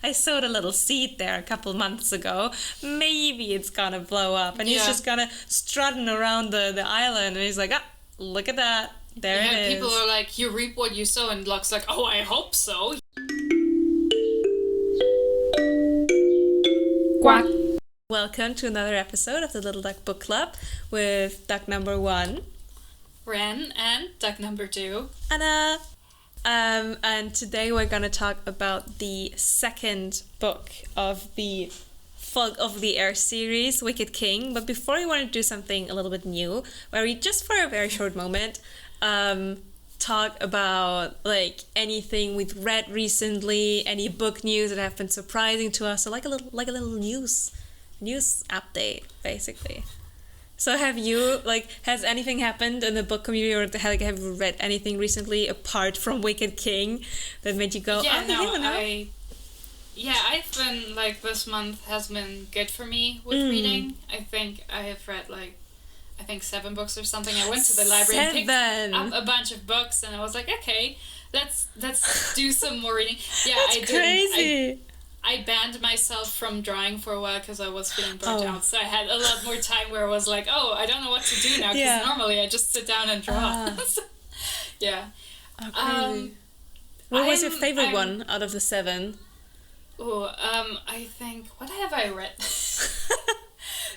I sowed a little seed there a couple months ago. Maybe it's gonna blow up. And he's just gonna strutting around the island, and he's like, look at that. There it is. People are like, you reap what you sow, and Locke's like, oh, I hope so. Quack. Welcome to another episode of the Little Duck Book Club with duck number 1, Ren, and duck number 2, Anna. And today we're going to talk about the second book of the Fog of the Air series, Wicked King. But before we want to do something a little bit new, where we just for a very short moment talk about like anything we've read recently, any book news that have been surprising to us, so like a little news update basically. So have you, has anything happened in the book community, or have you read anything recently apart from Wicked King that made you go, I've been, this month has been good for me with reading. I think I have read, 7 books or something. I went to the library and picked up a bunch of books, and I was like, okay, let's do some more reading. Yeah, That's crazy. I banned myself from drawing for a while because I was feeling burnt out. So I had a lot more time where I was like, I don't know what to do now, because normally I just sit down and draw. Yeah. Okay. What was your favorite one out of the 7? I think, what have I read?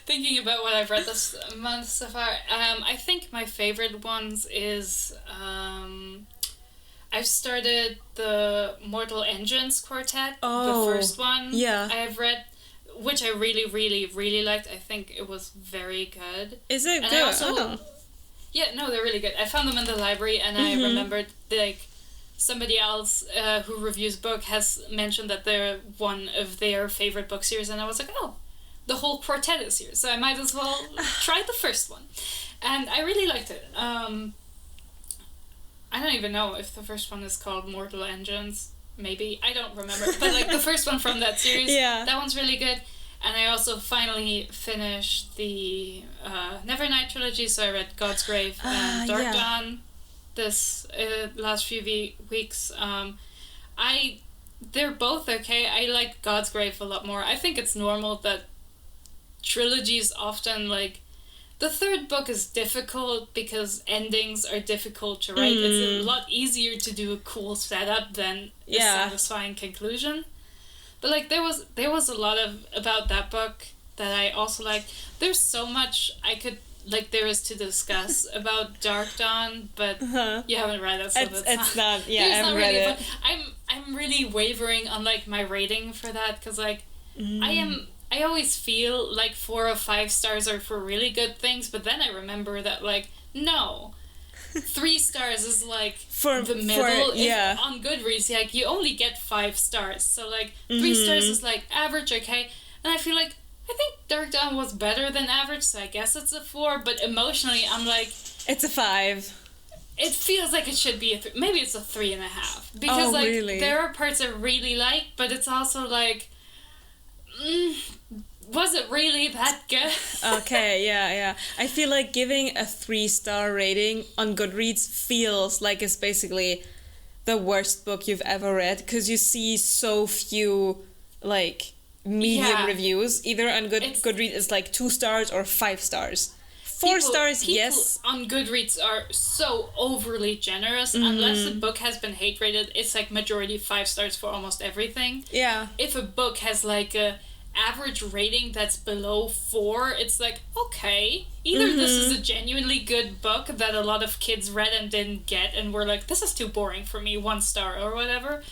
Thinking about what I've read this month so far, I think my favorite ones is... I've started the Mortal Engines Quartet, the first one I've read, which I really, really, really liked. I think it was very good. Is it good? Yeah, no, they're really good. I found them in the library, and I remembered, somebody else who reviews book has mentioned that they're one of their favorite book series, and I was like, the whole quartet is here, so I might as well try the first one. And I really liked it. I don't even know if the first one is called Mortal Engines. Maybe. I don't remember. But the first one from that series, that one's really good. And I also finally finished the Nevernight trilogy, so I read God's Grave and Dark Dawn this last few weeks. They're both okay. I like God's Grave a lot more. I think it's normal that trilogies often, the third book is difficult because endings are difficult to write. It's a lot easier to do a cool setup than a satisfying conclusion. But there was a lot about that book that I also liked. There's so much I could there is to discuss about Dark Dawn, but you haven't read it, so it's not. I haven't read it. I'm really wavering on my rating for that, because I always feel 4 or 5 stars are for really good things, but then I remember that no, 3 stars is for the middle. On Goodreads, you only get 5 stars, so 3 stars is average, okay, and I feel I think Dark Dawn was better than average, so I guess it's a 4, but emotionally I'm it's a 5. It feels like it should be a 3. Maybe it's a 3.5, because really? There are parts I really like, but it's also was it really that good? Okay, yeah. I feel like giving a 3-star rating on Goodreads feels like it's basically the worst book you've ever read, because you see so few medium reviews. Either on Goodreads it's 2 stars or 5 stars. 4 stars, yes. On Goodreads are so overly generous. Unless a book has been hate rated, it's majority 5 stars for almost everything. Yeah. If a book has a average rating that's below 4, it's okay, either this is a genuinely good book that a lot of kids read and didn't get and were this is too boring for me, 1 star or whatever,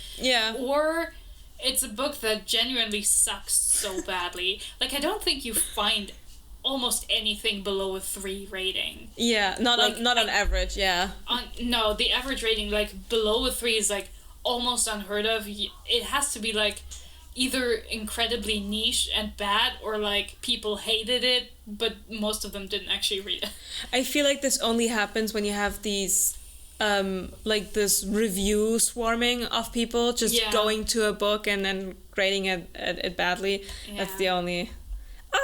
or it's a book that genuinely sucks so badly. I don't think you find almost anything below a 3 rating. Not on average. No, the average rating below a 3 is almost unheard of. It has to be either incredibly niche and bad, or people hated it, but most of them didn't actually read it. I feel this only happens when you have these this review swarming of people just going to a book and then grading it badly. That's the only...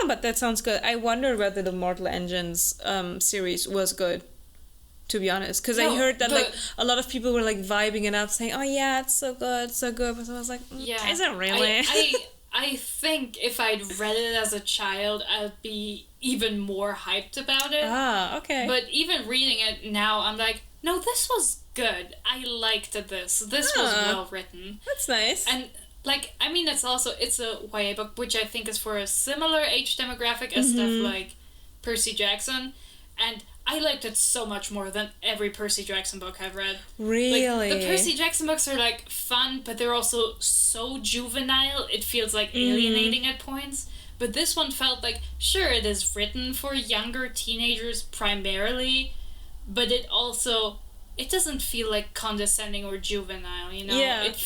but that sounds good. I wonder whether the Mortal Engines series was good. to be honest, because I No, heard that but- like a lot of people were like vibing it up, saying, "Oh yeah, it's so good, so good." But I was like, Yeah. "Is it really?" I think if I'd read it as a child, I'd be even more hyped about it. Ah, okay. But even reading it now, I'm like, no, this was good. I liked this. This was well written. That's nice. And like, I mean, it's a YA book, which I think is for a similar age demographic as stuff like Percy Jackson, and I liked it so much more than every Percy Jackson book I've read. Really? Like, the Percy Jackson books are like fun, but they're also so juvenile, it feels like alienating at points. But this one felt like, sure, it is written for younger teenagers primarily, but it doesn't feel like condescending or juvenile, you know? Yeah. It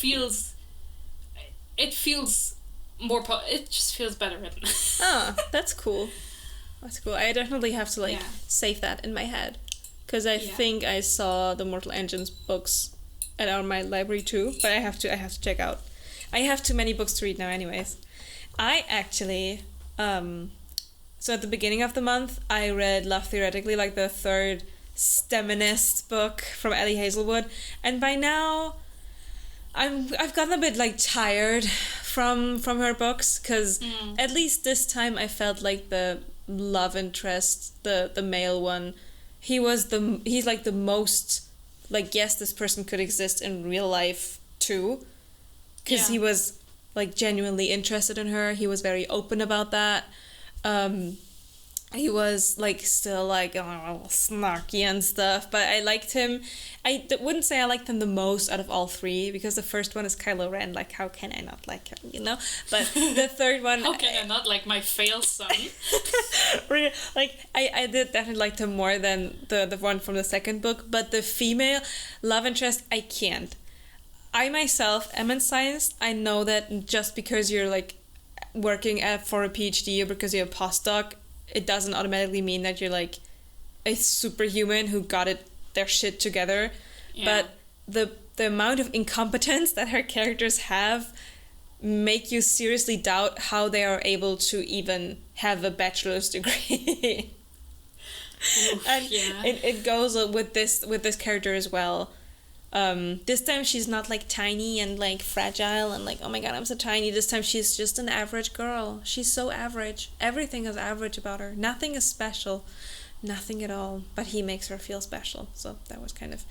feels more, it just feels better written. Oh, that's cool. That's cool. I definitely have to like Yeah. save that in my head, because I think I saw the Mortal Engines books at my library too. But I have to check out. I have too many books to read now, anyways. I actually, so at the beginning of the month, I read Love Theoretically, like the third STEMinist book from Ellie Hazelwood, and by now, I've gotten a bit like tired from her books, because at least this time I felt like the love interest, the male one, he's like the most like, yes, this person could exist in real life too, because he was like genuinely interested in her. He was very open about that. He was like still like snarky and stuff, but I liked him. I wouldn't say I liked him the most out of all three, because the first one is Kylo Ren. Like, how can I not like him, you know? But the third one, How can I not like my fail son? like I did definitely like him more than the one from the second book. But the female love interest, I can't. I myself am in science. I know that just because you're like working for a PhD or because you're a postdoc, it doesn't automatically mean that you're like a superhuman who got their shit together. But the amount of incompetence that her characters have make you seriously doubt how they are able to even have a bachelor's degree. Oof, And yeah. it goes with this character as well. This time she's not like tiny and like fragile and like, oh my god, I'm so tiny. This time she's just an average girl. She's so average. Everything is average about her. Nothing is special. Nothing at all. But he makes her feel special. So that was kind of...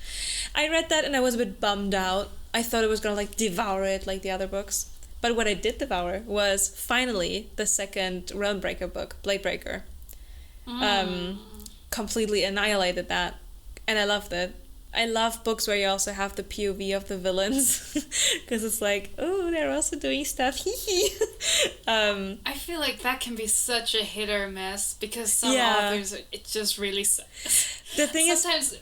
I read that and I was a bit bummed out. I thought it was gonna like devour it like the other books. But what I did devour was finally the second Realmbreaker book, Bladebreaker. Completely annihilated that. And I loved it. I love books where you also have the POV of the villains, because it's like, oh, they're also doing stuff. I feel like that can be such a hit or miss, because some authors, it just really sucks. The thing sometimes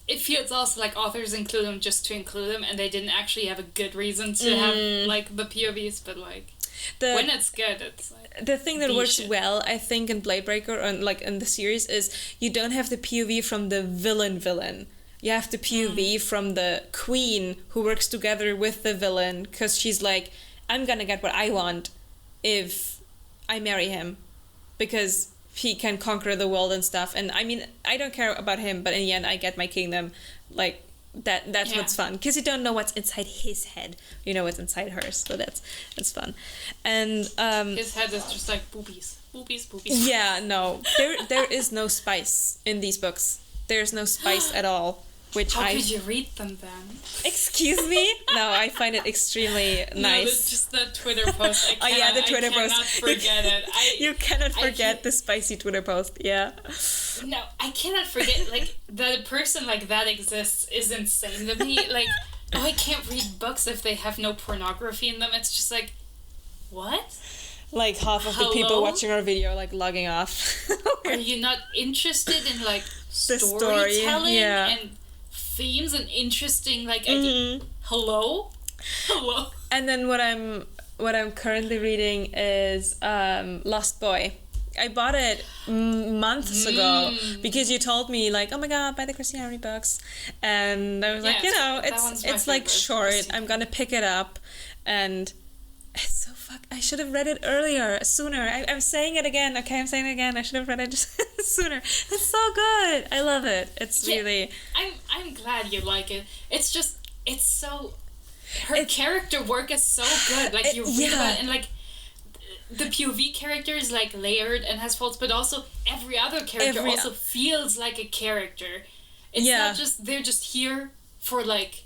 it feels also like authors include them just to include them, and they didn't actually have a good reason to have like the POVs, but like when it's good, it's like the thing that works shit. well, I think, in Bladebreaker and like in the series is you don't have the POV from the villain. You have the POV from the queen who works together with the villain, because she's like, I'm gonna get what I want if I marry him, because he can conquer the world and stuff. And I mean, I don't care about him, but in the end I get my kingdom. Like, that's what's fun, because you don't know what's inside his head, you know what's inside hers. So that's fun. And his head is just like boobies. yeah, no, there is no spice in these books. There's no spice at all. How could you read them then? Excuse me? No, I find it extremely nice. No, it's just the Twitter post. The Twitter post. I cannot forget it. You cannot forget the spicy Twitter post, yeah. No, I cannot forget, like, that a person like that exists is insane to me. Like, I can't read books if they have no pornography in them. It's just like, what? Like half of the people watching our video, like, logging off. Are you not interested in, like, The storytelling yeah. and themes and interesting, like, hello? And then what I'm currently reading is Lost Boy. I bought it months ago because you told me, like, oh my god, buy the Christianity books, and I was like, you know, it's like short. I'm gonna pick it up, and it's so I should have read it sooner. I'm saying it again. Okay, I'm saying it again. I should have read it sooner. It's so good. I love it. It's really... I'm glad you like it. It's just, it's so... Her character work is so good. Like, you read about it, and, like, the POV character is, like, layered and has faults, but also every other character also feels like a character. It's not just, they're just here for, like,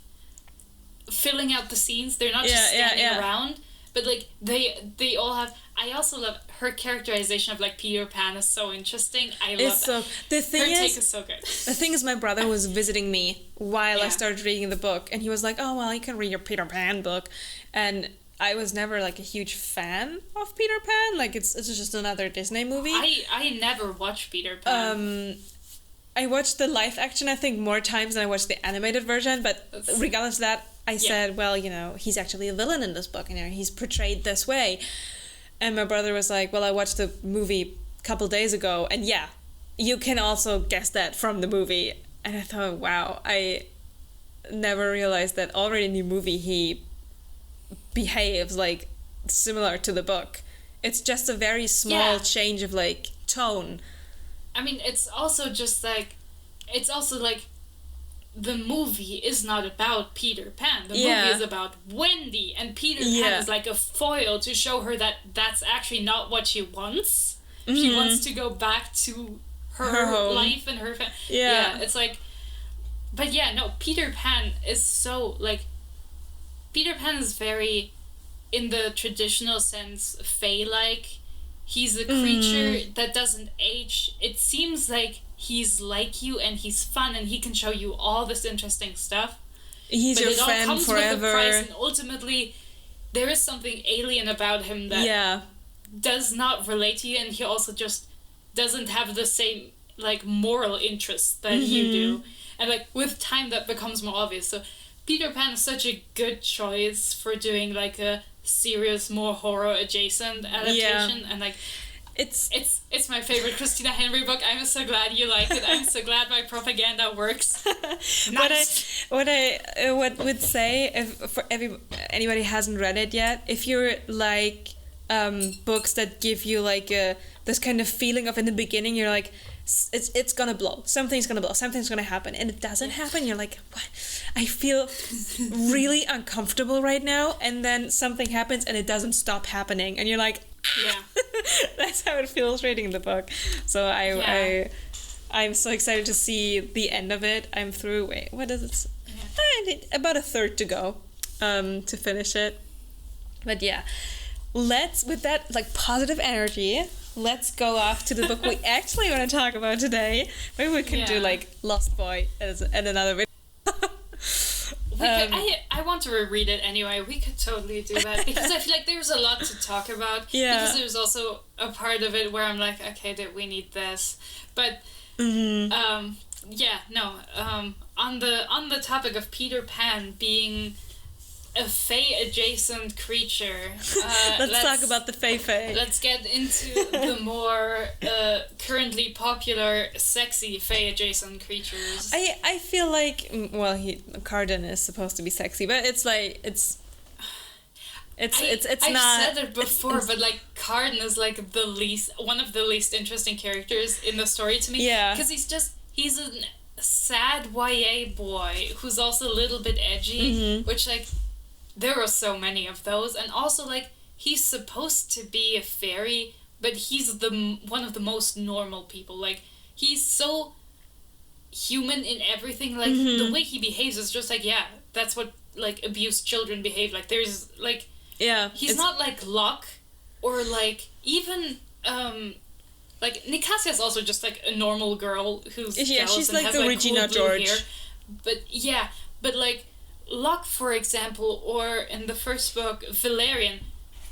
filling out the scenes. They're not just standing around. But, like, they all have... I also love her characterization of, like, Peter Pan is so interesting. I love that. The thing her is, take is so good. The thing is, my brother was visiting me while I started reading the book, and he was like, oh, well, you can read your Peter Pan book. And I was never, like, a huge fan of Peter Pan. Like, it's just another Disney movie. I never watched Peter Pan. I watched the live action, I think, more times than I watched the animated version, but regardless of that, I said, well, you know, he's actually a villain in this book, you know, he's portrayed this way. And my brother was like, well, I watched the movie a couple days ago, and yeah, you can also guess that from the movie. And I thought, wow, I never realized that already in the movie he behaves, like, similar to the book. It's just a very small change of, like, tone. I mean, it's also just, like, the movie is not about Peter Pan. The movie is about Wendy, and Peter Pan is like a foil to show her that that's actually not what she wants. Mm-hmm. She wants to go back to her life and her family. Yeah, it's like... But yeah, no, Peter Pan is so, like... Peter Pan is very, in the traditional sense, fae-like. He's a creature that doesn't age. It seems like he's like you and he's fun and he can show you all this interesting stuff. He's your friend comes forever. With a price, and ultimately, there is something alien about him that does not relate to you, and he also just doesn't have the same, like, moral interests that you do. And, like, with time that becomes more obvious. So Peter Pan is such a good choice for doing, like, a serious, more horror adjacent adaptation, and, like, it's my favorite Christina Henry book. I'm so glad you like it. I'm so glad my propaganda works. Nice. What would say, if for anybody hasn't read it yet, if you're like books that give you like this kind of feeling of, in the beginning you're like, it's gonna blow, something's gonna happen, and it doesn't happen, you're like, what? I feel really uncomfortable right now, and then something happens and it doesn't stop happening, and you're like, that's how it feels reading the book. So I'm so excited to see the end of it. I'm through, what is it? I need about a third to go to finish it. But yeah, let's, with that, like, positive energy, let's go off to the book we actually want to talk about today. Maybe we can do, like, Lost Boy and another video. I want to reread it anyway. We could totally do that, because I feel like there's a lot to talk about. Yeah. Because there's also a part of it where I'm like, okay, we need this. But on the topic of Peter Pan being a fae-adjacent creature, let's talk about the fae. Let's get into the more currently popular, sexy fae-adjacent creatures. I feel like, well, Carden is supposed to be sexy, but it's like it's I've not. I've said it before, but like Carden is like one of the least interesting characters in the story to me. Yeah, because he's a sad YA boy who's also a little bit edgy, which, like, there are so many of those, and also, like, he's supposed to be a fairy, but he's one of the most normal people. Like, he's so human in everything. Like, the way he behaves is just like, yeah, that's what, like, abused children behave. Like, there's, like, he's not like Locke, or, like, even like, Nicasia is also just, like, a normal girl who's jealous she's and like has, the like, Regina cool blue George hair. But like Locke, for example, or in the first book, Valerian,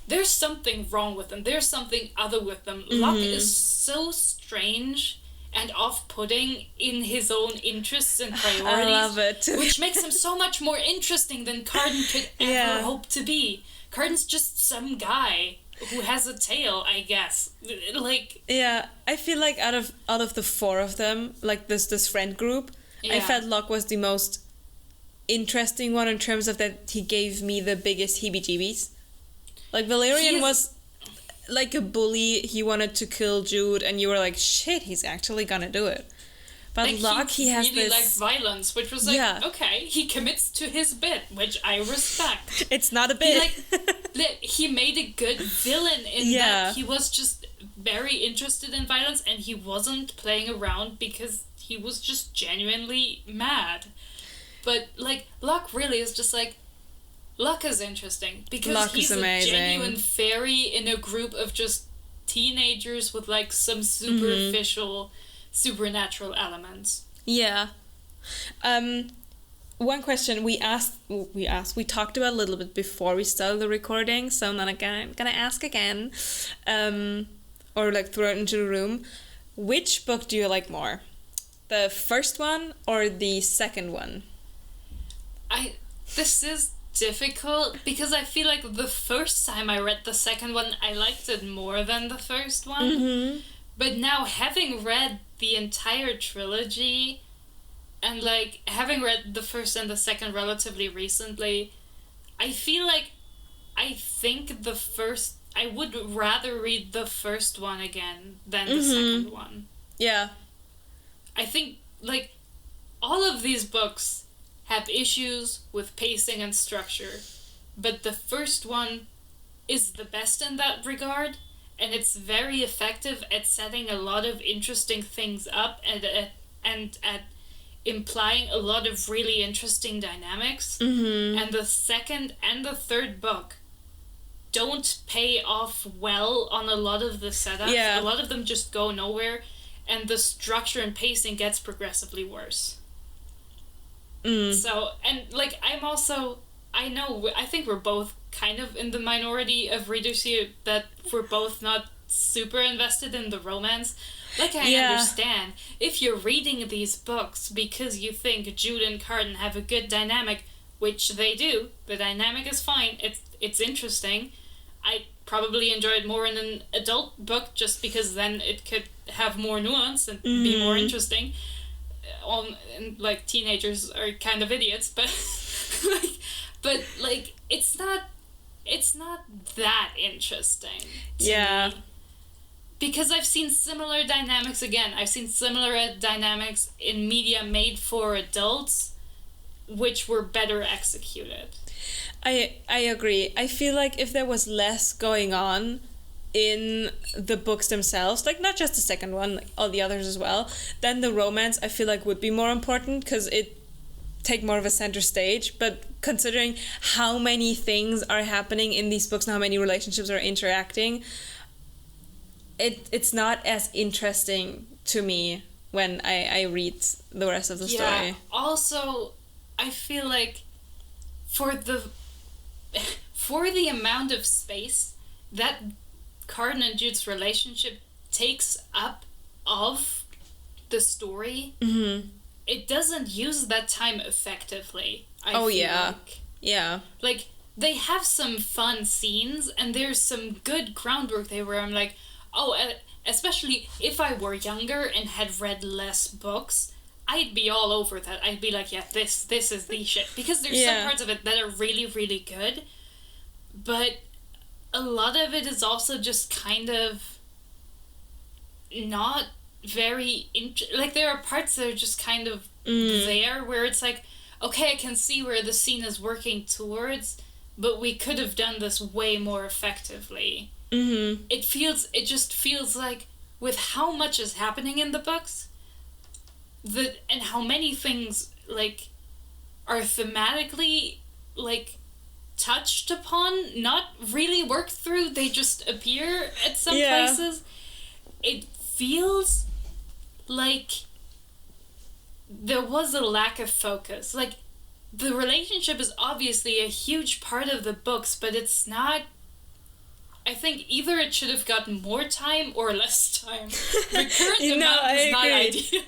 there's something wrong with them. There's something other with them. Locke is so strange and off-putting in his own interests and priorities. I love it. Which makes him so much more interesting than Carden could ever hope to be. Carden's just some guy who has a tail, I guess. Like, yeah, I feel like out of the four of them, like this friend group, I felt Locke was the most interesting one in terms of that he gave me the biggest heebie-jeebies. Like, Valerian was like a bully, he wanted to kill Jude, and you were like, shit, he's actually gonna do it. But like, Locke, he has really this... liked violence, which was like, okay, he commits to his bit, which I respect. It's not a bit. He made a good villain in that he was just very interested in violence, and he wasn't playing around because he was just genuinely mad. But, like, Locke really is just like, Locke is interesting because Locke he's is amazing. A genuine fairy in a group of just teenagers with, like, some superficial supernatural elements. Yeah. One question we talked about a little bit before we started the recording, so I'm not gonna ask again, or like throw it into the room. Which book do you like more, the first one or the second one? This is difficult because I feel like the first time I read the second one, I liked it more than the first one. But now, having read the entire trilogy, and, like, having read the first and the second relatively recently, I feel like I would rather read the first one again than the second one. Yeah. I think, like, all of these books have issues with pacing and structure, but the first one is the best in that regard. And it's very effective at setting a lot of interesting things up and at implying a lot of really interesting dynamics. And the second and the third book don't pay off well on a lot of the setups. Yeah. A lot of them just go nowhere, and the structure and pacing gets progressively worse. So, and, like, I think we're both kind of in the minority of readers here that we're both not super invested in the romance. Like, I understand, if you're reading these books because you think Jude and Cardan have a good dynamic, which they do, the dynamic is fine, it's interesting. I probably enjoy it more in an adult book just because then it could have more nuance and be more interesting. And, like, teenagers are kind of idiots, but it's not that interesting to me. Because I've seen similar dynamics again. I've seen similar dynamics in media made for adults, which were better executed. I agree. I feel like if there was less going on in the books themselves, like not just the second one, like all the others as well, then the romance I feel like would be more important because it take more of a center stage. But considering how many things are happening in these books and how many relationships are interacting, it's not as interesting to me when I read the rest of the story. Also, I feel like for the amount of space that Cardan and Jude's relationship takes up of the story, it doesn't use that time effectively. I feel like. Like, they have some fun scenes, and there's some good groundwork there where I'm like, especially if I were younger and had read less books, I'd be all over that. I'd be like, yeah, this is the shit. Because there's some parts of it that are really, really good, but a lot of it is also just kind of not very... like, there are parts that are just kind of there where it's like, okay, I can see where the scene is working towards, but we could have done this way more effectively. It just feels like, with how much is happening in the books, and how many things, like, are thematically, like, touched upon, not really worked through, they just appear at some places. It feels like there was a lack of focus. Like, the relationship is obviously a huge part of the books, but it's not... I think either it should have gotten more time or less time. The current amount is not ideal.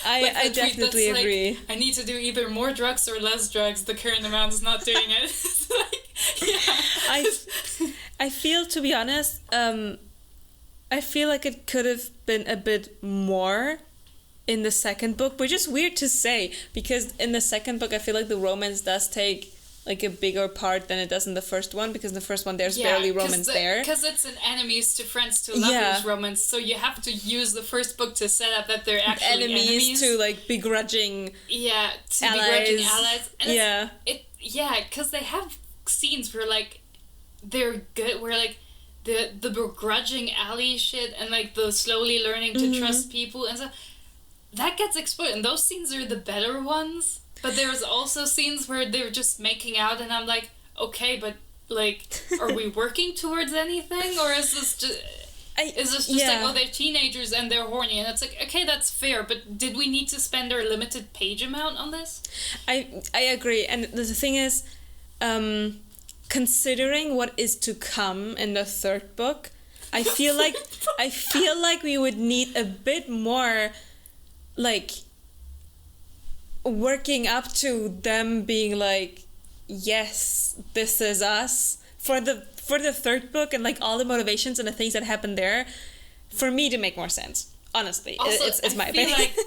I definitely agree. Like, I need to do either more drugs or less drugs. The current amount is not doing it. It's like, yeah. I feel, to be honest, I feel like it could have been a bit more in the second book, which is weird to say, because in the second book I feel like the romance does take like a bigger part than it does in the first one, because in the first one there's barely romance there. Because it's an enemies to friends to lovers romance, so you have to use the first book to set up that they're actually enemies to like begrudging allies. And yeah. Because they have scenes where like they're good, where like the begrudging ally shit and like the slowly learning to trust people and stuff, that gets explored, and those scenes are the better ones. But there's also scenes where they're just making out, and I'm like, okay, but like, are we working towards anything, or is this just like, oh, they're teenagers and they're horny, and it's like, okay, that's fair, but did we need to spend our limited page amount on this? I agree, and the thing is, considering what is to come in the third book, I feel like we would need a bit more, like, working up to them being like, yes, this is us, for the third book, and like all the motivations and the things that happen there, for me to make more sense. Honestly, also, it's my opinion. Like,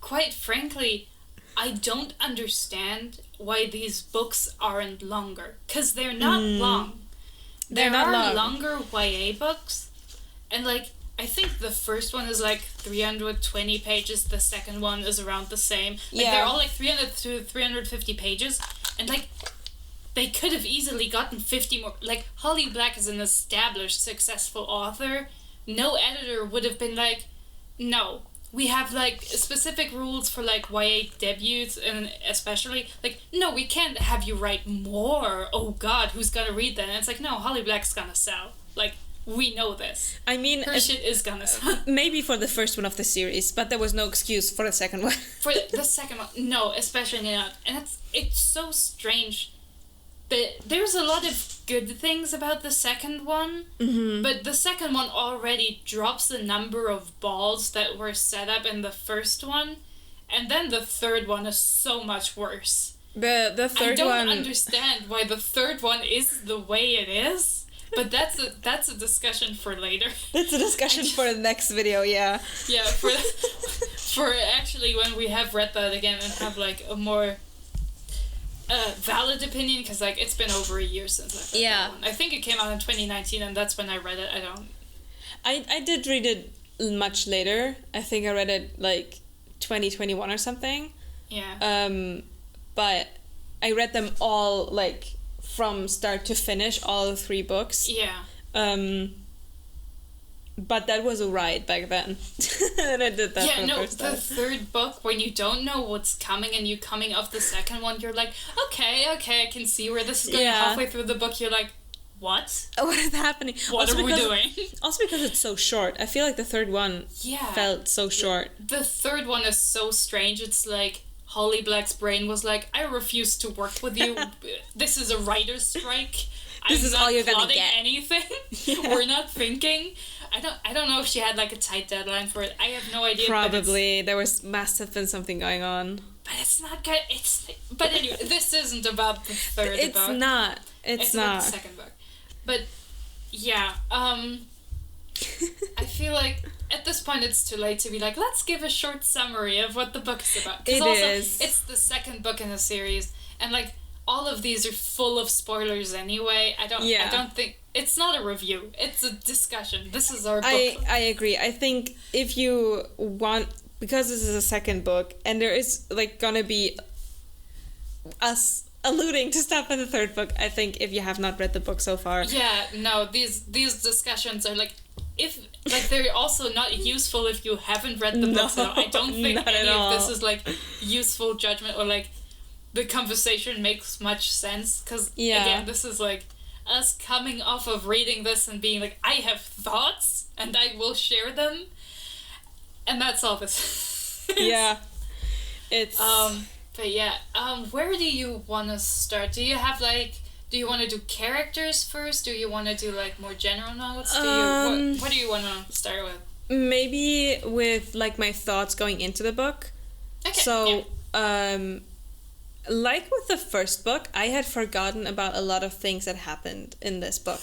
quite frankly, I don't understand why these books aren't longer, because they're not long. There are longer YA books, and like, I think the first one is like 320 pages, the second one is around the same. Like, they're all like 300 to 350 pages, and like, they could have easily gotten 50 more. Like, Holly Black is an established, successful author. No editor would have been like, no, we have like specific rules for like YA debuts, and especially like, no, we can't have you write more. Oh God, who's gonna read that? And it's like, no, Holly Black's gonna sell. Like, we know this. I mean, her shit is gonna sell. Maybe for the first one of the series, but there was no excuse for the second one. For the second one, no, especially not. And it's so strange. There's a lot of good things about the second one, but the second one already drops the number of balls that were set up in the first one, and then the third one is so much worse. The third one, I don't understand why the third one is the way it is, but that's a discussion for later. That's a discussion for the next video, yeah. Yeah, for actually when we have read that again and have like a more valid opinion, because like it's been over a year since I've read that one. I think it came out in 2019, and that's when I read it. I did read it much later. I think I read it like 2021 or something. Yeah. But I read them all like from start to finish, all 3 books. Yeah. But that was alright back then. And I did that for the first time. The third book, when you don't know what's coming and you coming off the second one, you're like, okay, I can see where this is going. Halfway through the book, you're like, what? What is happening? What are we doing? Also because it's so short. I feel like the third one felt so short. The third one is so strange. It's like Holly Black's brain was like, I refuse to work with you. This is a writer's strike. This is all you're gonna get. Anything. Yeah. We're not thinking. I don't know if she had like a tight deadline for it. I have no idea. Probably there must have been something going on. But it's not good. But anyway, this isn't about the third book. It's not. It's not about the second book. But yeah, I feel like at this point it's too late to be like, let's give a short summary of what the book is about. It's the second book in the series, and like all of these are full of spoilers anyway. I don't think it's not a review. It's a discussion. This is our book. I agree. I think if you want, because this is a second book, and there is like gonna be us alluding to stuff in the third book, I think if you have not read the book so far. Yeah, no, these discussions are like, if like they're also not useful if you haven't read the book. So I don't think any of this is like useful judgment, or like the conversation makes much sense, because again, this is like us coming off of reading this and being like, I have thoughts and I will share them, and that's all this is. Yeah, it's but yeah, where do you want to start? Do you have like, do you want to do characters first? Do you want to do like more general notes? What do you want to start with? Maybe with like my thoughts going into the book. Okay. So like with the first book, I had forgotten about a lot of things that happened in this book.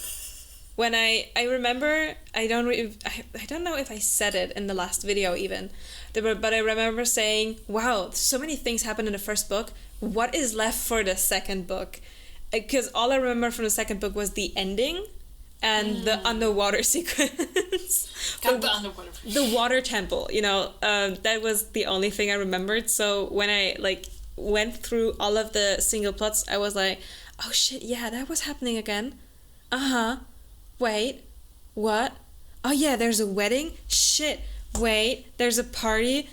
When I remember, I don't know if I said it in the last video even, but I remember saying, wow, so many things happened in the first book. What is left for the second book? because all I remember from the second book was the ending and the underwater sequence. The underwater. The water temple, that was the only thing I remembered. So when I went through all of the single plots, I was like, oh shit, yeah, that was happening again. Wait, what? Oh yeah, there's a wedding. Shit, wait, there's a party.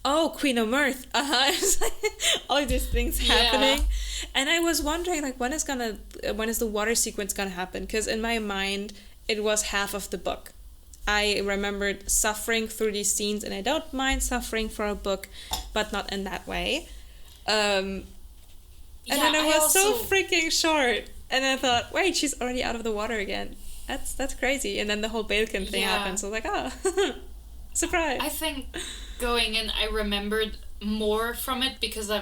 Oh, Queen of Mirth. It's like all of these things happening. And I was wondering, when is the water sequence gonna happen? Because in my mind, it was half of the book. I remembered suffering through these scenes, and I don't mind suffering for a book, but not in that way. And then it was so freaking short. And I thought, wait, she's already out of the water again. That's crazy. And then the whole Balekin thing happened. So I was like, surprise. I think going in, I remembered more from it because I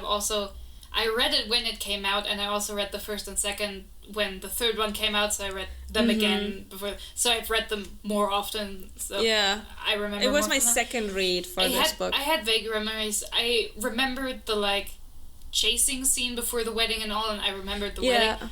read it when it came out, and I also read the first and second when the third one came out, so I read them again before. So I've read them more often. So I remember. It was my second read for this book. I had vague memories. I remembered the chasing scene before the wedding and all, and I remembered the wedding.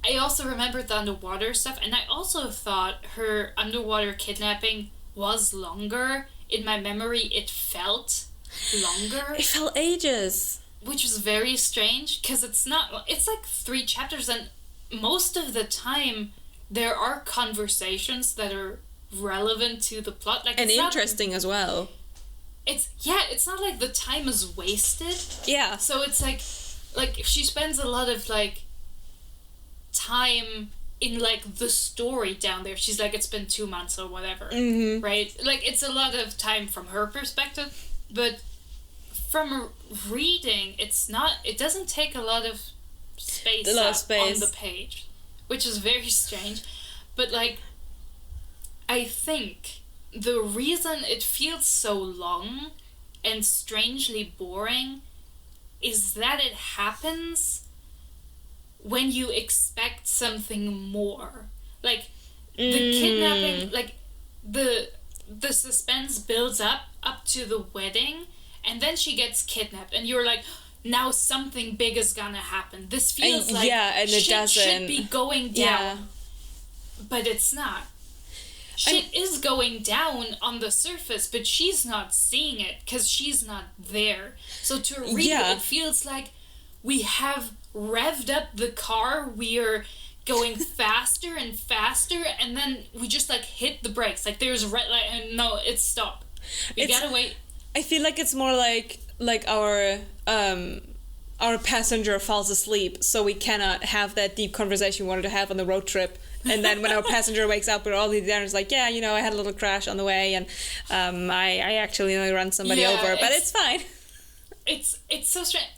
I also remembered the underwater stuff, and I also thought her underwater kidnapping was longer. In my memory, it felt longer. It felt ages. Which was very strange, because it's 3 chapters, and most of the time there are conversations that are relevant to the plot. And interesting as well. It's not like the time is wasted. Yeah. So it's like she spends a lot of time in the story down there. She's it's been 2 months or whatever, right? It's a lot of time from her perspective, but from reading, it doesn't take a lot of space on the page, which is very strange. But I think the reason it feels so long and strangely boring is that it happens when you expect something more. The kidnapping, the suspense builds up to the wedding, and then she gets kidnapped, and you're like, now something big is gonna happen. This feels and shit should be going down, but it's not. Shit is going down on the surface, but she's not seeing it because she's not there. So to read it feels like we have revved up the car, we're going faster and faster, and then we just hit the brakes. There's red light, and no, it's stop. We gotta wait. I feel like it's more like our passenger falls asleep, so we cannot have that deep conversation we wanted to have on the road trip. And then when our passenger wakes up, we're all there and it's I had a little crash on the way, and I actually run somebody over, but it's fine. It's so strange.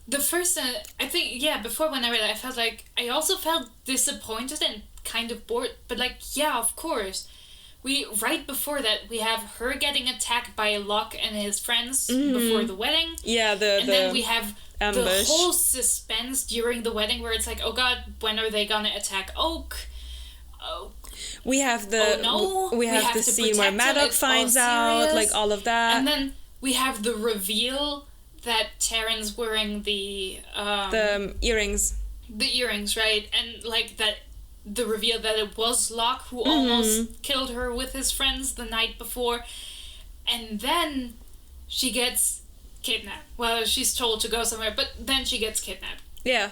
The first, I think, before when I read it, I felt I also felt disappointed and kind of bored, but of course. Right before that, we have her getting attacked by Locke and his friends before the wedding. Yeah, then we have ambush. The whole suspense during the wedding where it's oh god, when are they gonna attack Oak? Oh. We have the scene where Maddox finds out, all of that. And then we have the reveal that Taryn's wearing the earrings. The earrings, right? And that the reveal that it was Locke who almost killed her with his friends the night before. And then she gets kidnapped. Well, she's told to go somewhere, but then she gets kidnapped. Yeah.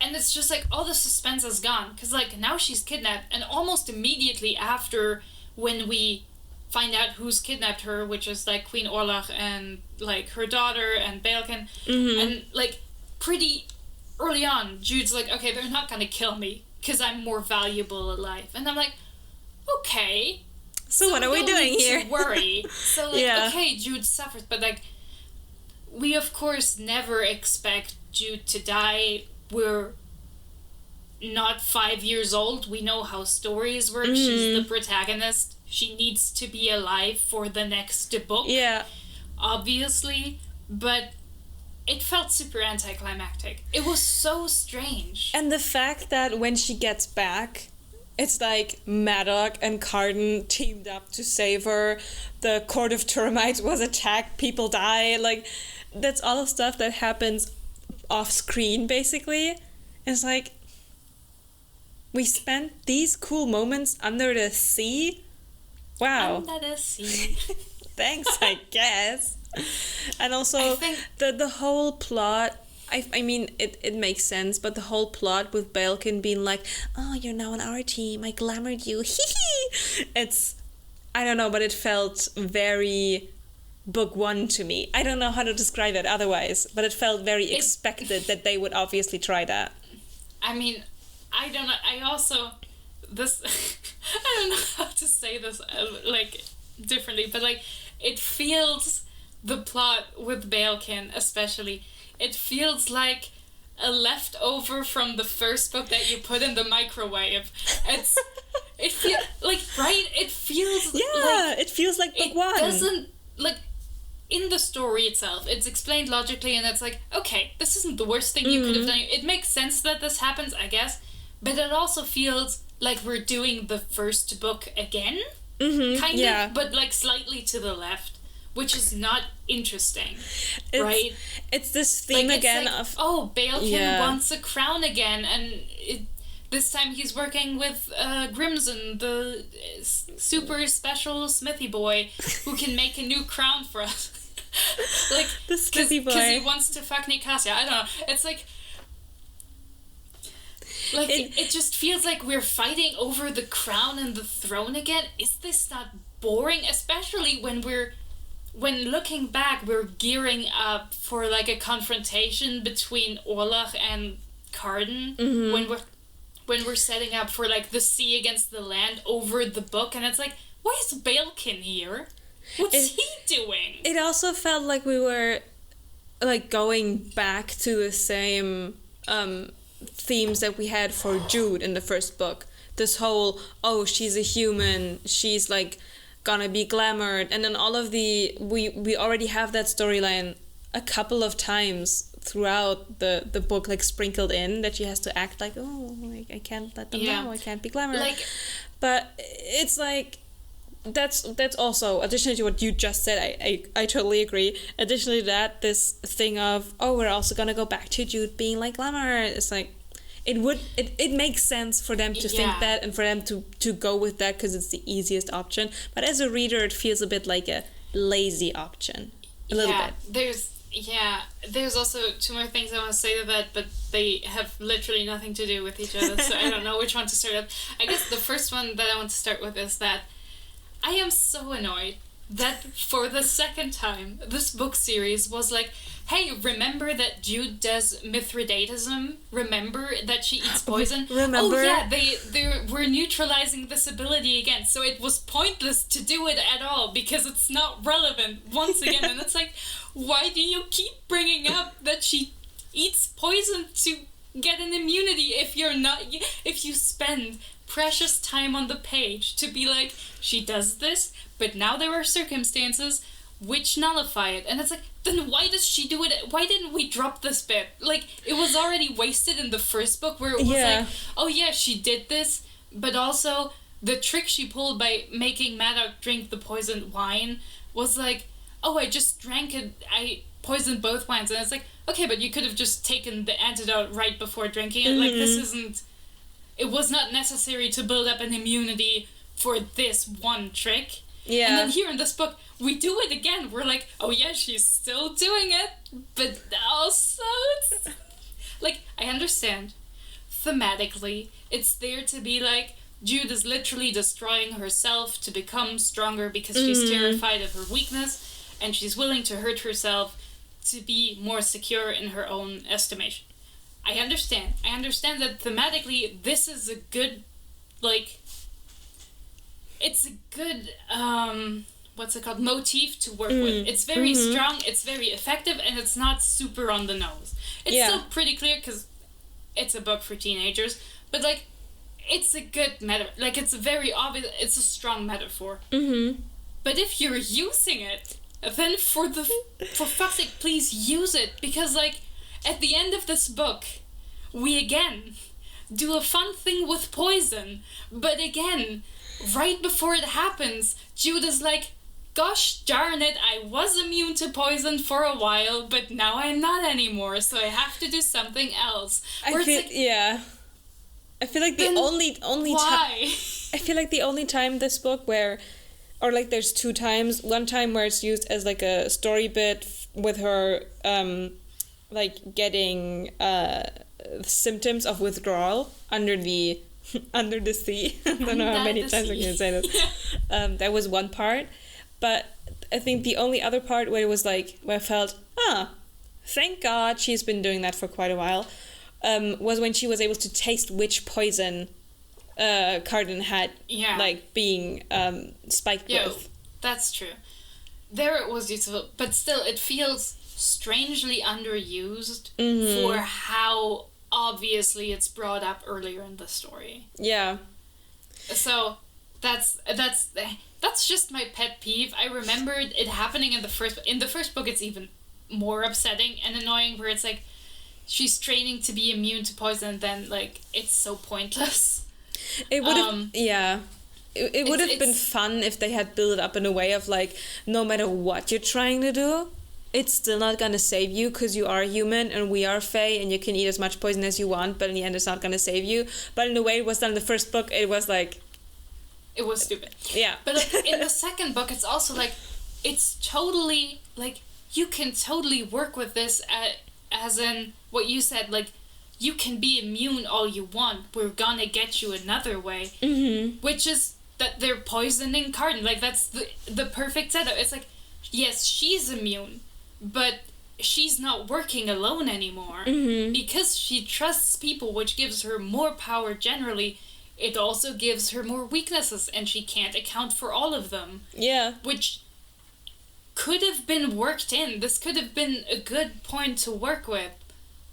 And it's just all the suspense is gone. Because now she's kidnapped, and almost immediately after, when we find out who's kidnapped her, which is Queen Orlach and her daughter and Balekin, and pretty early on, Jude's okay, they're not gonna kill me because I'm more valuable alive. And I'm okay. So what are we doing here? To worry. So okay, Jude suffers, but we of course never expect Jude to die. We're not 5 years old. We know how stories work. She's the protagonist. She needs to be alive for the next book. Yeah. Obviously, but it felt super anticlimactic. It was so strange. And the fact that when she gets back, it's Maddox and Carden teamed up to save her. The Court of Termites was attacked. People die. That's all the stuff that happens off screen, basically. It's like, we spent these cool moments under the sea. Wow. Under the sea. Thanks, I guess. And also, I think the whole plot, I mean, it makes sense, but the whole plot with Balkan being like, oh, you're now on our team, I glamoured you, hee. It's, I don't know, but it felt very book one to me. I don't know how to describe it otherwise, but it felt very expected that they would obviously try that. I mean, I don't know, I also, this, I don't know how to say this, like, differently, but, like, it feels, the plot with Balkan especially, it feels like a leftover from the first book that you put in the microwave. It feels like, right? It feels it feels like book one. It doesn't, like, in the story itself, it's explained logically, and it's like, okay, this isn't the worst thing you could have done. It makes sense that this happens, I guess, but it also feels like we're doing the first book again, kind of, but like slightly to the left. Which is not interesting, right? It's this theme like, again like, of... Oh, Balkan wants a crown again, and this time he's working with Grimson, the super special smithy boy, who can make a new crown for us. Like, the smithy boy. Because he wants to fuck Nicasia. I don't know. It's like... Like, it just feels like we're fighting over the crown and the throne again. Is this not boring? Especially when looking back, we're gearing up for like a confrontation between Orlach and Carden. When we're setting up for like the sea against the land over the book, and it's like, why is Balkan here? What's he doing? It also felt like we were like going back to the same themes that we had for Jude in the first book. This whole, oh, she's a human, she's like gonna be glamoured, and then all of the we already have that storyline a couple of times throughout the book, like sprinkled in, that she has to act like, oh, I can't let them know, I can't be glamoured. Like, but it's like that's also additionally to what you just said. I totally agree. Additionally to that, this thing of, oh, we're also gonna go back to Jude being like glamour. It's like it makes sense for them to think that and for them to go with that because it's the easiest option. But as a reader, it feels a bit like a lazy option, a little bit. There's also two more things I want to say to that, but they have literally nothing to do with each other, so I don't know which one to start with. I guess the first one that I want to start with is that I am so annoyed that for the second time, this book series was like, hey, remember that Jude does Mithridatism? Remember that she eats poison? Remember? Oh yeah, they were neutralizing this ability again, so it was pointless to do it at all because it's not relevant once again. And it's like, why do you keep bringing up that she eats poison to get an immunity if you spend precious time on the page to be like, she does this, but now there are circumstances which nullify it. And it's like, then why does she do it? Why didn't we drop this bit? Like, it was already wasted in the first book where it was like, oh yeah, she did this, but also the trick she pulled by making Maddox drink the poisoned wine was like, oh, I just drank it, I poisoned both wines. And it's like, okay, but you could have just taken the antidote right before drinking it. Like, this isn't... It was not necessary to build up an immunity for this one trick. Yeah. And then here in this book, we do it again. We're like, oh yeah, she's still doing it, but also it's... Like, I understand. Thematically, it's there to be like, Jude is literally destroying herself to become stronger because she's terrified of her weakness, and she's willing to hurt herself to be more secure in her own estimation. I understand. I understand that thematically, this is a good, like... It's a good, what's it called, motif to work with. It's very strong, it's very effective, and it's not super on the nose. It's still pretty clear, because it's a book for teenagers, but, like, it's a good metaphor. Like, it's a very obvious, it's a strong metaphor. But if you're using it, then for fuck's sake, please use it, because, like, at the end of this book, we again do a fun thing with poison, but again... Right before it happens, Jude is like, gosh darn it, I was immune to poison for a while, but now I'm not anymore, so I have to do something else. I feel like the only why? I feel like the only time this book where, or like there's two times. One time where it's used as like a story bit with her like getting symptoms of withdrawal under the sea. I don't know how many times I can say this. That was one part. But I think the only other part where it was like, where I felt, thank God she's been doing that for quite a while, was when she was able to taste which poison Carden had, like, being spiked with. That's true. There it was useful, but still it feels strangely underused for how obviously it's brought up earlier in the story. Yeah. So that's just my pet peeve. I remembered it happening in the first book. It's even more upsetting and annoying, where it's like she's training to be immune to poison, and then like it's so pointless. It would have, It would have been fun if they had built it up in a way of like, no matter what you're trying to do, it's still not gonna save you because you are human and we are Fae, and you can eat as much poison as you want, but in the end it's not gonna save you. But in the way it was done in the first book, it was like, it was stupid. Yeah. But like, in the second book, it's also like, it's totally like, you can totally work with this as in what you said, like, you can be immune all you want, we're gonna get you another way. Which is that they're poisoning Carden. Like, that's the perfect setup. It's like, yes, she's immune, but she's not working alone anymore. Because she trusts people, which gives her more power generally. It also gives her more weaknesses, and she can't account for all of them. Yeah. Which could have been worked in. This could have been a good point to work with,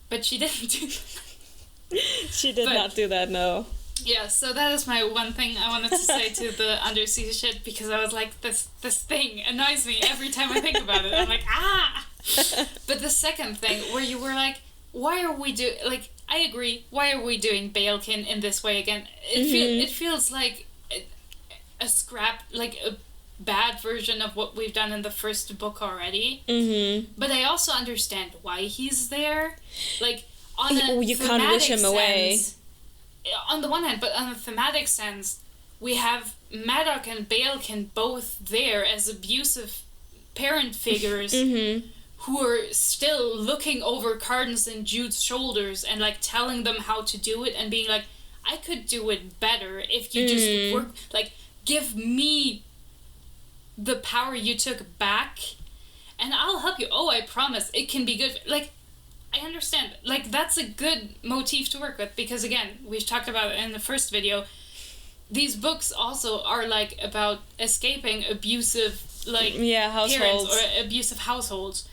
but she didn't do that. She did not do that, no. Yeah, so that is my one thing I wanted to say to the undersea shit, because I was like, this thing annoys me every time I think about it. I'm like, But the second thing, where you were like, why are we doing, like, I agree, why are we doing Balekin in this way again? It feels like a scrap, like a bad version of what we've done in the first book already. But I also understand why he's there. Like, on a you can't wish him away. On the one hand, but on a thematic sense, we have Maddock and Balekin both there as abusive parent figures who are still looking over Carden's and Jude's shoulders and like telling them how to do it and being like, I could do it better if you just work, like, give me the power you took back and I'll help you. Oh, I promise it can be good. Like, I understand. Like, that's a good motif to work with, because again, we've talked about it in the first video, these books also are like about escaping abusive, like, households. Parents or abusive households.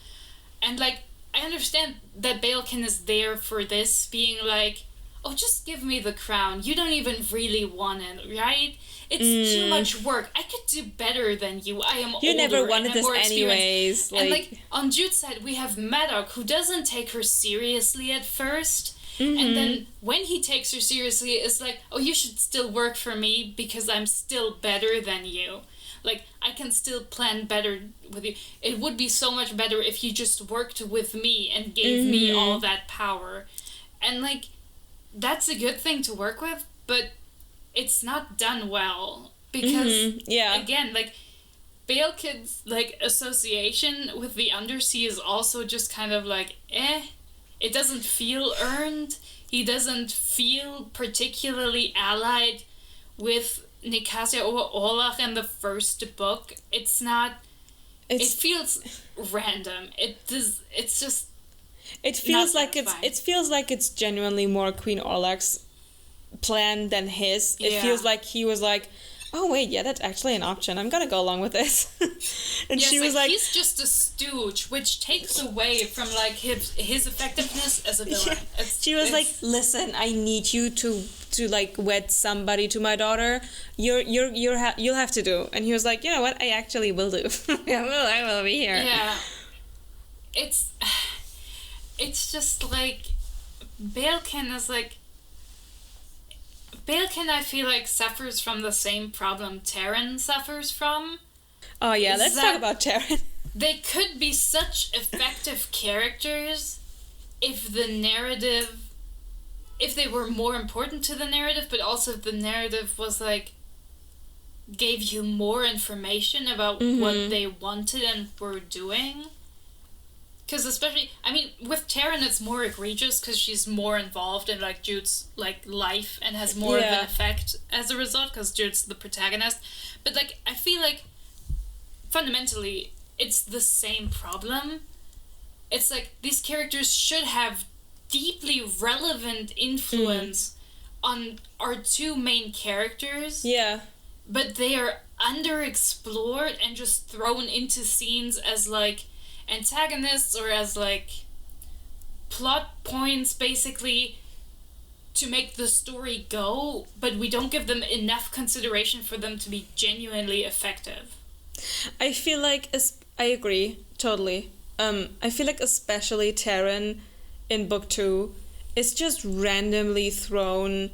And like, I understand that Balekin is there for this, being like, oh, just give me the crown. You don't even really want it, right? It's too much work. I could do better than you. I am older. You never wanted and this more anyways. And like, on Jude's side, we have Maddock, who doesn't take her seriously at first. And then when he takes her seriously, it's like, oh, you should still work for me because I'm still better than you. Like, I can still plan better with you. It would be so much better if you just worked with me and gave me all that power. And like, that's a good thing to work with, but it's not done well, because again, like, Balekin's like association with the undersea is also just kind of like, it doesn't feel earned. He doesn't feel particularly allied with Nicasia or Olaf in the first book. It's not, it feels random. It feels like it's genuinely more Queen Orlak's plan than his. It feels like he was like, oh wait, that's actually an option. I'm gonna go along with this. And she was like, he's just a stooge, which takes away from like his effectiveness as a villain. She was like, listen, I need you to like wed somebody to my daughter. You'll have to do. And he was like, you know what? I actually will do. I will be here. Yeah. It's just like, Balekin is like, Balekin, I feel like, suffers from the same problem Taryn suffers from. Oh yeah, let's talk about Taryn. They could be such effective characters if the narrative, if they were more important to the narrative, but also if the narrative was like, gave you more information about what they wanted and were doing. Because especially, I mean, with Taryn it's more egregious because she's more involved in like Jude's like life and has more of an effect as a result because Jude's the protagonist. But like, I feel like fundamentally it's the same problem. It's like these characters should have deeply relevant influence on our two main characters. Yeah. But they are underexplored and just thrown into scenes as like antagonists or as like plot points basically to make the story go, but we don't give them enough consideration for them to be genuinely effective. I feel like, I agree, totally. I feel like especially Taryn in book 2 is just randomly thrown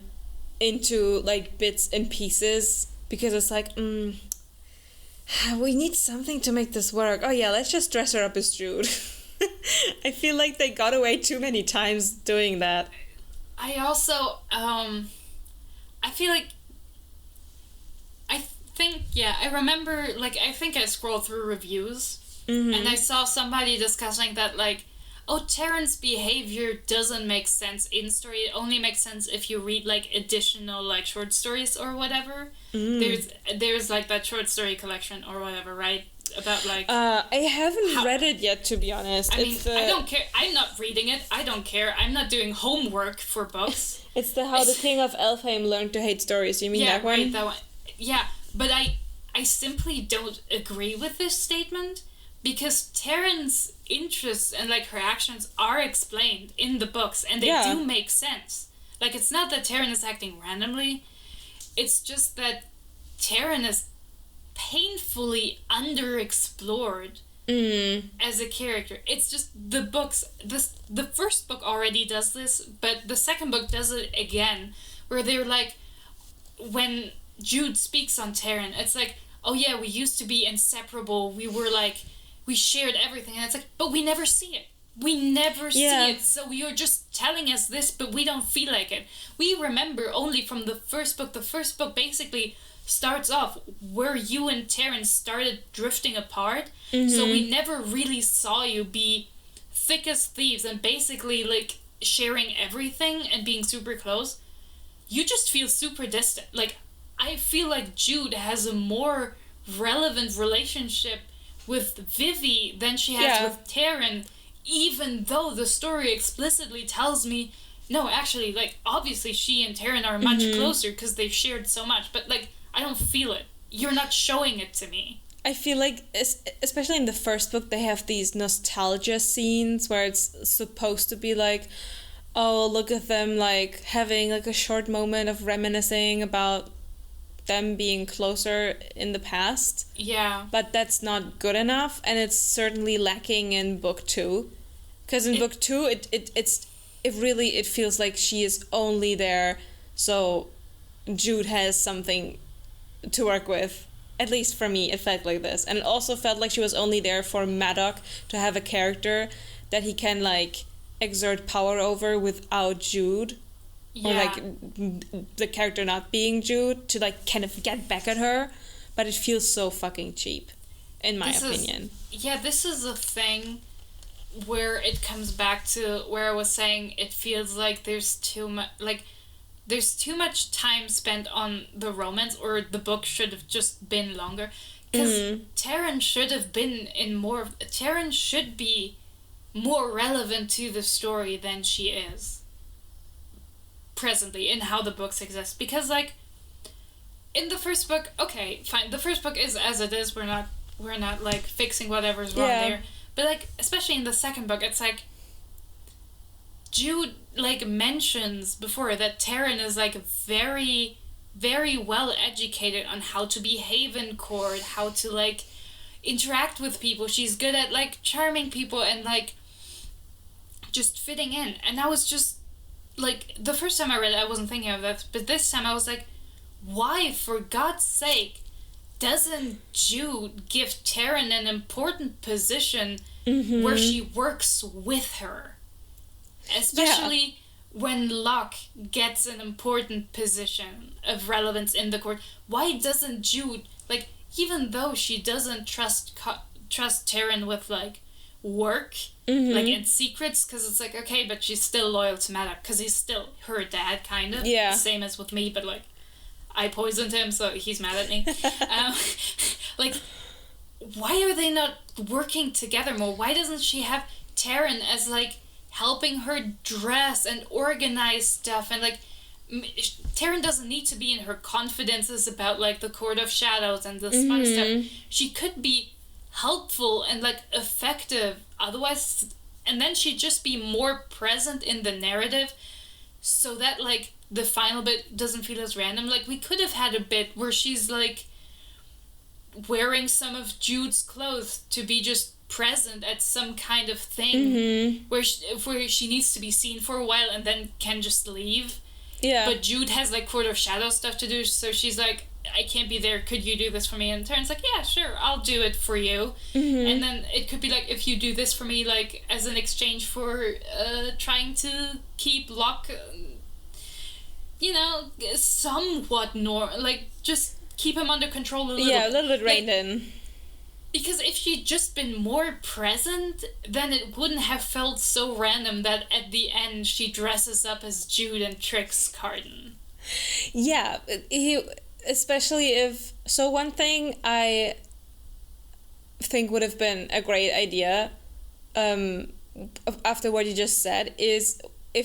into like bits and pieces because it's like, we need something to make this work. Oh yeah, let's just dress her up as Jude. I feel like they got away too many times doing that. I also, I feel like, I remember, like, I think I scrolled through reviews, and I saw somebody discussing that, like, oh, Taryn's behavior doesn't make sense in story. It only makes sense if you read, like, additional, like, short stories or whatever. There's like, that short story collection or whatever, right? About, like... I haven't read it yet, to be honest. I mean, I don't care. I'm not reading it. I don't care. I'm not doing homework for books. It's How the King of Elfheim Learned to Hate Stories. You mean that one? Yeah, right, that one. Yeah, but I simply don't agree with this statement because Taryn's interests and, like, her actions are explained in the books and they do make sense. Like, it's not that Taryn is acting randomly. It's just that Taryn is painfully underexplored as a character. It's just the books, the first book already does this, but the second book does it again, where they're like, when Jude speaks on Taryn, it's like, oh yeah, we used to be inseparable, we were like, we shared everything, and it's like, but we never see it. We never see it, so you're just telling us this, but we don't feel like it. We remember only from the first book. The first book basically starts off where you and Taryn started drifting apart, so we never really saw you be thick as thieves and basically, like, sharing everything and being super close. You just feel super distant. Like, I feel like Jude has a more relevant relationship with Vivi than she has with Taryn, even though the story explicitly tells me, no, actually, like, obviously she and Taryn are much closer because they've shared so much, but, like, I don't feel it. You're not showing it to me. I feel like, especially in the first book, they have these nostalgia scenes where it's supposed to be like, oh, look at them, like, having, like, a short moment of reminiscing about them being closer in the past. Yeah. But that's not good enough, and it's certainly lacking in book 2. Because in book 2, it feels like she is only there so Jude has something to work with. At least for me, it felt like this. And it also felt like she was only there for Maddox to have a character that he can, like, exert power over without Jude. Yeah. Or, like, the character not being Jude, to, like, kind of get back at her. But it feels so fucking cheap, in my opinion. This is a thing where it comes back to where I was saying it feels like there's too much, like, there's too much time spent on the romance, or the book should have just been longer. Because Taryn should have been in more... Taryn should be more relevant to the story than she is presently in how the books exist. Because, like, in the first book, okay, fine, the first book is as it is. We're not like, fixing whatever's wrong there. But, like, especially in the second book, it's like... Jude, like, mentions before that Taryn is, like, very, very well educated on how to behave in court, how to, like, interact with people. She's good at, like, charming people and, like, just fitting in. And I was just, like, the first time I read it, I wasn't thinking of that, but this time I was like, why, for God's sake, doesn't Jude give Taryn an important position where she works with her? Especially when Locke gets an important position of relevance in the court. Why doesn't Jude, like, even though she doesn't trust Taryn with, like, work, like, in secrets, because it's like, okay, but she's still loyal to Maddox, because he's still her dad, kind of. Yeah. Same as with me, but, like, I poisoned him, so he's mad at me. Like, why are they not working together more? Why doesn't she have Taryn as, like, helping her dress and organize stuff? And, like, Taryn doesn't need to be in her confidences about, like, the Court of Shadows and the spy stuff. She could be helpful and, like, effective otherwise, and then she'd just be more present in the narrative so that, like, the final bit doesn't feel as random. Like, we could have had a bit where she's, like, wearing some of Jude's clothes to be just present at some kind of thing where she needs to be seen for a while and then can just leave. Yeah. But Jude has, like, Court of Shadow stuff to do, so she's like, I can't be there, could you do this for me? And Taryn's like, yeah, sure, I'll do it for you. And then it could be like, if you do this for me, like, as an exchange for trying to keep Locke, you know, somewhat like, just keep him under control a little. Yeah, a little bit reined in. Because if she'd just been more present, then it wouldn't have felt so random that at the end she dresses up as Jude and tricks Carden. Yeah, especially if... So one thing I think would have been a great idea, after what you just said, is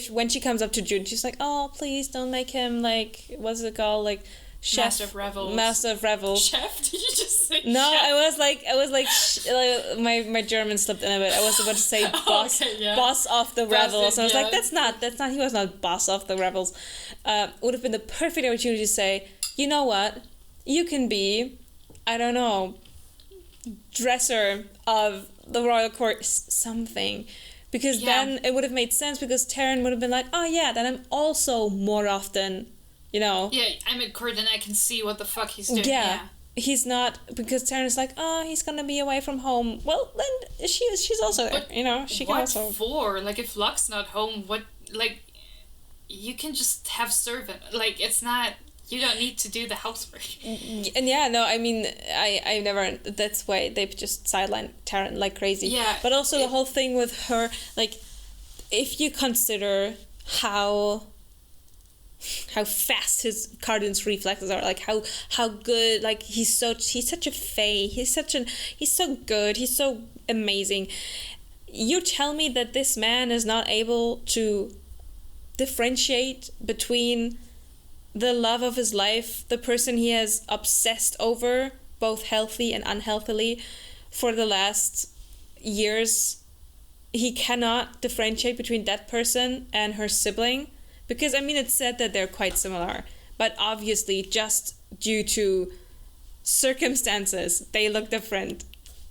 when she comes up to Jude, she's like, oh, please don't make him, like, what's it called, like... Chef, Master of Revels. Master of Revels. Chef? Did you just say no, chef? I was like my German slipped in a bit. I was about to say boss, boss of the Revels. And I was like, that's not, he was not boss of the Revels. Would have been the perfect opportunity to say, you know what, you can be, I don't know, dresser of the royal court, something. Because then it would have made sense, because Taryn would have been like, oh yeah, then I'm also more often... You know? Yeah, I'm at court and I can see what the fuck he's doing. Yeah. He's not... Because Taryn's like, oh, he's gonna be away from home. Well, then she's also there, you know? She can also... What for? Like, if Locke's not home, what... Like, you can just have servant. Like, it's not... You don't need to do the housework. And yeah, no, I mean, I never... That's why they've just sidelined Taryn like crazy. Yeah. But also the whole thing with her, like, if you consider how fast his Carden's reflexes are, like how good, like he's such a fae, he's so good, he's so amazing. You tell me that this man is not able to differentiate between the love of his life, the person he has obsessed over, both healthy and unhealthily, for the last years. He cannot differentiate between that person and her sibling. Because, I mean, it's said that they're quite similar. But obviously, just due to circumstances, they look different.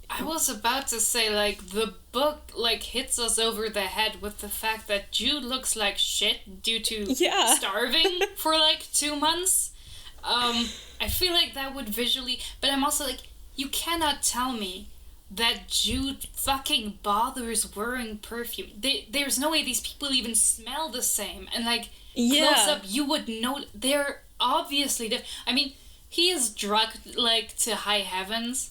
I was about to say, like, the book, like, hits us over the head with the fact that Jude looks like shit due to starving for, like, 2 months. I feel like that would visually... But I'm also like, you cannot tell me that Jude fucking bothers wearing perfume. There's no way these people even smell the same. And, like, close up, you would know... They're obviously... I mean, he is drugged, like, to high heavens.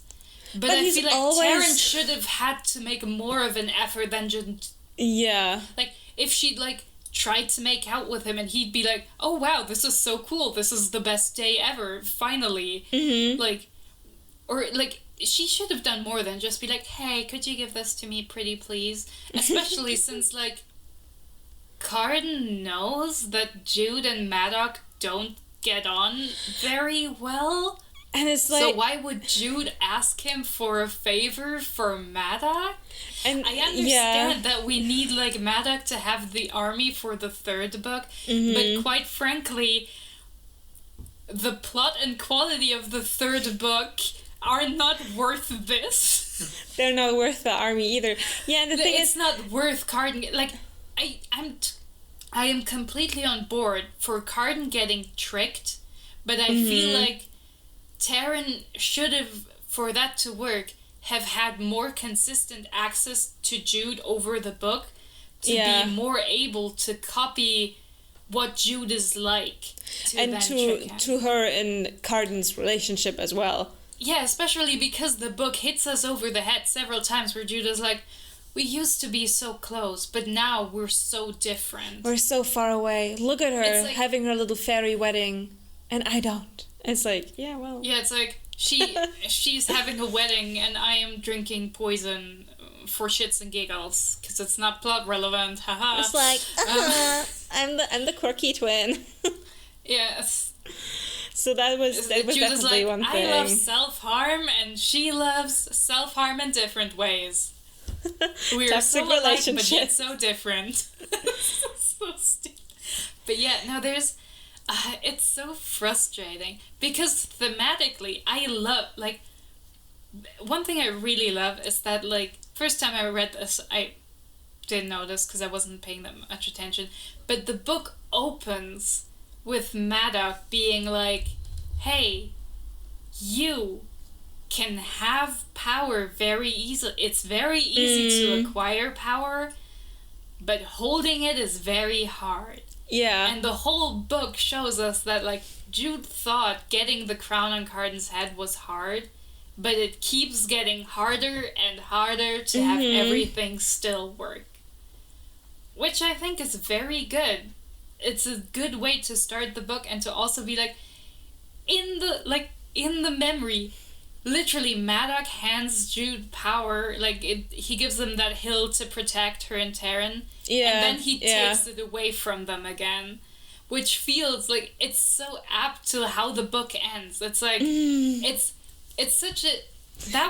But I feel like Taryn should have had to make more of an effort than just... Yeah. Like, if she'd, like, tried to make out with him and he'd be like, oh, wow, this is so cool. This is the best day ever, finally. Mm-hmm. Like, or, like... She should have done more than just be like, hey, could you give this to me, pretty please? Especially since, like, Carden knows that Jude and Maddox don't get on very well. And it's like... So why would Jude ask him for a favor for Maddox? And I understand that we need, like, Maddox to have the army for the third book. Mm-hmm. But quite frankly, the plot and quality of the third book... are not worth this. They're not worth the army either. Yeah, and the thing is... It's not worth Carden... Like, I am completely on board for Carden getting tricked, but I feel like Taryn should have, for that to work, have had more consistent access to Jude over the book to be more able to copy what Jude is like and to her and Carden's relationship as well. Yeah, especially because the book hits us over the head several times where Jude is like, we used to be so close, but now we're so different. We're so far away. Look at her having her little fairy wedding, and I don't. It's like, yeah, well. Yeah, it's like she's having a wedding and I am drinking poison for shits and giggles because it's not plot relevant. Haha. It's like, I'm the quirky twin. Yes. So that was definitely one thing. I love self-harm and she loves self-harm in different ways. We are so alike, but yet so different. So stupid. But yeah, no, there's... it's so frustrating because thematically, I love, like... One thing I really love is that, like, first time I read this, I didn't notice because I wasn't paying that much attention, but the book opens with Maddox being like, hey, you can have power very easily. It's very easy to acquire power, but holding it is very hard. Yeah. And the whole book shows us that, like, Jude thought getting the crown on Carden's head was hard, but it keeps getting harder and harder to have everything still work. Which I think is very good. It's a good way to start the book and to also be like, in the memory, literally Maddox hands Jude power, like he gives them that hill to protect her and Taryn, and then he takes it away from them again, which feels like it's so apt to how the book ends. It's like it's such a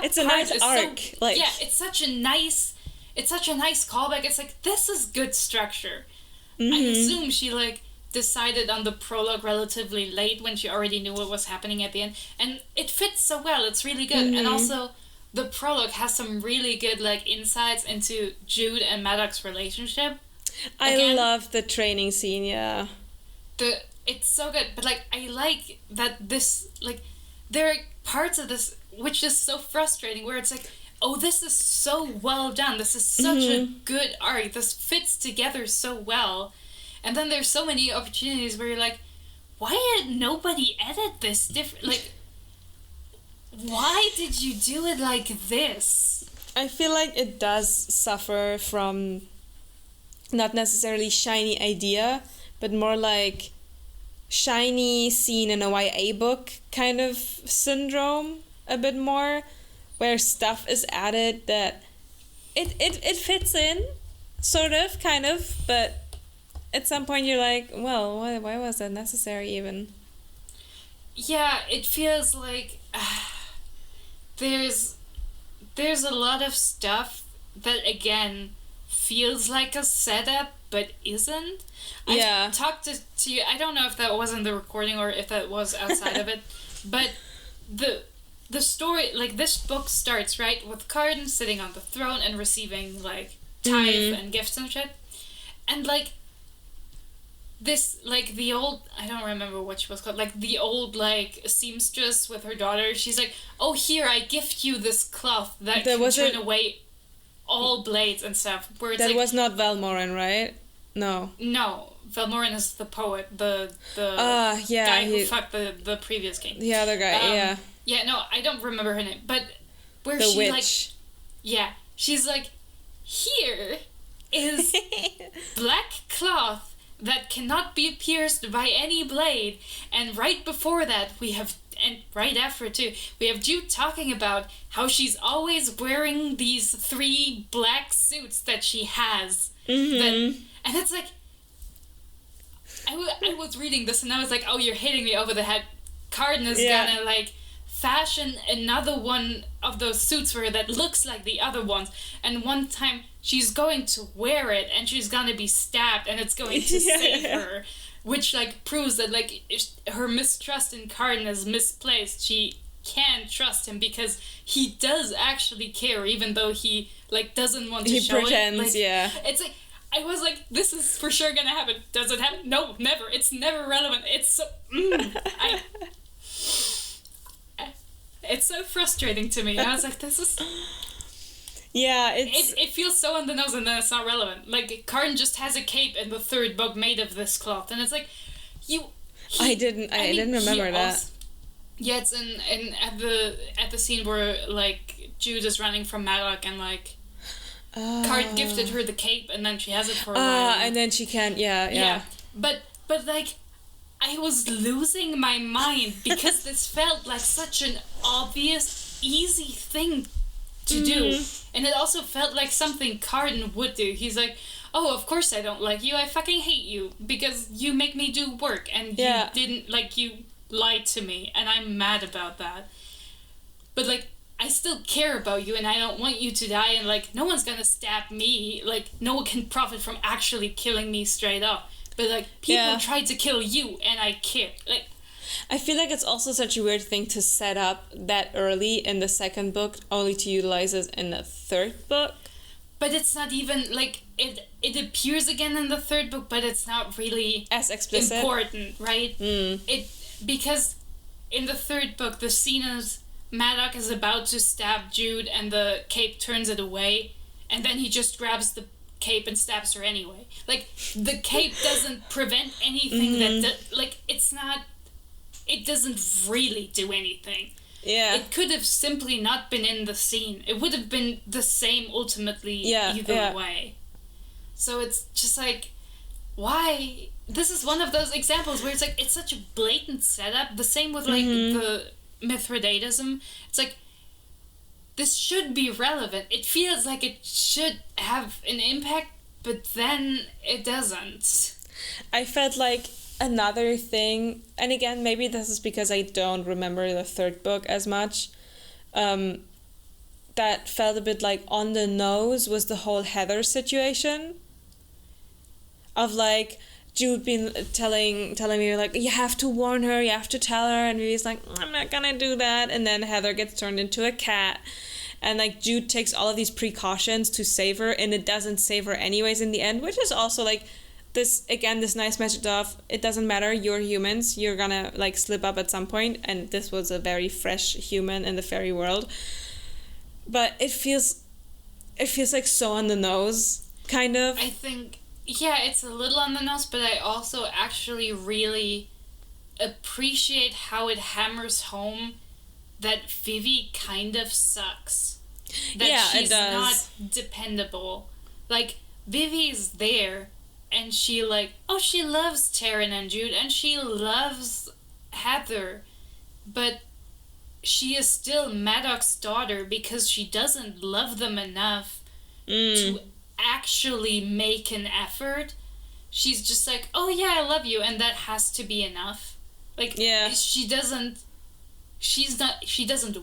it's a nice arc. It's such a nice callback. It's like, this is good structure. I assume she decided on the prologue relatively late when she already knew what was happening at the end, and it fits so well. It's really good. And also the prologue has some really good insights into Jude and Maddox's relationship. I love the training scene. It's so good, but I like that this there are parts of this which is so frustrating where it's like, oh, this is so well done, this is such a good arc, this fits together so well. And then there's so many opportunities where you're like, why did nobody edit this different? Why did you do it like this? I feel like it does suffer from not necessarily shiny idea, but more like shiny scene in a YA book kind of syndrome a bit more, where stuff is added that it fits in, sort of, kind of, but at some point you're like, well, why was that necessary even? Yeah, it feels like there's a lot of stuff that, again, feels like a setup, but isn't. I talked to you, I don't know if that was in the recording or if that was outside of it, but the story, this book starts, right, with Carden sitting on the throne and receiving, tithe and gifts and shit. And, this, the old, I don't remember what she was called, the old, seamstress with her daughter, she's like, oh, here, I gift you this cloth that can turn away all blades and stuff. Where it's that was not Valmorin, right? No, Valmorin is the poet, the guy who fucked the previous king. The other guy, Yeah, no, I don't remember her name, but where the witch. She's like, here is black cloth that cannot be pierced by any blade, and right before that and right after it too, we have Jude talking about how she's always wearing these 3 black suits that she has. And it's like, I was reading this and I was like, oh, you're hitting me over the head. Carden is gonna fashion another one of those suits for her that looks like the other ones, and one time she's going to wear it and she's gonna be stabbed and it's going to save her, which proves that her mistrust in Carden is misplaced. She can't trust him because he does actually care, even though he doesn't want to show pretends, it. It's like, I was like, this is for sure gonna happen. Does it happen? No, never. It's never relevant. It's so It's so frustrating to me. I was like, this is... Yeah, it feels so on the nose, and then it's not relevant. Like, Carton just has a cape in the third book made of this cloth, and it's like, I didn't remember that. Also, yeah, it's at the scene where, like, Jude is running from Maddox, and, like, Cart gifted her the cape, and then she has it for a while. And then she can't, yeah. But like, I was losing my mind because this felt like such an obvious, easy thing to do. And it also felt like something Carton would do. He's like, oh, of course I don't like you. I fucking hate you because you make me do work and you didn't, like, you lied to me and I'm mad about that. But, like, I still care about you and I don't want you to die and, like, no one's gonna stab me. Like, no one can profit from actually killing me straight up. But, like, people tried to kill you and I cared. Like, I feel like it's also such a weird thing to set up that early in the second book, only to utilize it in the third book. But it's not even, like, it appears again in the third book, but it's not really as explicit, important, right? Because in the third book, the scene is Maddox is about to stab Jude, and the cape turns it away, and then he just grabs the cape and stabs her anyway. Like, the cape doesn't prevent anything like, it's not... It doesn't really do anything. Yeah. It could have simply not been in the scene. It would have been the same ultimately either way. So it's just like, why? This is one of those examples where it's like, it's such a blatant setup. The same with, like, the Mithridatism. It's like, this should be relevant. It feels like it should have an impact, but then it doesn't. I felt like another thing, and again, maybe this is because I don't remember the third book as much, that felt a bit like on the nose was the whole Heather situation. Of, like, Jude been telling me, like, you have to warn her, you have to tell her, and he's like, I'm not gonna do that, and then Heather gets turned into a cat, and, like, Jude takes all of these precautions to save her, and it doesn't save her anyways in the end, which is also, like, this nice message of, it doesn't matter, you're humans, you're gonna, like, slip up at some point, and this was a very fresh human in the fairy world. But it feels like so on the nose, kind of. I think, yeah, it's a little on the nose, but I also actually really appreciate how it hammers home that Vivi kind of sucks. That she's not dependable. Like, Vivi's there, and she, like, she loves Taryn and Jude, and she loves Heather, but she is still Maddox's daughter because she doesn't love them enough to actually make an effort. She's just like, oh yeah, I love you, and that has to be enough. Like, she doesn't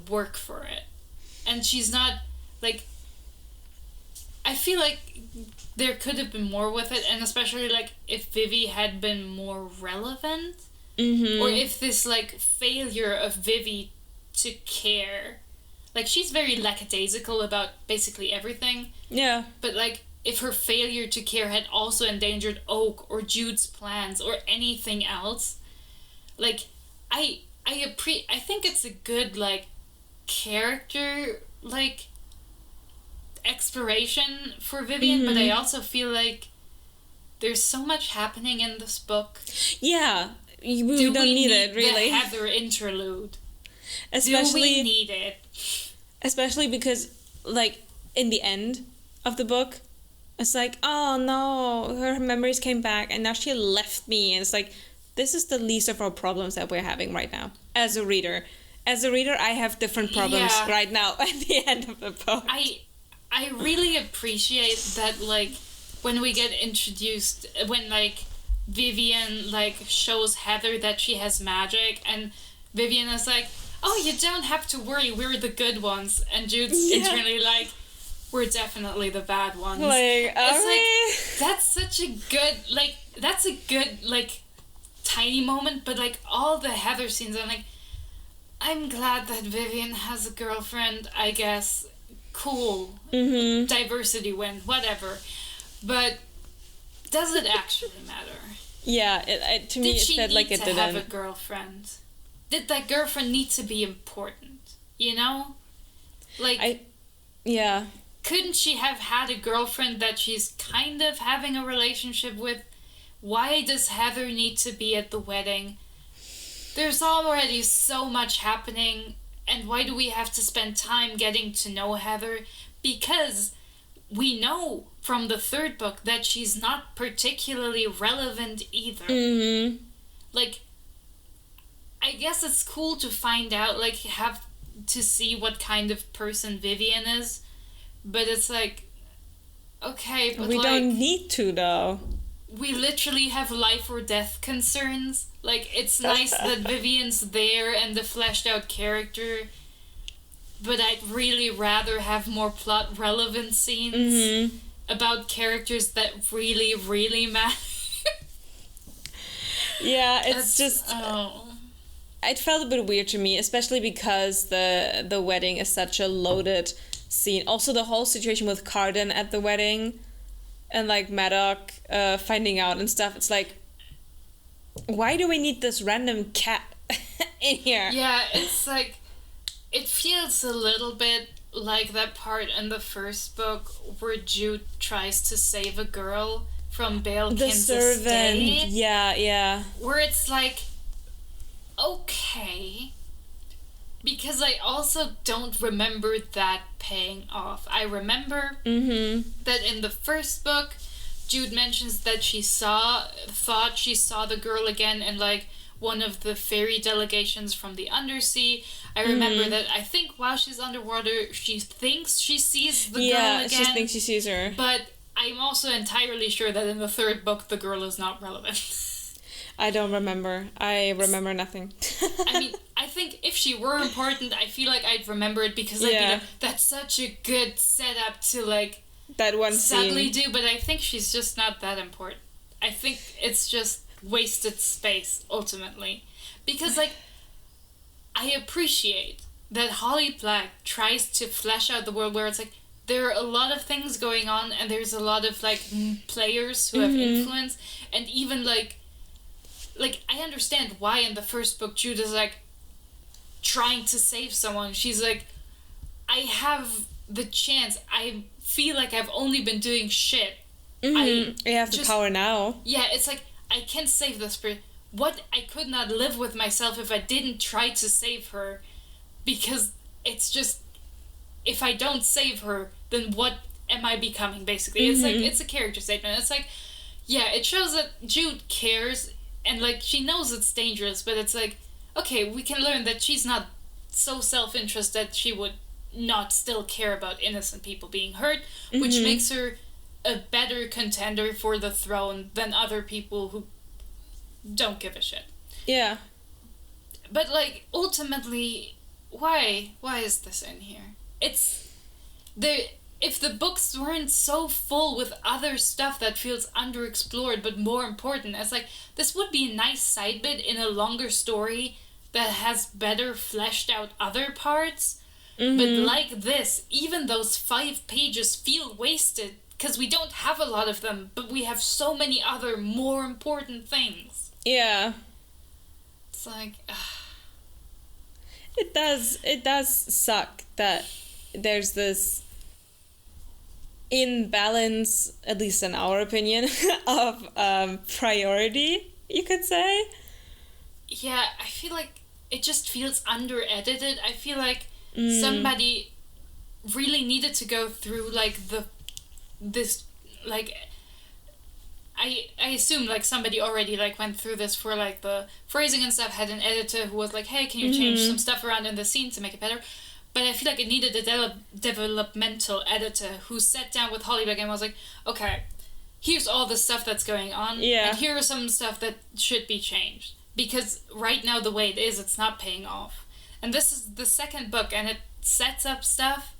work for it. And she's not, like, I feel like there could have been more with it, and especially, like, if Vivi had been more relevant, or if this, like, failure of Vivi to care, like, she's very lackadaisical about basically everything. Yeah. But, like, if her failure to care had also endangered Oak or Jude's plans or anything else, like, I think it's a good, like, character, like, exploration for Vivian, but I also feel like there's so much happening in this book. Yeah, we don't need it, really. The Heather interlude. Do we need it? Especially because, like, in the end of the book, it's like, oh no, her memories came back and now she left me. And it's like, this is the least of our problems that we're having right now. As a reader, I have different problems right now at the end of the book. I really appreciate that, like, when we get introduced, when, like, Vivian, like, shows Heather that she has magic, and Vivian is like, oh, you don't have to worry, we're the good ones. And Jude's internally like, we're definitely the bad ones. Like, it's like, that's such a good, like, tiny moment, but, like, all the Heather scenes, I'm like, I'm glad that Vivian has a girlfriend, I guess. Cool. Diversity win, whatever. But does it actually matter? Yeah, to me it felt like it didn't. Did she need to have a girlfriend? Did that girlfriend need to be important? you know? Like, yeah. couldn't she have had a girlfriend that she's kind of having a relationship with? Why does Heather need to be at the wedding? There's already so much happening, and why do we have to spend time getting to know Heather? Because we know from the third book that she's not particularly relevant either. Mm-hmm. Like, I guess it's cool to find out, like, have to see what kind of person Vivian is, but it's like, okay, but we like, don't need to, though. we literally have life or death concerns. Like, it's nice that Vivian's there and the fleshed out character, but I'd really rather have more plot relevant scenes about characters that really, really matter. Yeah, it's just... Oh. It felt a bit weird to me, especially because the wedding is such a loaded scene. Also, the whole situation with Carden at the wedding and, like, Maddox finding out and stuff. It's like, why do we need this random cat in here? Yeah, it's like, it feels a little bit like that part in the first book where Jude tries to save a girl from Baelkin's estate. Yeah. Where it's like, okay, because I also don't remember that paying off. I remember that in the first book, Jude mentions that she thought she saw the girl again in, like, one of the fairy delegations from the undersea. I remember that I think while she's underwater, she thinks she sees the girl again. Yeah, she thinks she sees her. But I'm also entirely sure that in the third book, the girl is not relevant. I don't remember. I remember nothing. I mean, I think if she were important, I feel like I'd remember it because I'd be like, that's such a good setup to, like, that one sadly scene. do, but I think she's just not that important. I think it's just wasted space, ultimately. Because, like, I appreciate that Holly Black tries to flesh out the world where it's like, there are a lot of things going on, and there's a lot of, like, players who have influence, and even, like, I understand why in the first book Jude is, like, trying to save someone. She's like, I have the chance. I feel like I've only been doing shit. I have the power now. Yeah, it's like, I can save this person. What? I could not live with myself if I didn't try to save her. Because it's just, if I don't save her, then what am I becoming, basically? It's like, it's a character statement. It's like, yeah, it shows that Jude cares. And, like, she knows it's dangerous, but it's like, okay, we can learn that she's not so self-interested that she would not still care about innocent people being hurt, which makes her a better contender for the throne than other people who don't give a shit. Yeah. But, like, ultimately, why is this in here? It's... If the books weren't so full with other stuff that feels underexplored but more important, it's like, this would be a nice side bit in a longer story that has better fleshed out other parts. But like this, even those 5 pages feel wasted because we don't have a lot of them, but we have so many other more important things. Yeah. It's like... It does suck that there's this imbalance, at least in our opinion, of priority, you could say. Yeah, I feel like it just feels under-edited. I feel like somebody really needed to go through, like, I assume, like, somebody already, like, went through this for, like, the phrasing and stuff, had an editor who was like, hey, can you change some stuff around in the scene to make it better? But I feel like it needed a developmental editor who sat down with Holly Black and was like, okay, here's all the stuff that's going on, and here are some stuff that should be changed. Because right now, the way it is, it's not paying off. And this is the second book, and it sets up stuff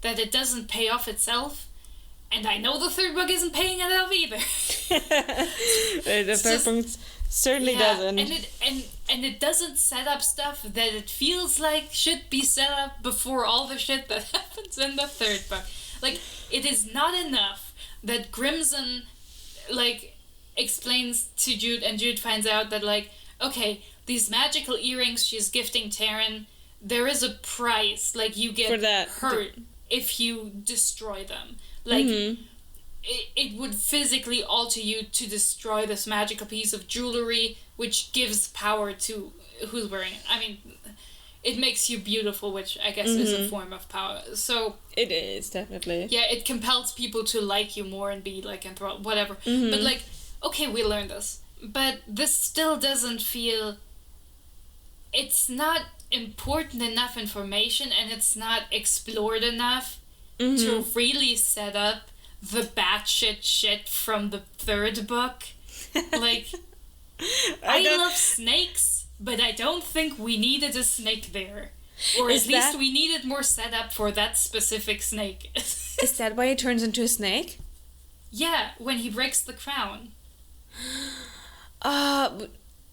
that it doesn't pay off itself. And I know the third book isn't paying it off either. The third book certainly doesn't. And it doesn't set up stuff that it feels like should be set up before all the shit that happens in the third book. Like, it is not enough that Grimson, like, explains to Jude, and Jude finds out that, like, okay, these magical earrings she's gifting Taryn, there is a price. Like, you get For that. hurt if you destroy them. Like, it would physically alter you to destroy this magical piece of jewelry, which gives power to who's wearing it. I mean, it makes you beautiful, which I guess is a form of power. So it is, definitely. Yeah, it compels people to like you more and be like enthralled, whatever. But like, okay, we learned this, but this still doesn't feel. It's not important enough information, and it's not explored enough to really set up the batshit shit from the third book. Like, I love snakes, but I don't think we needed a snake there. Or at least we needed more setup for that specific snake. Is that why he turns into a snake? Yeah, when he breaks the crown.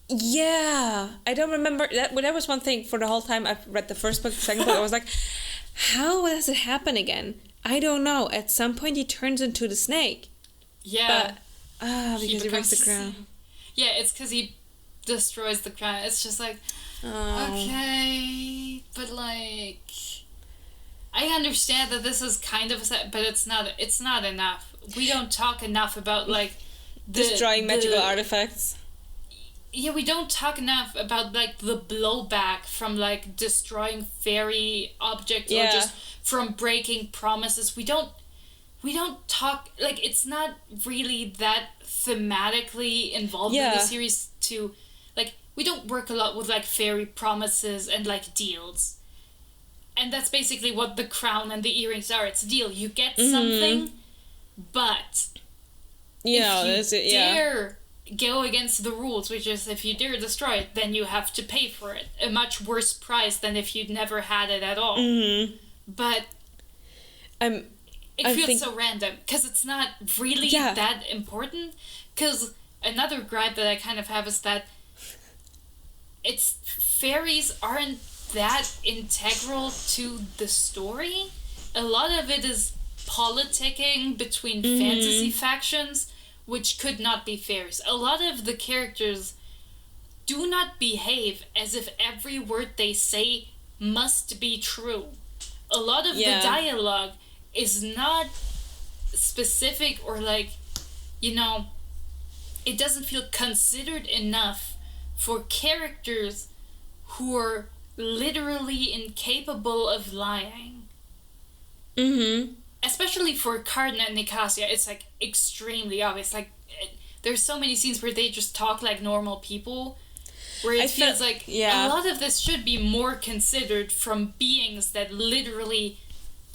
Yeah. I don't remember. That was one thing for the whole time I've read the first book, the second book. I was like, how does it happen again? I don't know. At some point he turns into the snake. Yeah. But, because he breaks the crown. Yeah, it's because he destroys the crown. It's just like, okay, but like, I understand that this is kind of a set, but it's not enough. We don't talk enough about like destroying magical artifacts. Yeah, we don't talk enough about like the blowback from like destroying fairy objects or just from breaking promises. We don't talk, like, it's not really that thematically involved in the series to, like, we don't work a lot with like fairy promises and like deals. And that's basically what the crown and the earrings are. It's a deal. You get something, but if you dare go against the rules, which is if you dare destroy it, then you have to pay for it. A much worse price than if you'd never had it at all. But it feels so random, because it's not really that important. Because another gripe that I kind of have is that fairies aren't that integral to the story. A lot of it is politicking between fantasy factions, which could not be fairies. A lot of the characters do not behave as if every word they say must be true. A lot of the dialogue is not specific, or like, it doesn't feel considered enough for characters who are literally incapable of lying. Especially for Carden and Nicasia, it's like extremely obvious. Like, there's so many scenes where they just talk like normal people, where it feels like a lot of this should be more considered from beings that literally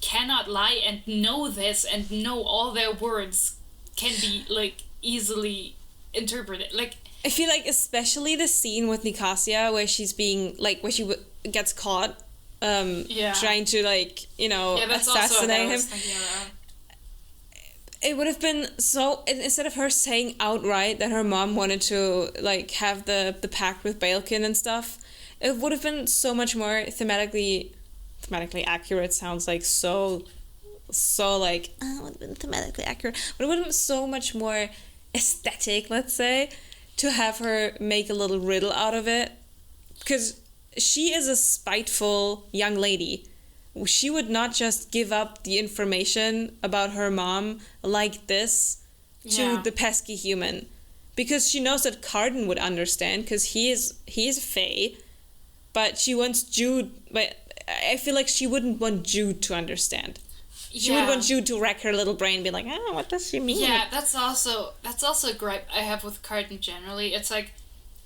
cannot lie and know this and know all their words can be like easily interpreted. Like, I feel like especially the scene with Nicasia where she's being like, where she gets caught trying to like, assassinate him. It would have been so, instead of her saying outright that her mom wanted to like have the pact with Baelkin and stuff, it would have been so much more thematically accurate. Sounds like so like, it would have been thematically accurate, but it would have been so much more aesthetic, let's say, to have her make a little riddle out of it, because she is a spiteful young lady. She would not just give up the information about her mom like this to the pesky human, because she knows that Carden would understand, because he is Fae, but she wants Jude. But I feel like she wouldn't want Jude to understand. She would want Jude to wreck her little brain and be like, what does she mean? Yeah, that's also a gripe I have with Carden generally. It's like,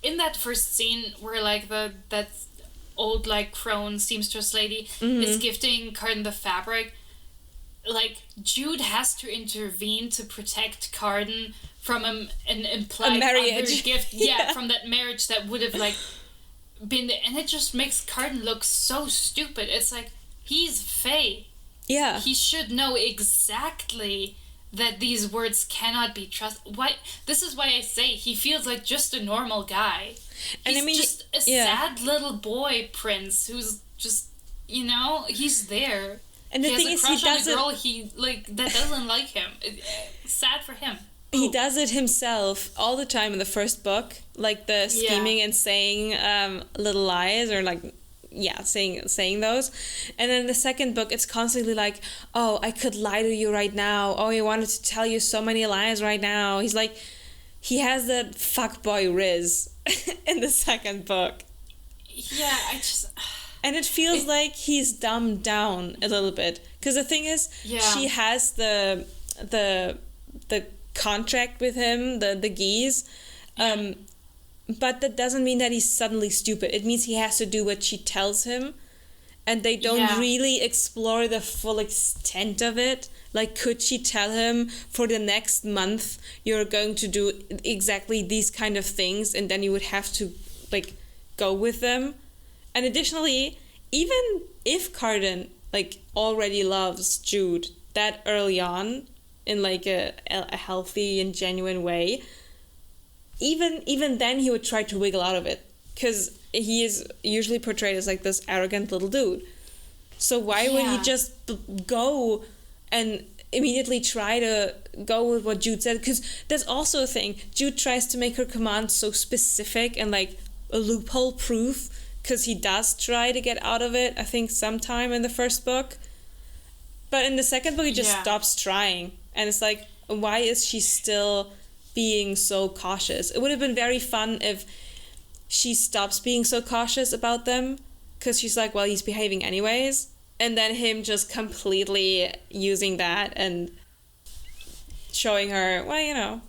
in that first scene where like that old like crone seamstress lady is gifting Carden the fabric, like Jude has to intervene to protect Carden from an implied marriage gift. From that marriage that would have like been, and it just makes Carden look so stupid. It's like, he's Fae. Yeah. He should know exactly that these words cannot be trusted. Why? This is why I say he feels like just a normal guy. And He's I mean, just a sad little boy prince who's just, he's there. And the thing is, he does a girl that doesn't like him. Sad for him. He does it himself all the time in the first book, like the scheming and saying little lies, or like saying those. And then the second book, it's constantly like, oh, I could lie to you right now. Oh, I wanted to tell you so many lies right now. He's like, he has that fuckboy Riz in the second book. Yeah, and it feels like he's dumbed down a little bit, because the thing is, she has the contract with him, the geese, but that doesn't mean that he's suddenly stupid. It means he has to do what she tells him, and they don't really explore the full extent of it. Like, could she tell him, for the next month you're going to do exactly these kind of things, and then you would have to like go with them? And additionally, even if Carden like already loves Jude that early on in like a healthy and genuine way, even then he would try to wiggle out of it, because he is usually portrayed as like this arrogant little dude. So why would he just go and immediately try to go with what Jude said? Because there's also a thing, Jude tries to make her commands so specific and like a loophole proof, because he does try to get out of it, I think, sometime in the first book. But in the second book, he just stops trying. And it's like, why is she still being so cautious? It would have been very fun if she stops being so cautious about them, because she's like, well, he's behaving anyways. And then him just completely using that and showing her, well, you know,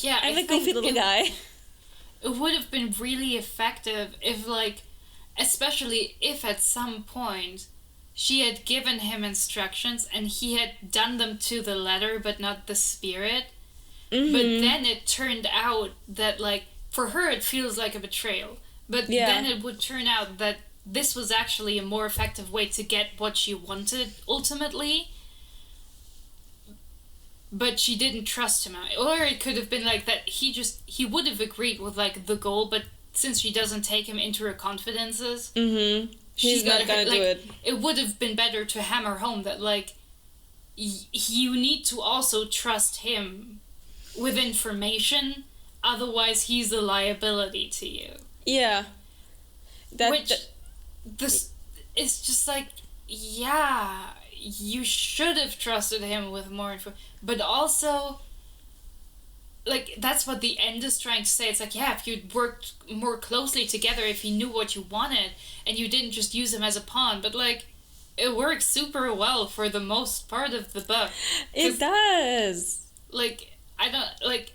I'm a goofy little guy. It would have been really effective if, like, especially if at some point she had given him instructions and he had done them to the letter but not the spirit. Mm-hmm. But then it turned out that, like, for her it feels like a betrayal. But then it would turn out that this was actually a more effective way to get what she wanted ultimately. But she didn't trust him. Or it could have been like that he would have agreed with like the goal, but since she doesn't take him into her confidences, he's not gonna do it. It would have been better to hammer home that like you need to also trust him with information, otherwise he's a liability to you. Yeah. This is just like, you should have trusted him with more info, but also, like, that's what the end is trying to say. It's like, if you'd worked more closely together, if he knew what you wanted, and you didn't just use him as a pawn, but, like, it works super well for the most part of the book. It does! Like, I don't, like,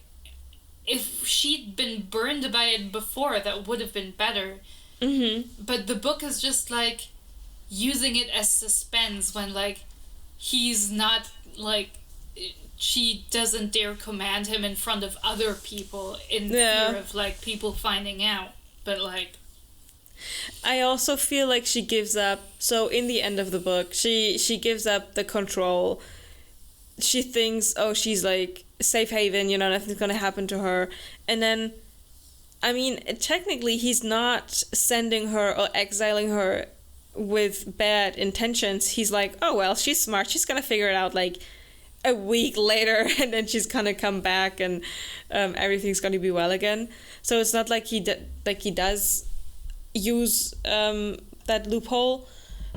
if she'd been burned by it before, that would have been better. Mm-hmm. But the book is just, like, using it as suspense when, like, he's not, like, she doesn't dare command him in front of other people in fear of, like, people finding out. But, like, I also feel like she gives up. So in the end of the book, she gives up the control. She thinks, oh, she's, like, safe haven, you know, nothing's gonna happen to her. And then, I mean, technically he's not sending her or exiling her with bad intentions. He's like, oh, well, she's smart, she's gonna figure it out like a week later, and then she's gonna come back and everything's gonna be well again. So it's not like he does use that loophole,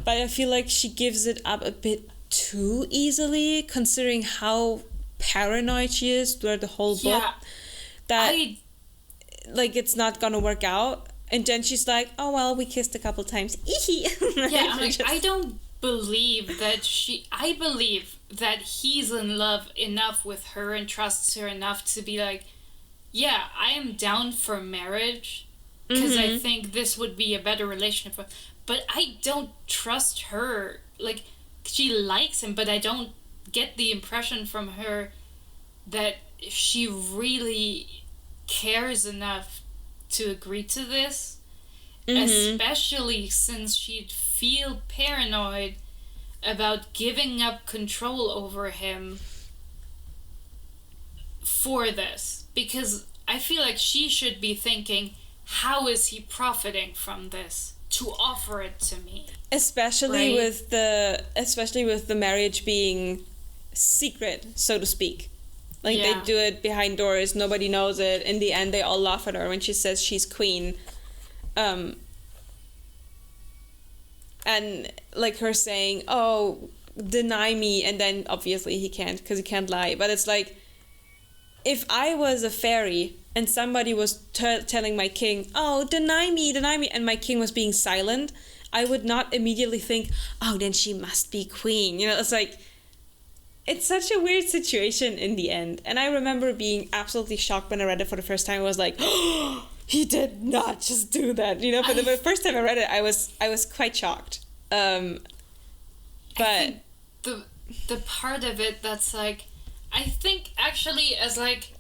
but I feel like she gives it up a bit too easily, considering how paranoid she is throughout the whole book, that like it's not gonna work out. And then she's like, oh, well, we kissed a couple times. I'm like, I don't believe that I believe that he's in love enough with her and trusts her enough to be like, I am down for marriage, because I think this would be a better relationship. But I don't trust her. Like, she likes him, but I don't get the impression from her that she really cares enough to agree to this, especially since she'd feel paranoid about giving up control over him for this, because I feel like she should be thinking, how is he profiting from this to offer it to me? Especially with the marriage being secret, so to speak. Like, they do it behind doors, nobody knows it. In the end, they all laugh at her when she says she's queen. and like her saying, oh, deny me, and then obviously he can't because he can't lie. But it's like, if I was a fairy and somebody was telling my king, oh, deny me, and my king was being silent, I would not immediately think, oh, then she must be queen. You know, it's like, it's such a weird situation in the end. And I remember being absolutely shocked when I read it for the first time. I was like, oh, he did not just do that. You know, but the first time I read it, I was quite shocked. But the part of it that's like, I think actually as like,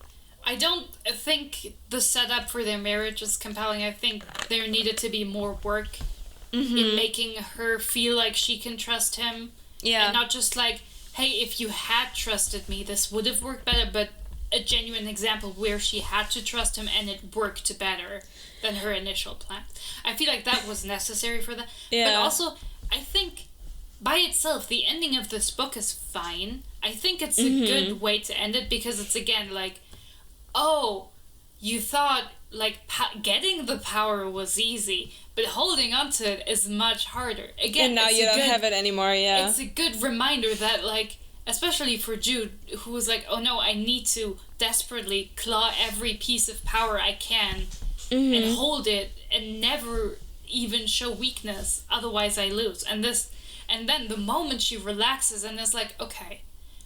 I don't think the setup for their marriage is compelling. I think there needed to be more work in making her feel like she can trust him. Yeah. And not just like, hey, if you had trusted me, this would have worked better, but a genuine example where she had to trust him and it worked better than her initial plan. I feel like that was necessary for that. Yeah. But also, I think by itself, the ending of this book is fine. I think it's a good way to end it because it's again like, oh, you thought like getting the power was easy, but holding on to it is much harder. Again, and now you don't have it anymore, yeah. It's a good reminder that like, especially for Jude, who was like, oh no, I need to desperately claw every piece of power I can and hold it and never even show weakness, otherwise I lose. And then the moment she relaxes and is like, okay,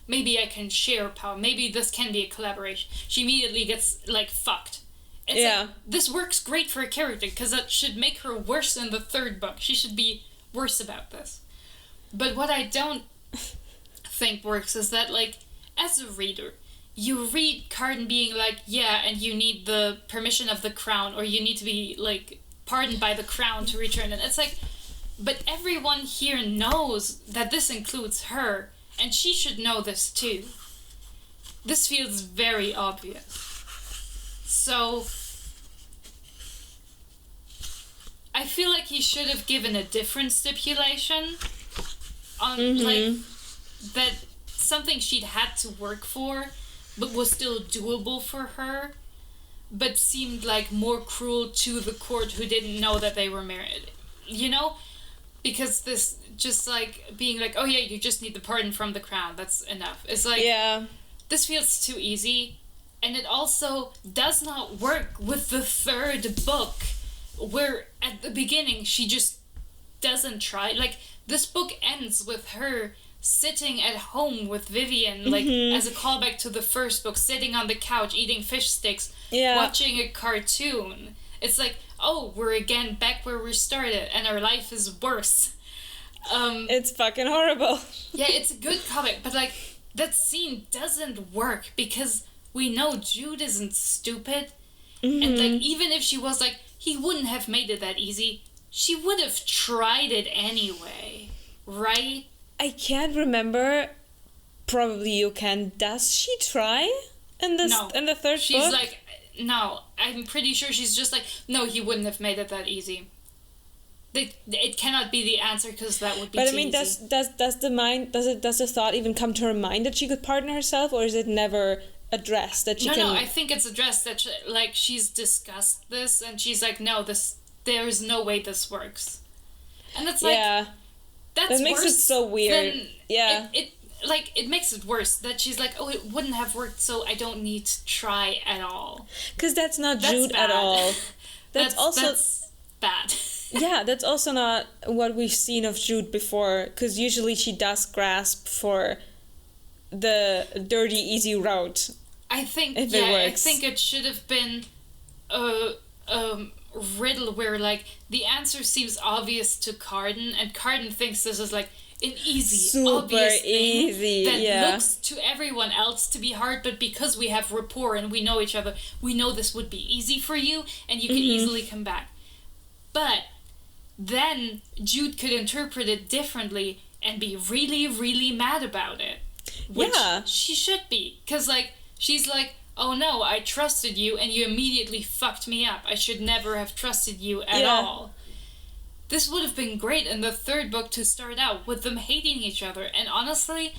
maybe I can share power, maybe this can be a collaboration, she immediately gets like fucked. It's like, this works great for a character because that should make her worse in the third book. She should be worse about this. But what I don't think works is that, like, as a reader, you read Carden being like, yeah, and you need the permission of the crown, or you need to be, like, pardoned by the crown to return. And it's like, but everyone here knows that this includes her, and she should know this too. This feels very obvious. So I feel like he should have given a different stipulation on like that something she'd had to work for but was still doable for her, but seemed like more cruel to the court who didn't know that they were married. You know? Because this just like being like, oh yeah, you just need the pardon from the crown, that's enough. It's like, this feels too easy. And it also does not work with the third book, where at the beginning she just doesn't try. Like, this book ends with her sitting at home with Vivian, like, as a callback to the first book, sitting on the couch, eating fish sticks, watching a cartoon. It's like, oh, we're again back where we started, and our life is worse. It's fucking horrible. Yeah, it's a good comic, but, like, that scene doesn't work because we know Jude isn't stupid. And, like, even if she was like, he wouldn't have made it that easy, she would have tried it anyway, right? I can't remember. Probably you can. Does she try in this in the third book? She's like, no. I'm pretty sure she's just like, no, he wouldn't have made it that easy. It cannot be the answer because that would be. But too I mean, easy. does the thought even come to her mind that she could pardon herself, or is it never addressed that she can? No, I think it's addressed that like she's discussed this and she's like, no, there is no way this works, and it's like, that makes it so weird. It makes it worse that she's like, oh, it wouldn't have worked, so I don't need to try at all. Because that's not Jude at all. That's bad. Yeah, that's also not what we've seen of Jude before, because usually she does grasp for the dirty, easy route. I think, I think it should have been a riddle where, like, the answer seems obvious to Carden, and Carden thinks this is, like, an easy, obvious thing that looks to everyone else to be hard, but because we have rapport and we know each other, we know this would be easy for you, and you can easily come back. But then Jude could interpret it differently and be really, really mad about it. Which she should be. Because, like, she's like, oh no, I trusted you and you immediately fucked me up. I should never have trusted you at all. This would have been great in the third book to start out with them hating each other. And honestly,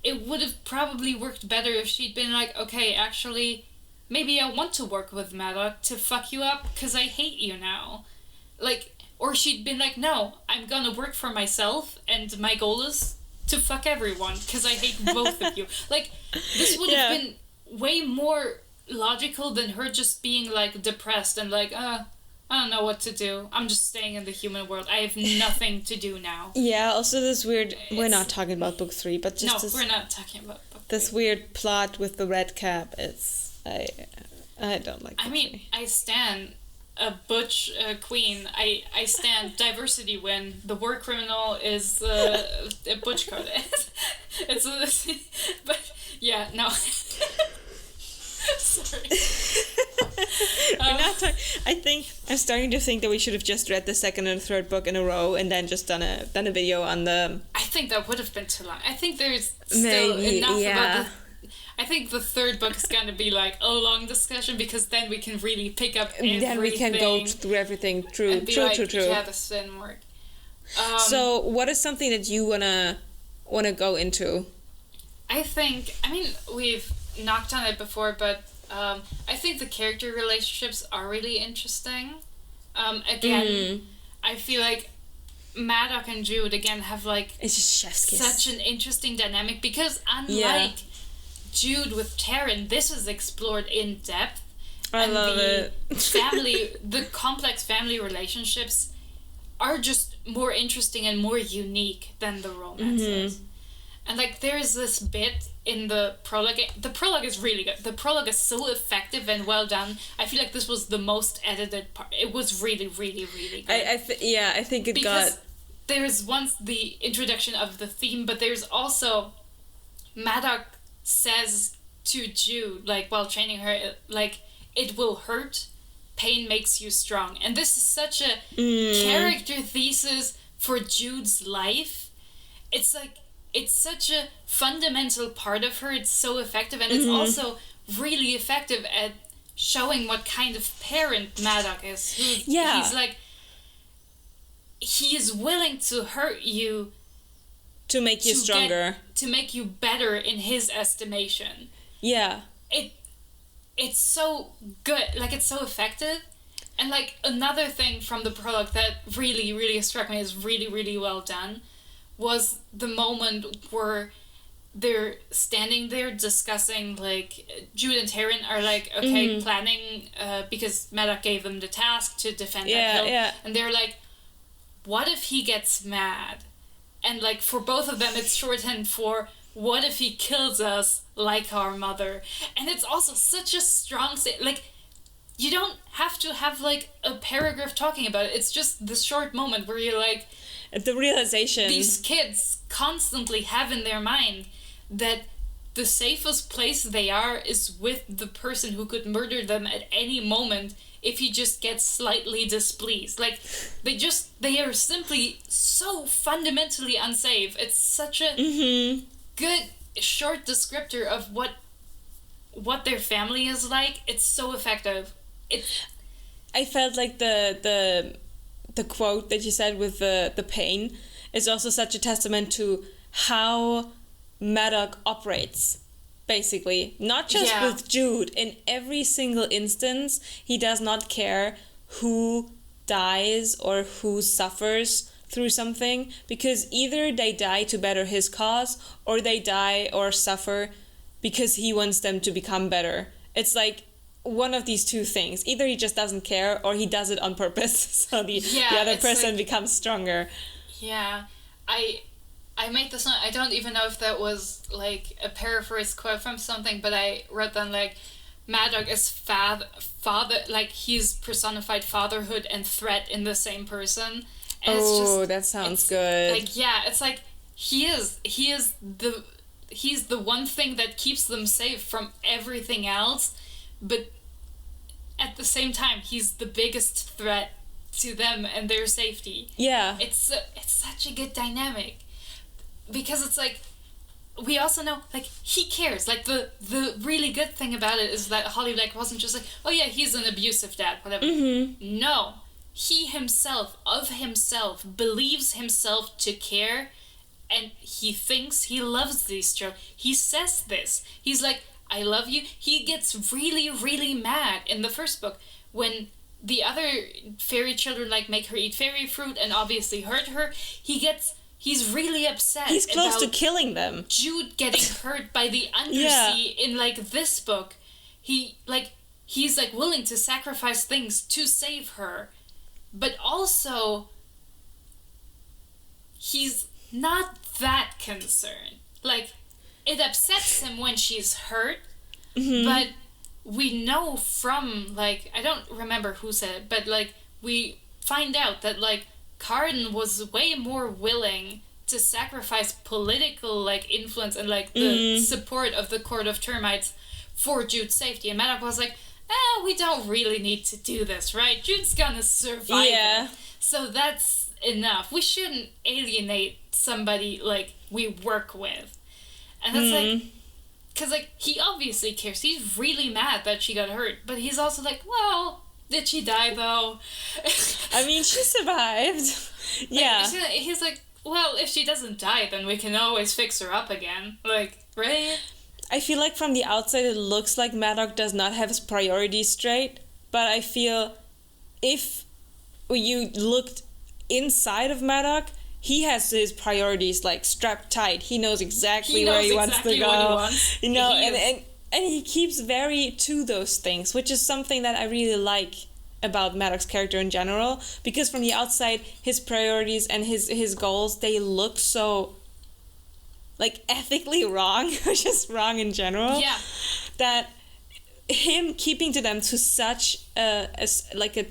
it would have probably worked better if she'd been like, okay, actually, maybe I want to work with Maddox to fuck you up because I hate you now. Like, Or she'd been like, no, I'm gonna work for myself, and my goal is to fuck everyone, because I hate both of you. Like, this would have been way more logical than her just being, like, depressed and like, I don't know what to do. I'm just staying in the human world. I have nothing to do now. Yeah, also this weird... We're not talking about book 3, but just... No, we're not talking about book 3. This weird plot with the red cap, it's... I don't like I mean, 3. I stan a butch queen. I stan diversity when the war criminal is a butch code. But, yeah, no. Sorry. We're not I think I'm starting to think that we should have just read the second and third book in a row and then just done a video on the... I think that would have been too long. I think there's still enough about I think the third book is going to be like a long discussion, because then we can really pick up everything. Then we can go through everything. True. Yeah, this didn't work. So what is something that you wanna go into? I mean, we've knocked on it before, but I think the character relationships are really interesting. Again, I feel like Maddox and Jude again have like it's just chef's kiss. Such an interesting dynamic, because unlike Jude with Taryn, this is explored in depth. I love it. The complex family relationships are just more interesting and more unique than the romances. And like there's this bit in the prologue. The prologue is really good. The prologue is so effective and well done. I feel like this was the most edited part. It was really, really, really good. I think it because there's once the introduction of the theme, but there's also Maddox says to Jude, like while training her, like, it will hurt. Pain makes you strong. And this is such a character thesis for Jude's life. It's like, it's such a fundamental part of her. It's so effective, and it's also really effective at showing what kind of parent Maddox is. He's like, he is willing to hurt you to make you stronger, to make you better in his estimation. Yeah. It's so good, like it's so effective. And like another thing from the prologue that really, really struck me as really, really well done was the moment where they're standing there discussing, like, Jude and Taryn are like, okay, planning, because Maddox gave them the task to defend that hill. Yeah. And they're like, what if he gets mad? And like for both of them it's shorthand for, what if he kills us like our mother? And it's also such a strong like, you don't have to have like a paragraph talking about it. It's just the short moment where you're like, the realization these kids constantly have in their mind that the safest place they are is with the person who could murder them at any moment if he just gets slightly displeased. Like, they are simply so fundamentally unsafe. It's such a good short descriptor of what their family is like. It's so effective. I felt like the quote that you said with the pain is also such a testament to how Maddox operates, basically. Not just with Jude. In every single instance, he does not care who dies or who suffers through something, because either they die to better his cause or they die or suffer because he wants them to become better. It's like one of these two things. Either he just doesn't care or he does it on purpose so the other person becomes stronger. Yeah. I made this one. I don't even know if that was like a paraphrase quote from something, but I read then like, Maddox is father, like he's personified fatherhood and threat in the same person. And that sounds good. Like, yeah, it's like he's the one thing that keeps them safe from everything else, but at the same time he's the biggest threat to them and their safety. Yeah. It's such a good dynamic. Because it's like, we also know, like, he cares. Like, the really good thing about it is that Holly Black wasn't just like, oh yeah, he's an abusive dad, whatever. No. He himself, believes himself to care, and he thinks he loves these children. He says this. He's like, I love you. He gets really, really mad in the first book when the other fairy children like make her eat fairy fruit and obviously hurt her. He's really upset. He's close to killing them. Jude getting hurt by the Undersea in like this book. He's like willing to sacrifice things to save her, but also he's not that concerned. Like, it upsets him when she's hurt, but we know from, like, I don't remember who said it, but, like, we find out that, like, Cardan was way more willing to sacrifice political, like, influence and, like, the support of the Court of Termites for Jude's safety. And Maddox was like, we don't really need to do this, right? Jude's gonna survive it. So that's enough. We shouldn't alienate somebody, like, we work with. And that's, like, because, like, he obviously cares. He's really mad that she got hurt. But he's also like, well, did she die, though? I mean, she survived. Yeah. Like, he's like, well, if she doesn't die, then we can always fix her up again. Like, right? I feel like from the outside it looks like Maddox does not have his priorities straight. But I feel if you looked inside of Maddox, he has his priorities like strapped tight. He knows exactly where he wants to go. You know, and he keeps very to those things, which is something that I really like about Maddox's character in general. Because from the outside, his priorities and his goals, they look so like ethically wrong, or just wrong in general. Yeah. That him keeping to them to such a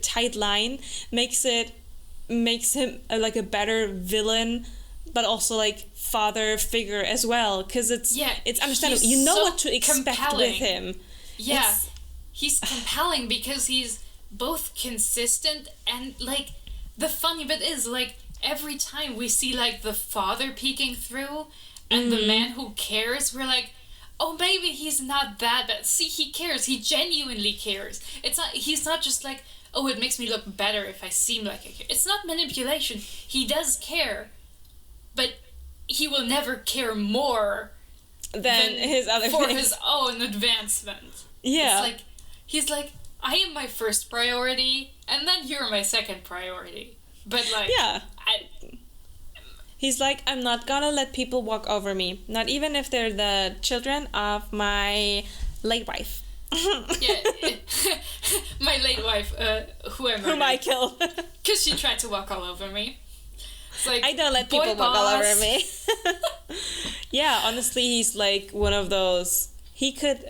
tight line makes him like a better villain, but also like father figure as well, because it's understandable. You know what to expect with him. Yeah, he's compelling because he's both consistent and like the funny bit is like every time we see like the father peeking through and the man who cares, we're like, oh, maybe he's not that bad. See, he cares. He genuinely cares. He's not just like, oh, it makes me look better if I seem like I care. It's not manipulation. He does care, but he will never care more than his other for things. his own advancement. Yeah. It's like, he's like, I am my first priority, and then you're my second priority. But like, yeah. He's like, I'm not gonna let people walk over me. Not even if they're the children of my late wife. My late wife, whom I killed. Because she tried to walk all over me. It's like, I don't let people walk all over me. Yeah, honestly, he's like one of those... He could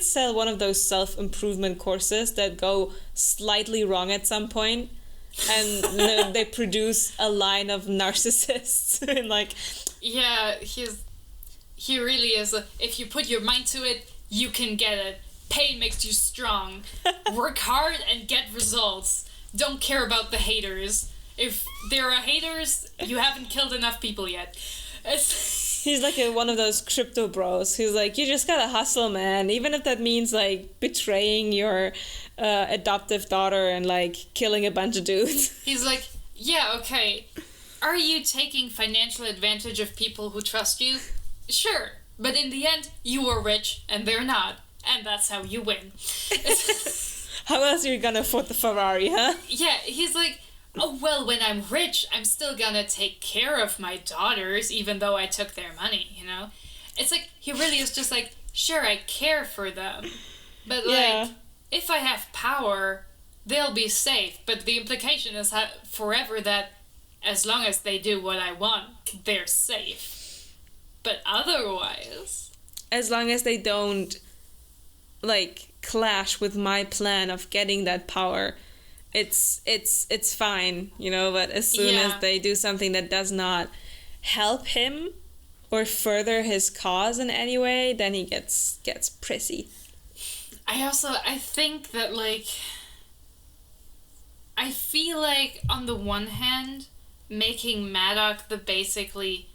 sell one of those self-improvement courses that go slightly wrong at some point, and they produce a line of narcissists. And like... Yeah, he really is. If you put your mind to it, you can get it. Pain makes you strong. Work hard and get results. Don't care about the haters. If there are haters, you haven't killed enough people yet. He's like one of those crypto bros who's like, you just gotta hustle, man. Even if that means like betraying your adoptive daughter and like killing a bunch of dudes. He's like, yeah, okay. Are you taking financial advantage of people who trust you? Sure, but in the end, you are rich and they're not, and that's how you win. How else are you gonna afford the Ferrari, huh? Yeah, he's like, oh, well, when I'm rich, I'm still gonna take care of my daughters, even though I took their money, you know? It's like, he really is just like, sure, I care for them, but like, if I have power, they'll be safe, but the implication is forever that as long as they do what I want, they're safe. But otherwise... As long as they don't, like, clash with my plan of getting that power, it's fine, you know? But as soon as they do something that does not help him or further his cause in any way, then he gets prissy. I think that, like... I feel like, on the one hand, making Maddox the basically...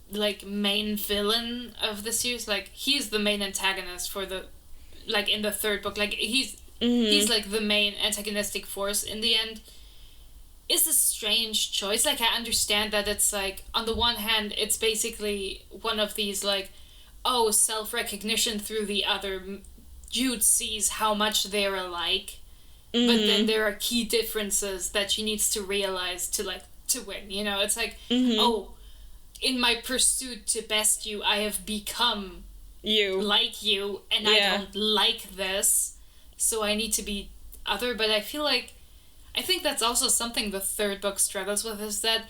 like main villain of the series, like he's the main antagonist for the, like in the third book, like he's like the main antagonistic force in the end, is a strange choice. Like I understand that it's like on the one hand it's basically one of these like, oh, self-recognition through the other Jude sees how much they're alike, but then there are key differences that she needs to realize to win. You know, it's like, oh, in my pursuit to best you, I have become like you, and I don't like this, so I need to be other. But I think that's also something the third book struggles with, is that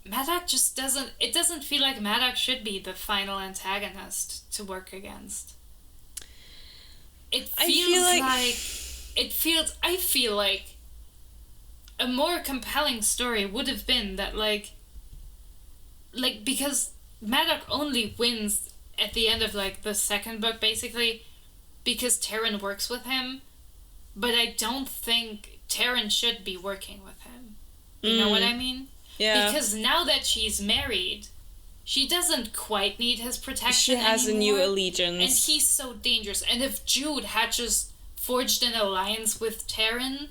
Maddox just doesn't feel like Maddox should be the final antagonist to work against. I feel like a more compelling story would have been that because Maddox only wins at the end of the second book, basically, because Taryn works with him, but I don't think Taryn should be working with him. You know what I mean? Yeah. Because now that she's married, she doesn't quite need his protection anymore. She has a new allegiance. And he's so dangerous. And if Jude had just forged an alliance with Taryn,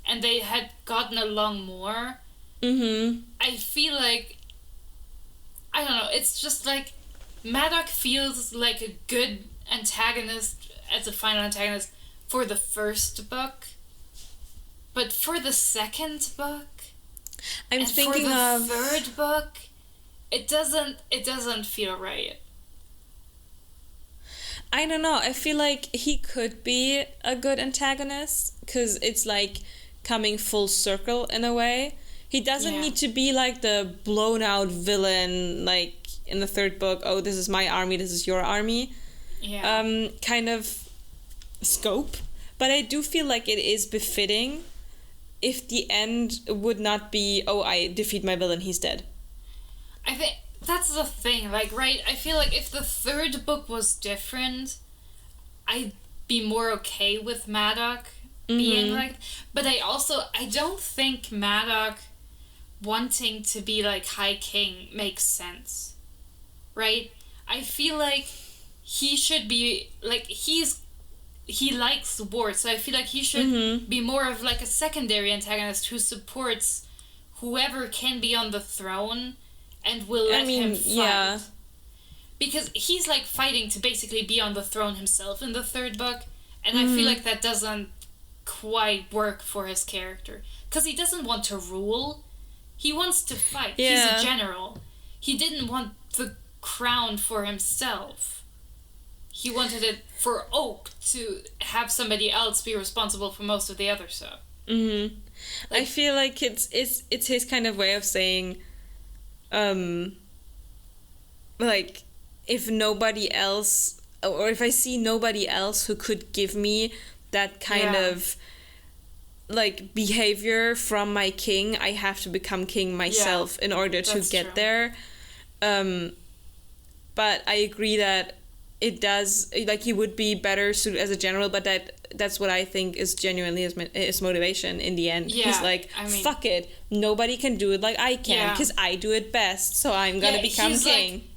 and they had gotten along more, I feel like, I don't know, it's just like, Maddox feels like a good antagonist as a final antagonist for the first book, but for the second book, for the third book, it doesn't feel right. I don't know. I feel like he could be a good antagonist because it's like coming full circle in a way. He doesn't need to be like the blown out villain like in the third book. Oh, this is my army, this is your army. Yeah. Kind of scope. But I do feel like it is befitting if the end would not be, oh, I defeat my villain, he's dead. I think that's the thing, right? I feel like if the third book was different, I'd be more okay with Maddox being but I don't think Maddox wanting to be like High King makes sense, right? I feel like he should be, he likes war, so I feel like he should be more of like a secondary antagonist who supports whoever can be on the throne and will let him fight. Yeah. Because he's fighting to basically be on the throne himself in the third book, and I feel like that doesn't quite work for his character. Because he doesn't want to rule, he wants to fight. Yeah. He's a general. He didn't want the crown for himself. He wanted it for Oak to have somebody else be responsible for most of the other stuff. I feel like it's his kind of way of saying, if nobody else, or if I see nobody else who could give me that kind of behavior from my king, I have to become king myself in order to get there. But I agree that it does, he would be better suited as a general, but that's what I think is genuinely his motivation in the end. Yeah, he's fuck it, nobody can do it like I can, because I do it best, so I'm gonna become king.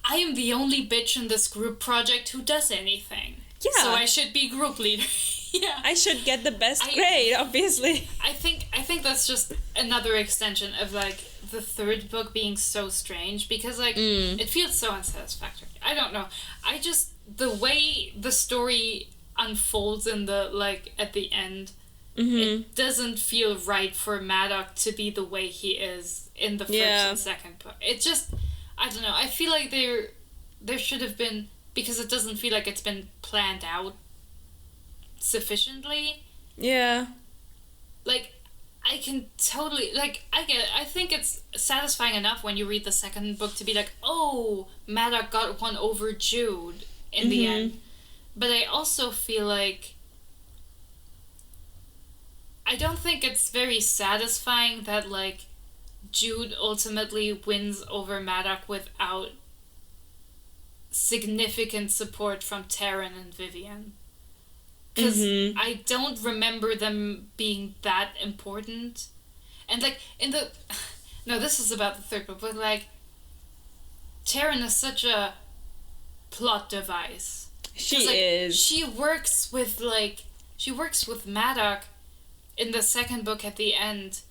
I am the only bitch in this group project who does anything. Yeah. So I should be group leader. Yeah. I should get the best grade, obviously. I think that's just another extension of the third book being so strange, because it feels so unsatisfactory. I don't know. The way the story unfolds in the at the end, it doesn't feel right for Maddox to be the way he is in the first and second book. It just, I don't know. I feel like there should have been, because it doesn't feel like it's been planned out sufficiently. Yeah. I can totally, I get it. I think it's satisfying enough when you read the second book to be like, oh, Maddox got one over Jude in the end. But I also feel like I don't think it's very satisfying that, Jude ultimately wins over Maddox without significant support from Taryn and Vivian. Because I don't remember them being that important. And, no, this is about the third book, but, Taryn is such a plot device. She is. She works with Maddox in the second book at the end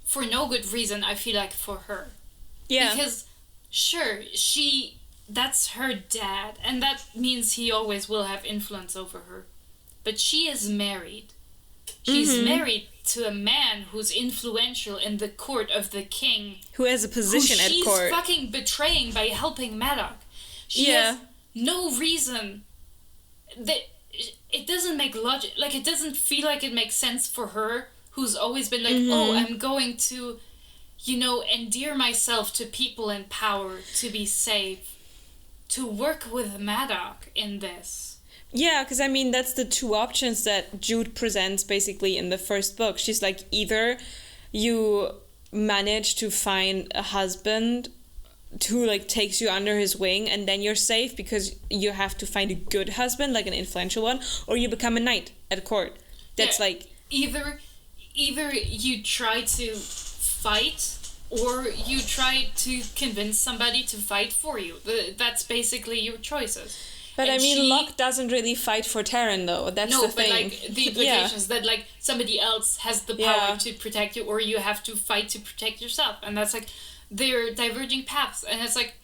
for no good reason, I feel like, for her. Yeah. Because, sure, she that's her dad, and that means he always will have influence over her. But she is married. She's married to a man who's influential in the court of the king. Who has a position at court. She's fucking betraying by helping Maddox. She has no reason. That it doesn't make logic. Like, it doesn't feel like it makes sense for her, who's always been like, oh, I'm going to, endear myself to people in power to be safe, to work with Maddox in this. Yeah, because I mean, that's the two options that Jude presents basically in the first book. She's like, either you manage to find a husband who like takes you under his wing and then you're safe because you have to find a good husband, like an influential one, or you become a knight at court. That's like... Either you try to fight or you try to convince somebody to fight for you. That's basically your choices. But and I mean, Locke doesn't really fight for Taryn, though. That's the thing. No, but like the implications that like somebody else has the power to protect you, or you have to fight to protect yourself, and that's like they're diverging paths, and it's like,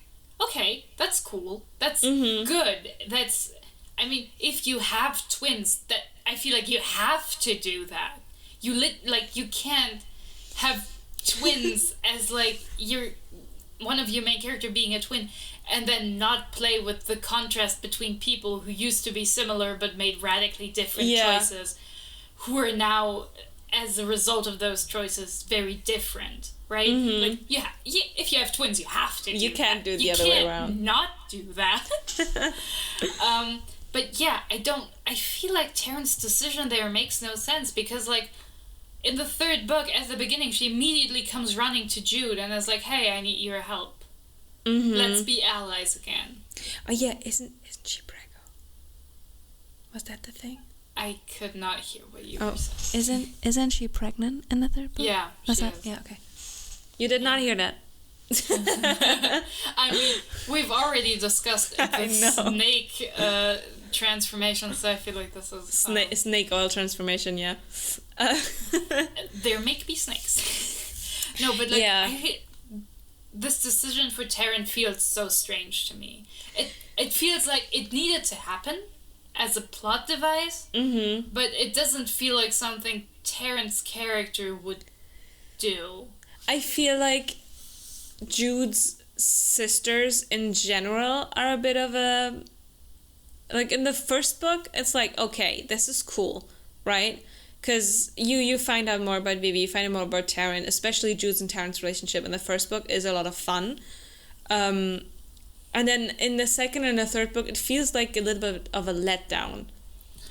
okay, that's cool, that's good. That's, I mean, if you have twins, that I feel like you have to do that. You can't have twins as like one of your main character being a twin, and then not play with the contrast between people who used to be similar but made radically different choices, who are now, as a result of those choices, very different, right? Like, if you have twins, you have to do You can't do the other way around. You can't not do that. But yeah, I feel like Taryn's decision there makes no sense, because like, in the third book, at the beginning, she immediately comes running to Jude and is like, hey, I need your help. Let's be allies again. Oh yeah, isn't she preggo? Was that the thing? I could not hear what you were saying. Isn't she pregnant in the third book? Yeah, Was she that? is. Yeah, okay. You did not hear that. I mean, we've already discussed the snake transformation, so I feel like this is... Snake oil transformation, yeah. There may be snakes. No, but like, this decision for Taryn feels so strange to me. It feels like it needed to happen as a plot device, but it doesn't feel like something Taryn's character would do. I feel like Jude's sisters in general are a bit of a... Like, in the first book, it's like, okay, this is cool, right? Because you find out more about Vivi, you find out more about Taryn, especially Jude's and Taryn's relationship in the first book is a lot of fun. And then in the second and the third book, it feels like a little bit of a letdown.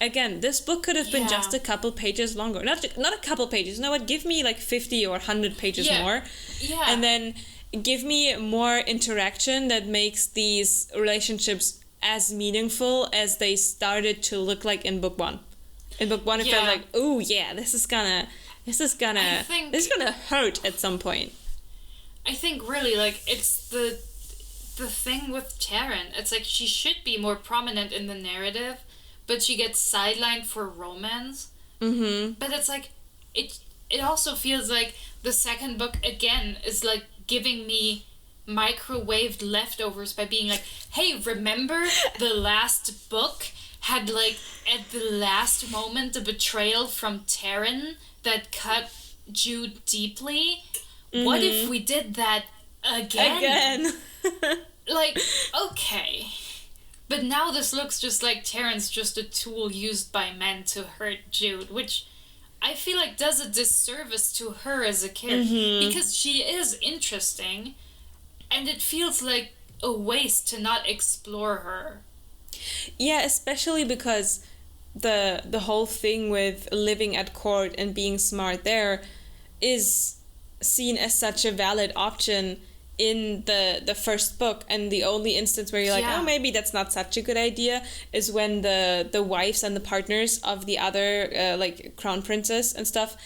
Again, this book could have been just a couple pages longer. Not a couple pages. You know what? Give me like 50 or 100 pages more. Yeah. And then give me more interaction that makes these relationships as meaningful as they started to look like in book one. In book one, it felt like, oh yeah, this is gonna hurt at some point. I think really, like, it's the thing with Taryn. It's like she should be more prominent in the narrative, but she gets sidelined for romance. But it's like, it also feels like the second book again is like giving me microwaved leftovers by being like, hey, remember the last book had like at the last moment a betrayal from Taryn that cut Jude deeply? What if we did that again? Like, okay. But now this looks just like Taryn's just a tool used by men to hurt Jude, which I feel like does a disservice to her as a character, because she is interesting, and it feels like a waste to not explore her. Yeah, especially because the whole thing with living at court and being smart there is seen as such a valid option in the first book, and the only instance where you're like, oh, maybe that's not such a good idea is when the wives and the partners of the other like crown princess and stuff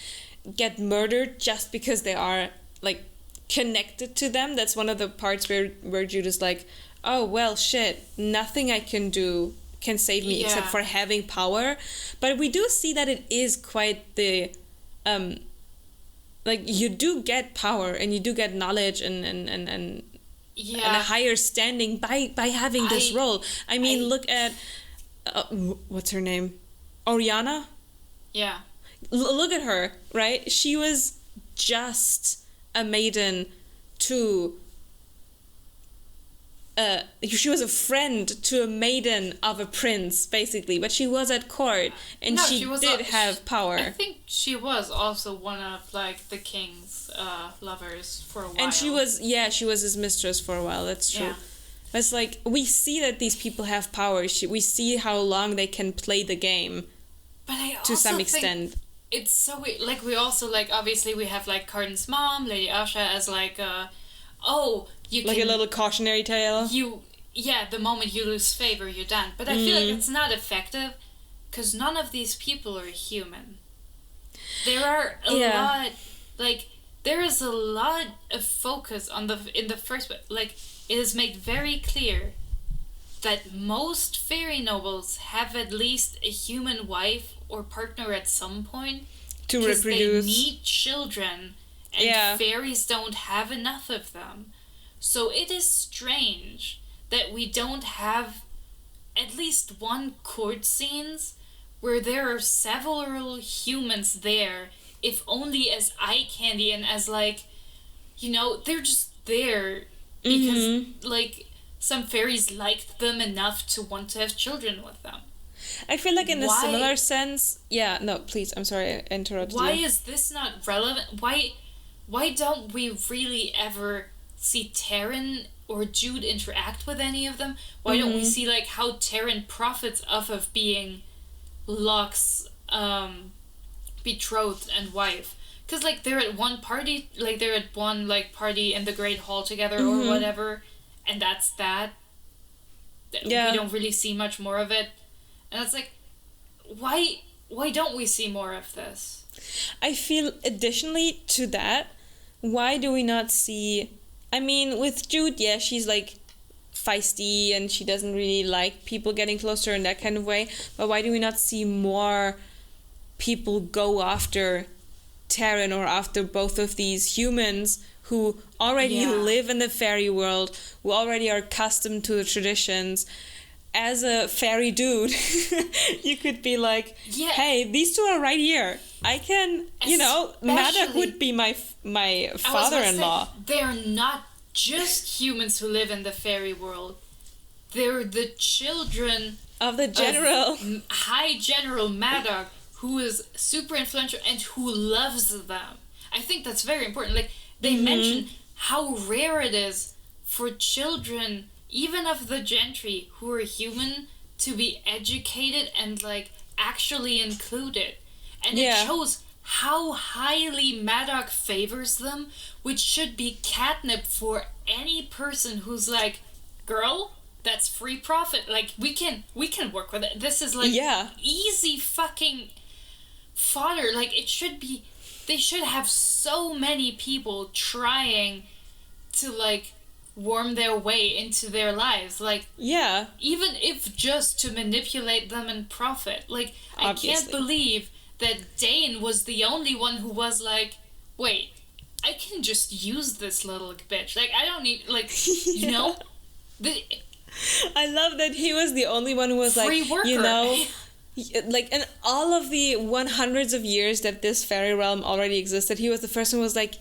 get murdered just because they are like connected to them. That's one of the parts where Jude is like, oh well, shit, nothing I can do can save me except for having power. But we do see that it is quite the like, you do get power and you do get knowledge and and a higher standing by having this role. I mean, look at what's her name, Oriana. Yeah. Look at her, right? She was just a maiden to. She was a friend to a maiden of a prince, basically, but she was at court, and she did have power. I think she was also one of like the king's lovers for a while. And she was his mistress for a while. That's true. Yeah. But it's like we see that these people have power. We see how long they can play the game. But I also to some extent. It's so weird. Like we also like obviously we have like Carden's mom, Lady Asha, as like you like a little cautionary tale. The moment you lose favor, you're done. But I feel like it's not effective because none of these people are human. There are a lot, like there is a lot of focus on in the first book. Like it is made very clear that most fairy nobles have at least a human wife or partner at some point to reproduce. They need children, and fairies don't have enough of them. So it is strange that we don't have at least one court scenes where there are several humans there, if only as eye candy and as like, they're just there because like some fairies liked them enough to want to have children with them. I feel like in a similar sense, please, I'm sorry, I interrupted you. Why is this not relevant? Why don't we really ever see Taryn or Jude interact with any of them? Why don't we see like how Taryn profits off of being Locke's betrothed and wife? Because like they're at one party, like they're at one like party in the Great Hall together or whatever, and that's that. We don't really see much more of it, and it's like, why don't we see more of this? I feel additionally to that, why do we not see? I mean, with Jude, she's like feisty and she doesn't really like people getting closer in that kind of way. But why do we not see more people go after Taryn or after both of these humans who already live in the fairy world, who already are accustomed to the traditions? As a fairy dude, you could be like, hey, these two are right here. I can, Maddox would be my father-in-law. They're not just humans who live in the fairy world. They're the children of the general. High General Maddox, who is super influential and who loves them. I think that's very important. Like, they mention how rare it is for children, even of the gentry who are human, to be educated and like actually included. And it shows how highly Maddox favors them, which should be catnip for any person who's like, girl, that's free profit. Like we can work with it. This is like easy fucking fodder. Like it should be. They should have so many people trying to like worm their way into their lives, like even if just to manipulate them and profit. Like obviously. I can't believe that Dane was the only one who was like, wait, I can just use this little bitch, like I don't need like I love that he was the only one who was free like worker. Like in all of the 100s of years that this fairy realm already existed, he was the first one who was like,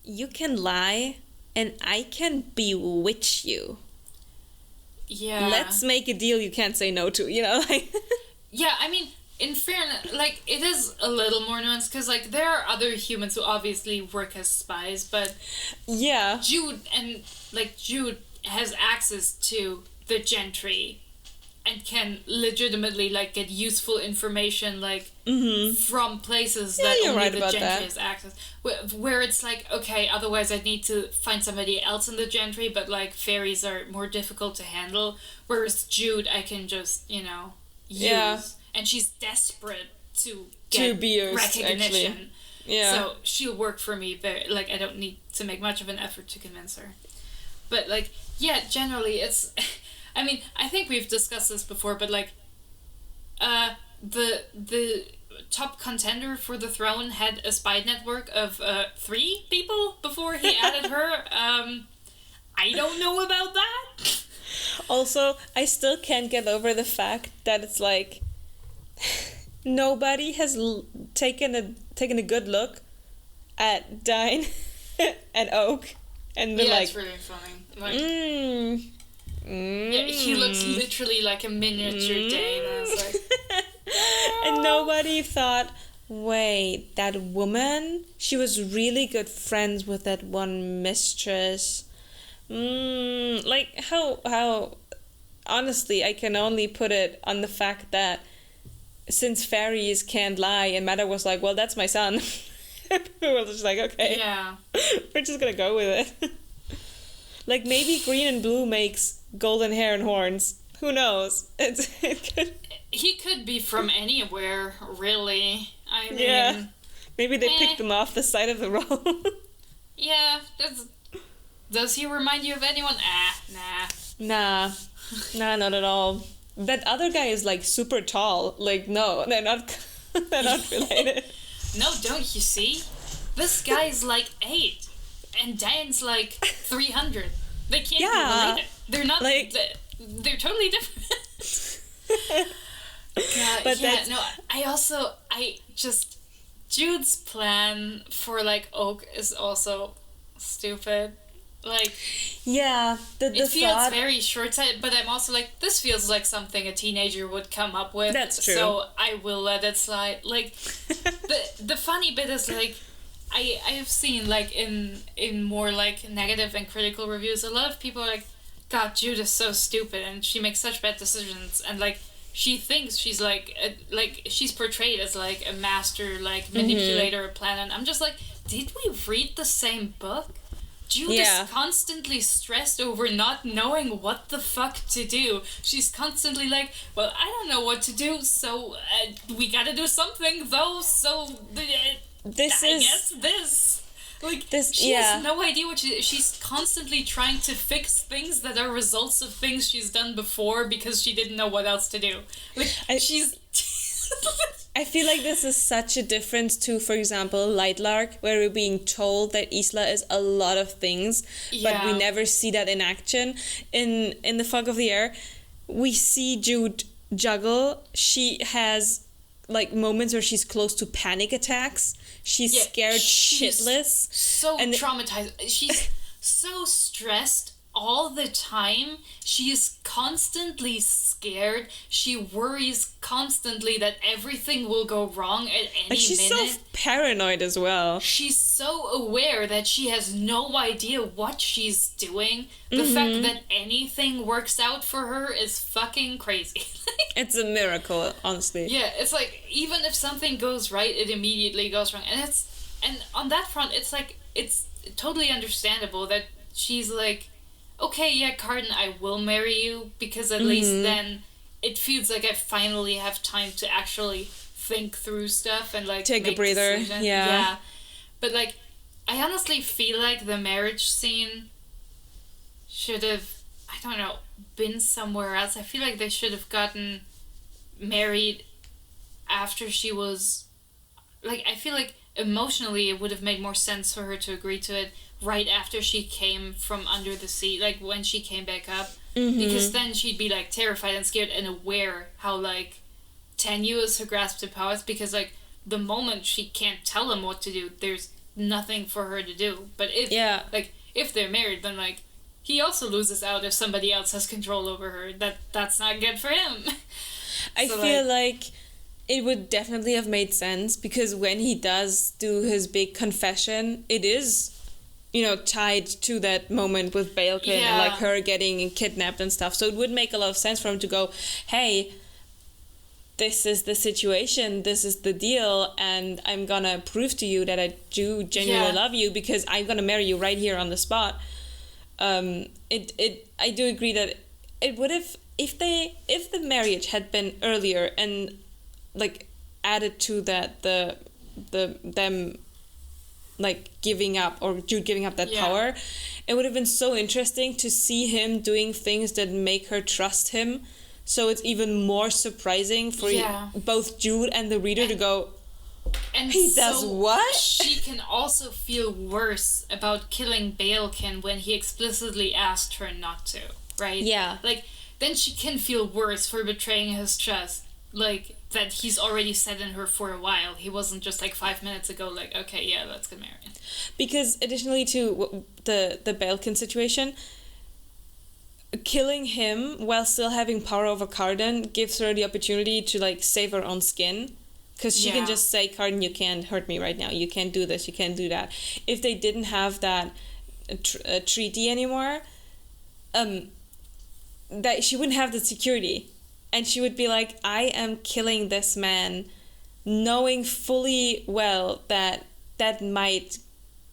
you can lie and I can bewitch you. Yeah. Let's make a deal you can't say no to, like. Yeah, I mean, in fairness, like, it is a little more nuanced, because, like, there are other humans who obviously work as spies, but... Yeah. Jude has access to the gentry and can legitimately, like, get useful information, like, from places that only the gentry has access. Where it's like, okay, otherwise I'd need to find somebody else in the gentry, but, like, fairies are more difficult to handle. Whereas Jude, I can just, use. Yeah. And she's desperate to get be used, recognition. Actually. Yeah. So she'll work for me, but, like, I don't need to make much of an effort to convince her. But, like, yeah, generally it's... I mean, I think we've discussed this before, but, like, the top contender for the throne had a spy network of 3 people before he added her. I don't know about that. Also, I still can't get over the fact that it's like nobody has taken a good look at Dine and Oak and been like, it's really funny. Like, yeah, he looks literally like a miniature Dane. And it's like, and nobody thought, wait, that woman, she was really good friends with that one mistress. Like how honestly, I can only put it on the fact that since fairies can't lie, and Meta was like, well, that's my son. People were just like, okay, yeah, we're just gonna go with it. Like, maybe green and blue makes golden hair and horns. Who knows? He could be from anywhere, really. I mean, yeah, maybe they picked him off the side of the road. Yeah, does he remind you of anyone? Nah. Nah, not at all. That other guy is like super tall. Like, no, they're not related. No, don't you see? This guy's like 8, and Dan's like 300. They can't be related. They're not like. They're totally different. But Jude's plan for like Oak is also stupid. Like, yeah, it feels very short-sighted, but I'm also like, this feels like something a teenager would come up with. That's true. So I will let it slide. Like, the funny bit is like, I have seen like in more like negative and critical reviews, a lot of people are like, God, Jude is so stupid and she makes such bad decisions, and like she thinks she's like she's portrayed as like a master like manipulator plan, and I'm just like, did we read the same book? Jude is constantly stressed over not knowing what the fuck to do. She's constantly like, well, I don't know what to do, so we gotta do something though, so she has no idea what she's constantly trying to fix things that are results of things she's done before because she didn't know what else to do. Like, I feel like this is such a difference to, for example, Lightlark, where we're being told that Isla is a lot of things, but we never see that in action. In The Fog of the Air, we see Jude juggle. She has like moments where she's close to panic attacks. She's scared shitless. So traumatized. She's so stressed all the time. She is constantly scared. She worries constantly that everything will go wrong at any minute. She's so paranoid as well. She's so aware that she has no idea what she's doing. The fact that anything works out for her is fucking crazy. It's a miracle, honestly. Yeah, it's like, even if something goes right, it immediately goes wrong. And on that front, it's like, it's totally understandable that she's like, okay, yeah, Carden, I will marry you, because at least then it feels like I finally have time to actually think through stuff and like take a breather. Yeah. But like, I honestly feel like the marriage scene should have, I don't know, been somewhere else. I feel like they should have gotten married after she was, like, I feel like emotionally it would have made more sense for her to agree to it right after she came from under the sea, like when she came back up, because then she'd be like terrified and scared and aware how like tenuous her grasp to power is, because like the moment she can't tell him what to do, there's nothing for her to do. But if they're married, then like he also loses out if somebody else has control over her. That's not good for him. I feel like it would definitely have made sense, because when he does do his big confession, it is, you know, tied to that moment with Baelkin and like her getting kidnapped and stuff. So it would make a lot of sense for him to go, hey, this is the situation, this is the deal, and I'm gonna prove to you that I do genuinely love you, because I'm gonna marry you right here on the spot. I do agree that it would have, if the marriage had been earlier and like added to that them like giving up, or Jude giving up that power, it would have been so interesting to see him doing things that make her trust him. So it's even more surprising for both Jude and the reader to go, And he does what? She can also feel worse about killing Baelkin when he explicitly asked her not to, right? Yeah. Like, then she can feel worse for betraying his trust. Like, that he's already set in her for a while. He wasn't just like 5 minutes ago like, okay, yeah, let's get married. Because additionally to the Baelkin situation, killing him while still having power over Cardan gives her the opportunity to like save her own skin. Because she can just say, Cardan, you can't hurt me right now. You can't do this. You can't do that. If they didn't have that treaty anymore, that she wouldn't have the security. And she would be like, I am killing this man, knowing fully well that that might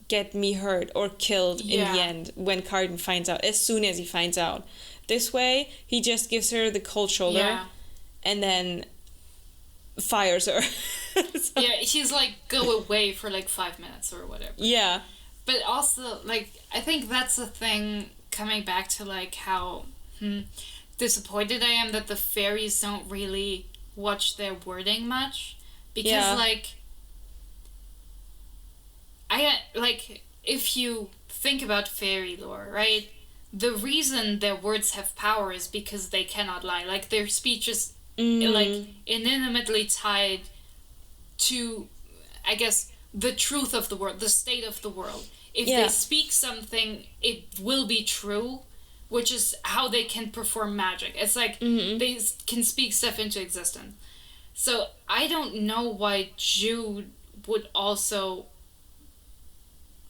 get me hurt or killed in the end when Cardan finds out, as soon as he finds out. This way, he just gives her the cold shoulder and then fires her. So. Yeah, he's like, go away for like 5 minutes or whatever. Yeah. But also, like, I think that's the thing, coming back to like how disappointed I am that the fairies don't really watch their wording much. Because like, if you think about fairy lore, right? The reason their words have power is because they cannot lie. Like, their speech is like intimately tied to, I guess, the truth of the world, the state of the world. If they speak something, it will be true, which is how they can perform magic. It's like they can speak stuff into existence. So I don't know why Jude would also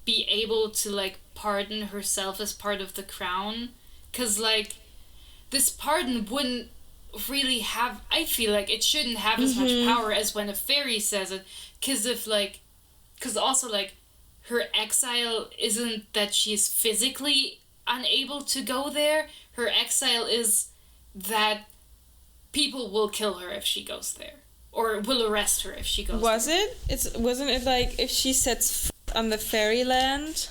be able to like pardon herself as part of the crown, because like this pardon wouldn't really have, I feel like it shouldn't have as much power as when a fairy says it, because also like her exile isn't that she's physically unable to go there. Her exile is that people will kill her if she goes there, or will arrest her if she goes there. Wasn't it like if she sets foot on the fairyland?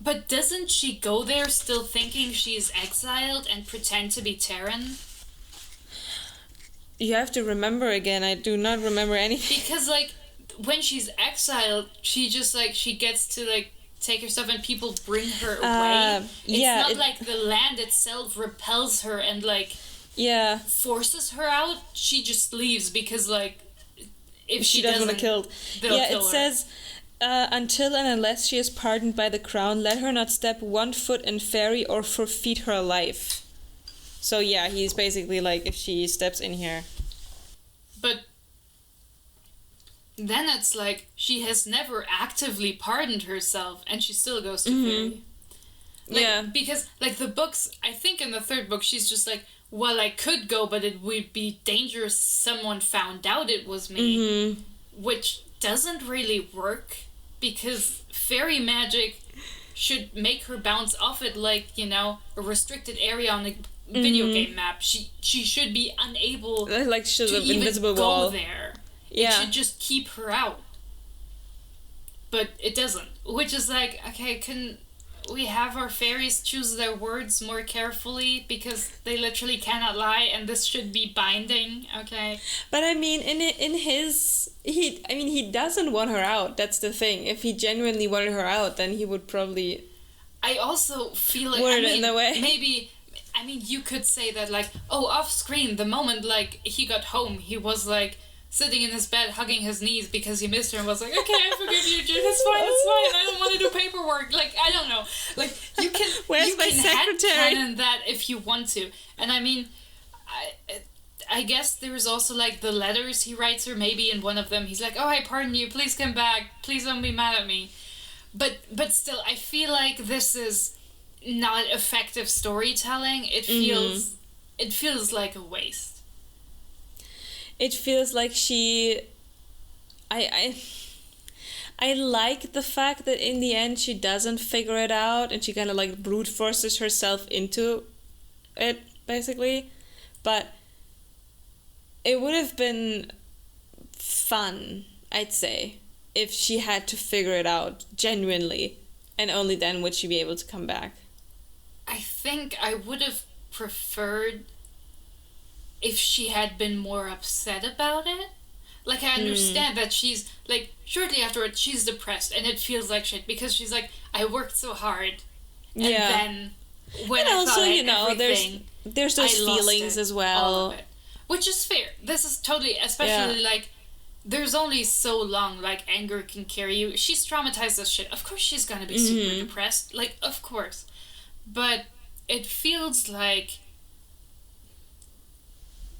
But doesn't she go there still thinking she's exiled and pretend to be Terran? You have to remember again. I do not remember anything. Because like when she's exiled, she just like she gets to like take her stuff and people bring her away. It's not like the land itself repels her and like forces her out. She just leaves because like if she doesn't want to kill, they'll kill her. Says until and unless she is pardoned by the crown, let her not step 1 foot in fairy or forfeit her life. So yeah, he's basically like, if she steps in here. But then it's like, she has never actively pardoned herself, and she still goes to fairy. Like, because, like, the books, I think in the 3rd book, she's just like, well, I could go, but it would be dangerous someone found out it was me. Which doesn't really work, because fairy magic should make her bounce off it like, you know, a restricted area on a video game map. She should be unable like to even invisible go wall. there. It should just keep her out. But it doesn't. Which is like, okay, can we have our fairies choose their words more carefully, because they literally cannot lie, and this should be binding, okay? But I mean, he doesn't want her out. That's the thing. If he genuinely wanted her out, then he would probably. I also feel like maybe. I mean, you could say that, like, oh, off screen, the moment, like, he got home, he was, like, sitting in his bed, hugging his knees because he missed her and was like, okay, I forgive you, Jude, it's fine, I don't want to do paperwork. Like, I don't know. Like, you can, Where's my secretary? headcanon that if you want to. And I mean, I guess there's also, like, the letters he writes her. Maybe in one of them, he's like, oh, I pardon you, please come back, please don't be mad at me. But still, I feel like this is not effective storytelling. It feels like a waste. It feels like I like the fact that in the end she doesn't figure it out and she kind of like brute forces herself into it, basically. But it would have been fun, I'd say, if she had to figure it out genuinely, and only then would she be able to come back. I think I would have preferred if she had been more upset about it. Like, I understand that she's, like, shortly afterwards, she's depressed, and it feels like shit, because she's like, I worked so hard, and then, when and I also, thought I had you know, everything, there's those I lost feelings it, as well. all of it. Which is fair. This is totally, especially, like, there's only so long, like, anger can carry you. She's traumatized as shit. Of course she's gonna be super depressed. Like, of course. But it feels like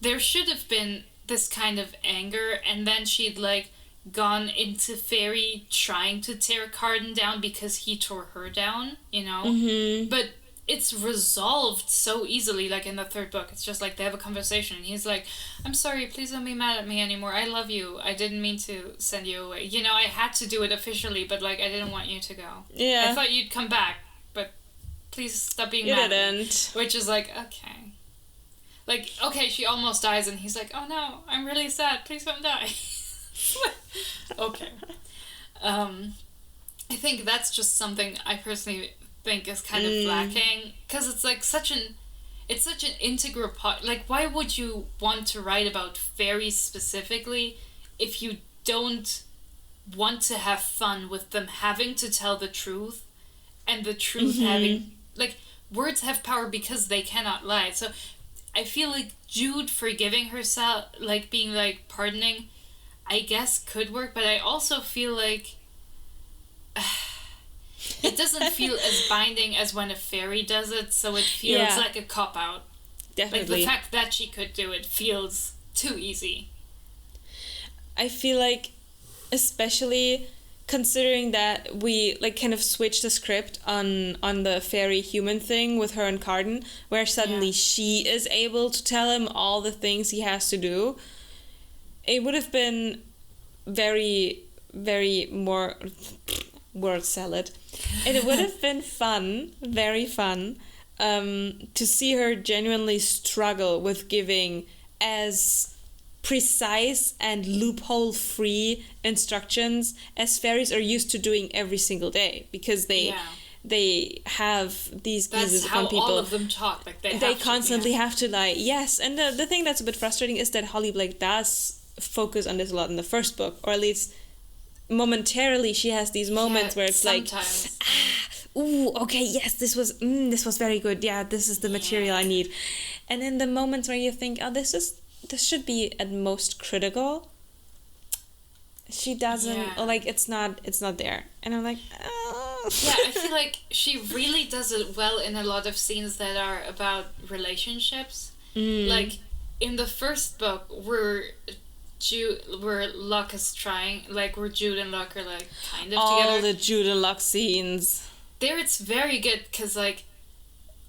there should have been this kind of anger, and then she'd, like, gone into Fairy trying to tear Carden down because he tore her down, you know? But it's resolved so easily, like in the third book. It's just like they have a conversation, and he's like, I'm sorry, please don't be mad at me anymore. I love you. I didn't mean to send you away. You know, I had to do it officially, but, like, I didn't want you to go. Yeah. I thought you'd come back, but please stop being mad at me. Which is like, okay. Like, okay, she almost dies, and he's like, oh no, I'm really sad, please don't die. Okay. I think that's just something I personally think is kind of lacking, because it's like such an integral part. Like, why would you want to write about fairies specifically if you don't want to have fun with them having to tell the truth, and the truth having, like, words have power because they cannot lie. So I feel like Jude forgiving herself, like, being like pardoning, I guess could work, but I also feel like it doesn't feel as binding as when a fairy does it, so it feels like a cop-out. Definitely. Like, the fact that she could do it feels too easy. I feel like, especially considering that we, like, kind of switched the script on the fairy human thing with her and Carden, where suddenly she is able to tell him all the things he has to do, it would have been very, very more word salad. It would have been fun, very fun, to see her genuinely struggle with giving as precise and loophole-free instructions as fairies are used to doing every single day, because they have these geezers on people. That's how all of them talk. Like, they constantly have to lie. Yes, and the thing that's a bit frustrating is that Holly Blake does focus on this a lot in the first book, or at least momentarily she has these moments where it's sometimes. like, ooh, okay, yes, this was very good. Yeah, this is the material I need. And in the moments where you think, oh, this should be at most critical, she doesn't, or like it's not there. And I'm like, oh. Yeah, I feel like she really does it well in a lot of scenes that are about relationships. Like, in the first book, where Locke is trying, like, where Jude and Locke are, like, kind of all together. The Jude and Locke scenes. There it's very good, because, like,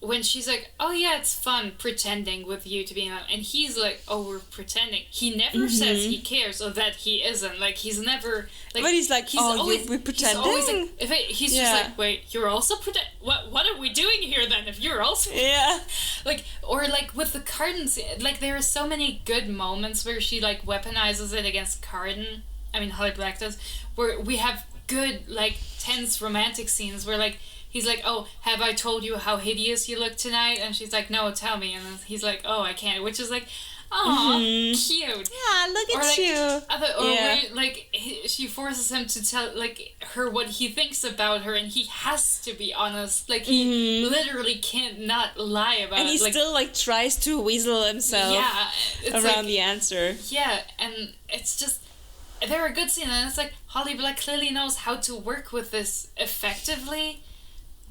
when she's like, oh yeah, it's fun pretending with you to be in love, and he's like, oh, we're pretending. He never says he cares or that he isn't. Like, he's never, like, but he's like, we're pretending. He's always like, he's just like, wait, you're also pretend. What are we doing here then? If you're also like, or like with the Carden, like, there are so many good moments where she, like, weaponizes it against Carden. I mean, Holly Black does, where we have good, like, tense romantic scenes where, like, he's like, oh, have I told you how hideous you look tonight? And she's like, no, tell me. And then he's like, oh, I can't. Which is like, aw, cute. Yeah, look at like, you. Where, like, she forces him to tell, like, her what he thinks about her, and he has to be honest. Like, he literally can't not lie about it. And he still, like, tries to weasel himself around the answer. Yeah, and it's just, there are good scenes, and it's like, Holly Black clearly knows how to work with this effectively.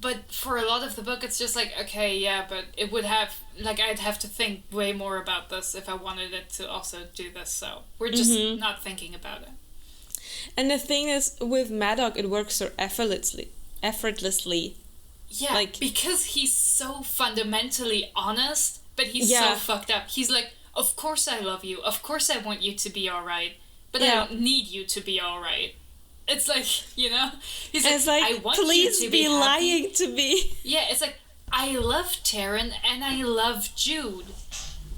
But for a lot of the book, it's just like, okay, yeah, but it would have, like, I'd have to think way more about this if I wanted it to also do this, so we're just not thinking about it. And the thing is, with Maddox, it works so effortlessly. Yeah, like, because he's so fundamentally honest, but he's so fucked up. He's like, of course I love you, of course I want you to be alright, but I don't need you to be alright. It's like, you know? He's like, I want please you to be lying to me. Yeah, it's like, I love Taryn and I love Jude.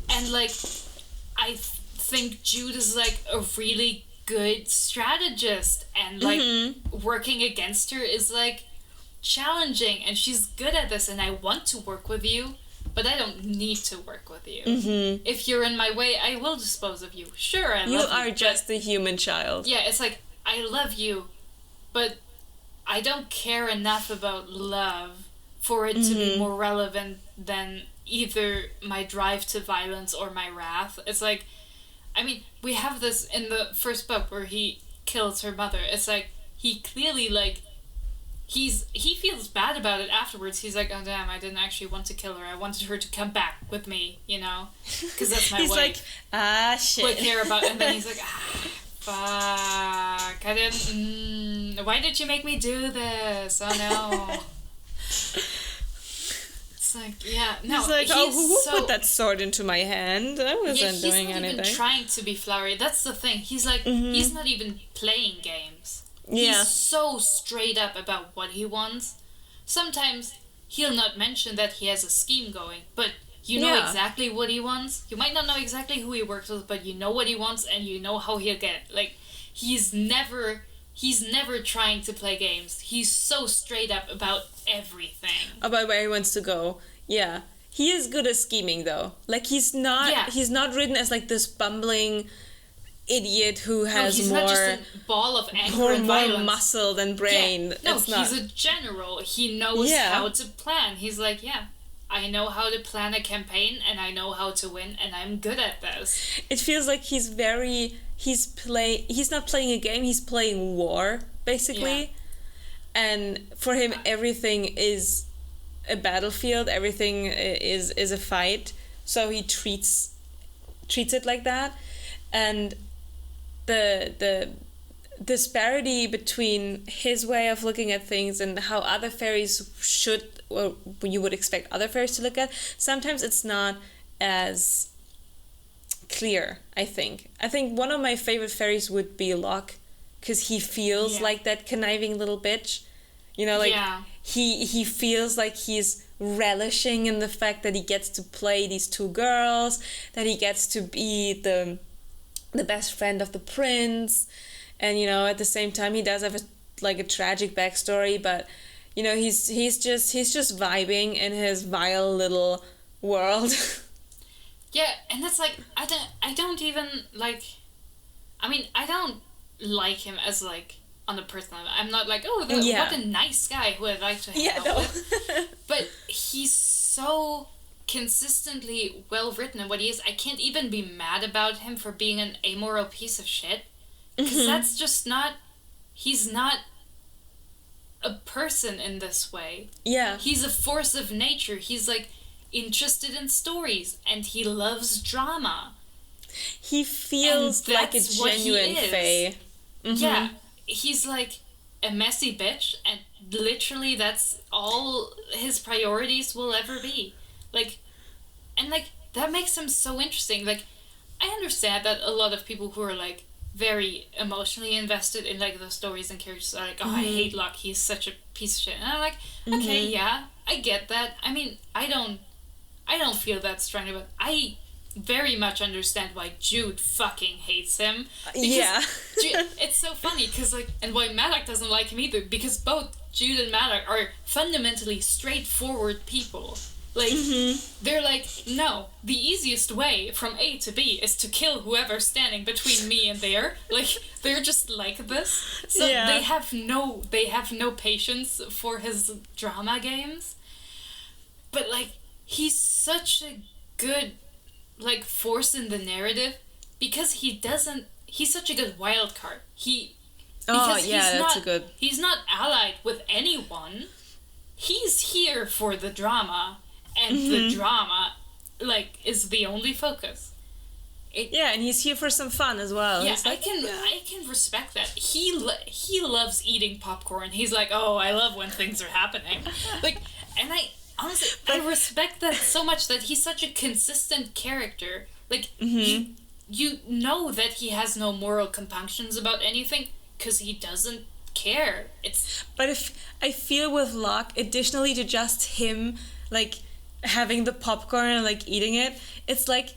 And, like, I think Jude is, like, a really good strategist. And, like, working against her is, like, challenging. And she's good at this and I want to work with you, but I don't need to work with with you. If you're in my way, I will dispose of you. Sure, I love you. You are just a human child. Yeah, it's like, I love you, but I don't care enough about love for it to be more relevant than either my drive to violence or my wrath. It's like, I mean, we have this in the first book where he kills her mother. It's like, he clearly, like, he feels bad about it afterwards. He's like, oh damn, I didn't actually want to kill her. I wanted her to come back with me, you know? Because that's my He's wife. like, shit. Who I care about. And then he's like, fuck, I didn't, why did you make me do this? Oh no. It's like, yeah, no. He's like, who put that sword into my hand? I wasn't doing anything. He's not even trying to be flowery. That's the thing. He's like, he's not even playing games. Yeah. He's so straight up about what he wants. Sometimes he'll not mention that he has a scheme going, but you know exactly what he wants. You might not know exactly who he works with, but you know what he wants and you know how he'll get it. Like, he's never trying to play games. He's so straight up about everything. About where he wants to go. Yeah. He is good at scheming though. Like, he's not written as like this bumbling idiot who has he's more not just a ball of anger and more violence. muscle than brain. Yeah. No, he's a general. He knows how to plan. He's like, I know how to plan a campaign and I know how to win and I'm good at this. It feels like he's not playing a game, he's playing war, basically. Yeah. And for him everything is a battlefield, everything is a fight. So he treats it like that. And the disparity between his way of looking at things and how other fairies should, or you would expect other fairies to look at, sometimes it's not as clear, I think. I think one of my favorite fairies would be Locke, because he feels like that conniving little bitch. You know, like, he feels like he's relishing in the fact that he gets to play these two girls, that he gets to be the best friend of the prince, and, you know, at the same time he does have a tragic backstory, but, you know, he's just vibing in his vile little world. Yeah, and that's like, I don't even like, I mean, I don't like him as like on a personal level. I'm not like, what a nice guy who I'd like to hang out with. But he's so consistently well written in what he is. I can't even be mad about him for being an amoral piece of shit, because that's just not, he's not a person in this way. Yeah, he's a force of nature. He's like interested in stories and he loves drama. He feels like a genuine fae. Yeah, he's like a messy bitch, and literally that's all his priorities will ever be. Like, and like, that makes him so interesting. Like, I understand that a lot of people who are like very emotionally invested in like the stories and characters are like, I hate Locke, he's such a piece of shit. And I'm like, okay, yeah, I get that. I mean, I don't feel that strongly, but I very much understand why Jude fucking hates him. It's so funny, because like, and why Malak doesn't like him either, because both Jude and Malak are fundamentally straightforward people. Like, they're like, no, the easiest way from A to B is to kill whoever's standing between me and there. Like, they're just like this. So they have no patience for his drama games. But like, he's such a good like force in the narrative, because he's such a good wild card. He's not allied with anyone. He's here for the drama, and the drama like is the only focus. And he's here for some fun as well. Yeah, like, I can respect that. He loves eating popcorn. He's like, oh, I love when things are happening. Like, and I honestly, I respect that so much, that he's such a consistent character. Like, you know that he has no moral compunctions about anything, because he doesn't care. But if I feel with Locke, additionally to just him, like, having the popcorn and, like, eating it, it's like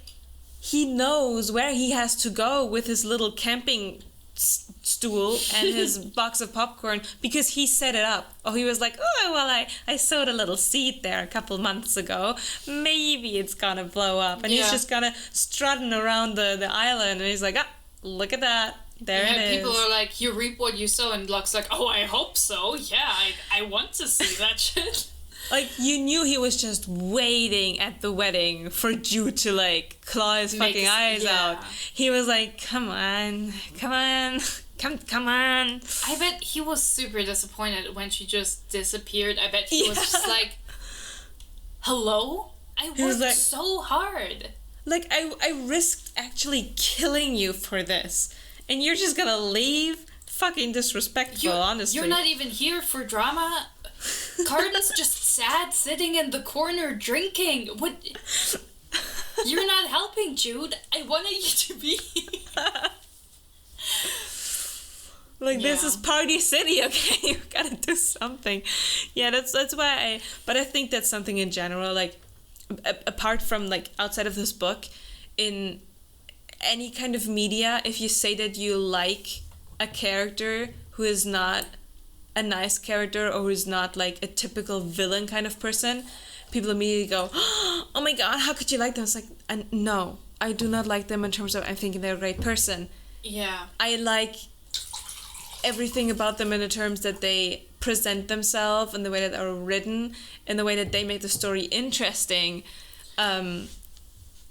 he knows where he has to go with his little camping stool and his box of popcorn because he set it up. Or he was like, oh, well, I sowed a little seed there a couple months ago. Maybe it's gonna blow up. And he's just kind of strutting around the island. And he's like, look at that. There it is. People are like, you reap what you sow. And Locke's like, oh, I hope so. Yeah, I want to see that shit. Like, you knew he was just waiting at the wedding for Jude to, like, claw his fucking eyes out. He was like, come on. I bet he was super disappointed when she just disappeared. I bet he was just like, hello? I worked so hard. Like, I risked actually killing you for this. And you're just gonna leave? Fucking disrespectful, honestly. You're not even here for drama. Carden's just sad sitting in the corner drinking. What? You're not helping, Jude. I wanted you to be like, this is Party City, okay? You gotta do something. Yeah, that's why but I think that's something in general, like, apart from, like, outside of this book, in any kind of media, if you say that you like a character who is not a nice character or who's not like a typical villain kind of person, people immediately go, oh my god, how could you like them? It's like, no, I do not like them in terms of I'm thinking they're a great person. Yeah. I like everything about them in the terms that they present themselves and the way that they're written and the way that they make the story interesting,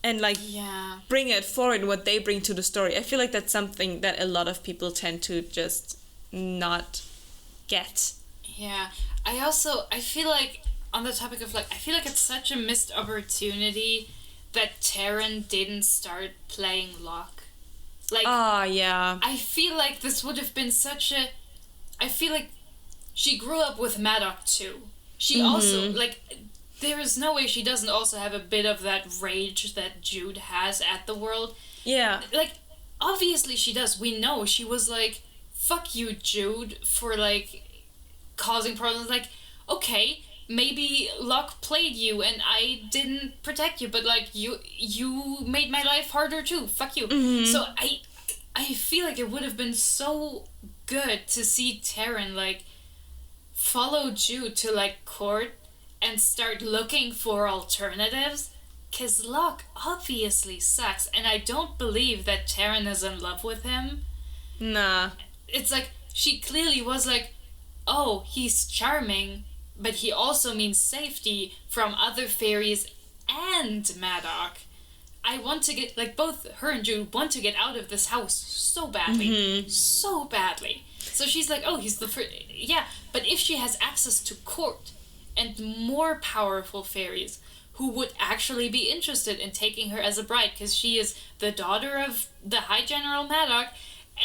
and like bring it forward, what they bring to the story. I feel like that's something that a lot of people tend to just not get. Yeah. I feel like, on the topic of, like, I feel like it's such a missed opportunity that Taryn didn't start playing Locke. Like, I feel like this would have been I feel like she grew up with Maddox too. She also, like, there is no way she doesn't also have a bit of that rage that Jude has at the world. Yeah. Like, obviously she does. We know she was like, fuck you, Jude, for, like, causing problems. Like, okay, maybe Locke played you and I didn't protect you, but, like, you made my life harder too. Fuck you. So I feel like it would have been so good to see Taryn, like, follow Jude to, like, court and start looking for alternatives. Because Locke obviously sucks, and I don't believe that Taryn is in love with him. Nah. It's like, she clearly was like, oh, he's charming, but he also means safety from other fairies and Maddox. I want to get, like, both her and Jude want to get out of this house so badly. So badly. So she's like, oh, he's the first. Yeah, but if she has access to court and more powerful fairies who would actually be interested in taking her as a bride, because she is the daughter of the High General Maddox,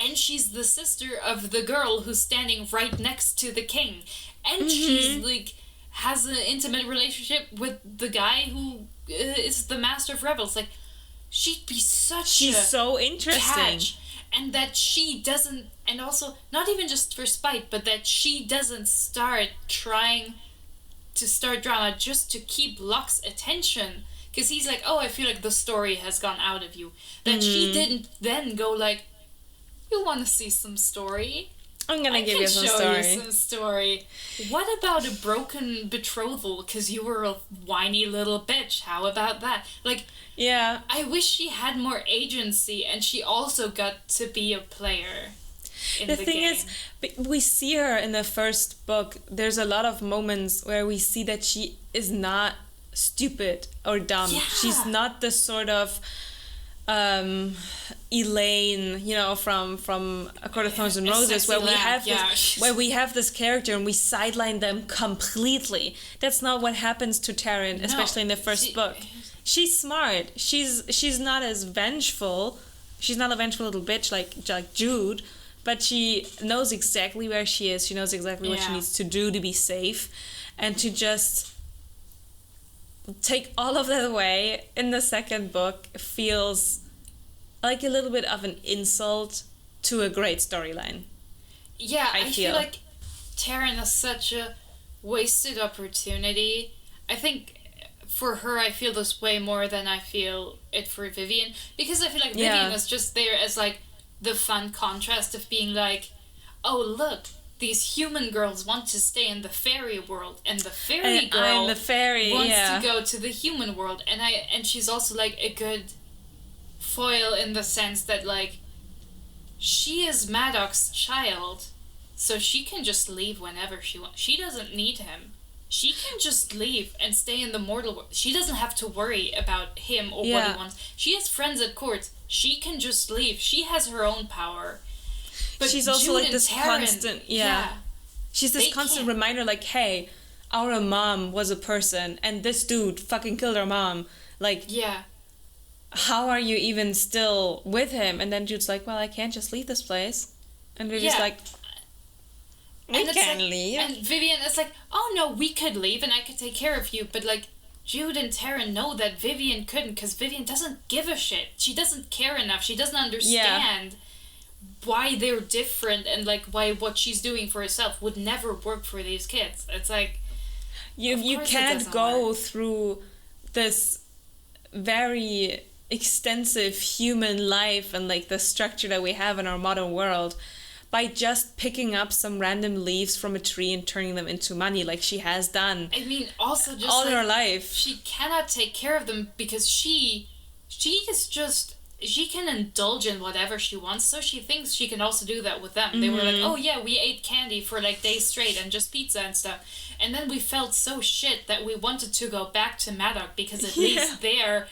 and she's the sister of the girl who's standing right next to the king, and she's, like, has an intimate relationship with the guy who is the master of rebels. Like, she'd be she's so interesting. Catch. And that she doesn't, and also, not even just for spite, but that she doesn't start trying to start drama just to keep Locke's attention. Because he's like, oh, I feel like the story has gone out of you. That she didn't then go like, you want to see some story? I'm gonna give you some story. I can show you some story. What about a broken betrothal because you were a whiny little bitch? How about that? Like, yeah. I wish she had more agency and she also got to be a player in the thing game. is, we see her in the first book. There's a lot of moments where we see that she is not stupid or dumb. Yeah. She's not the sort of Elaine, you know, from A Court of Thorns and Roses, where we have this character and we sideline them completely. That's not what happens to Taryn, especially in the first book. She's smart. She's not as vengeful. She's not a vengeful little bitch like Jude, but she knows exactly where she is. She knows exactly what she needs to do to be safe, and to just take all of that away in the second book feels like a little bit of an insult to a great storyline. Yeah, I feel like Taryn is such a wasted opportunity. I think for her, I feel this way more than I feel it for Vivian. Because I feel like Vivian is just there as, like, the fun contrast of being like, oh, look, these human girls want to stay in the fairy world, and the fairy girl the fairy, wants to go to the human world. And she's also like a good foil in the sense that like she is Madoc's child, so she can just leave whenever she wants. She doesn't need him. She can just leave and stay in the mortal world. She doesn't have to worry about him or what he wants. She has friends at court. She can just leave. She has her own power. But she's also Jude like and this Taryn, constant, she's this they constant can't. reminder, like, hey, our mom was a person, and this dude fucking killed our mom. Like, how are you even still with him? And then Jude's like, well, I can't just leave this place. And Vivian's like, we can leave. And Vivian is like, oh no, we could leave and I could take care of you. But like, Jude and Taryn know that Vivian couldn't, because Vivian doesn't give a shit. She doesn't care enough. She doesn't understand why they're different, and like why what she's doing for herself would never work for these kids. It's like, you can't go through this very extensive human life and like the structure that we have in our modern world by just picking up some random leaves from a tree and turning them into money, like she has done. I mean, also just all like, her life. She cannot take care of them because she can indulge in whatever she wants, so she thinks she can also do that with them. They were like, oh yeah, we ate candy for like days straight and just pizza and stuff. And then we felt so shit that we wanted to go back to Madoc because at least there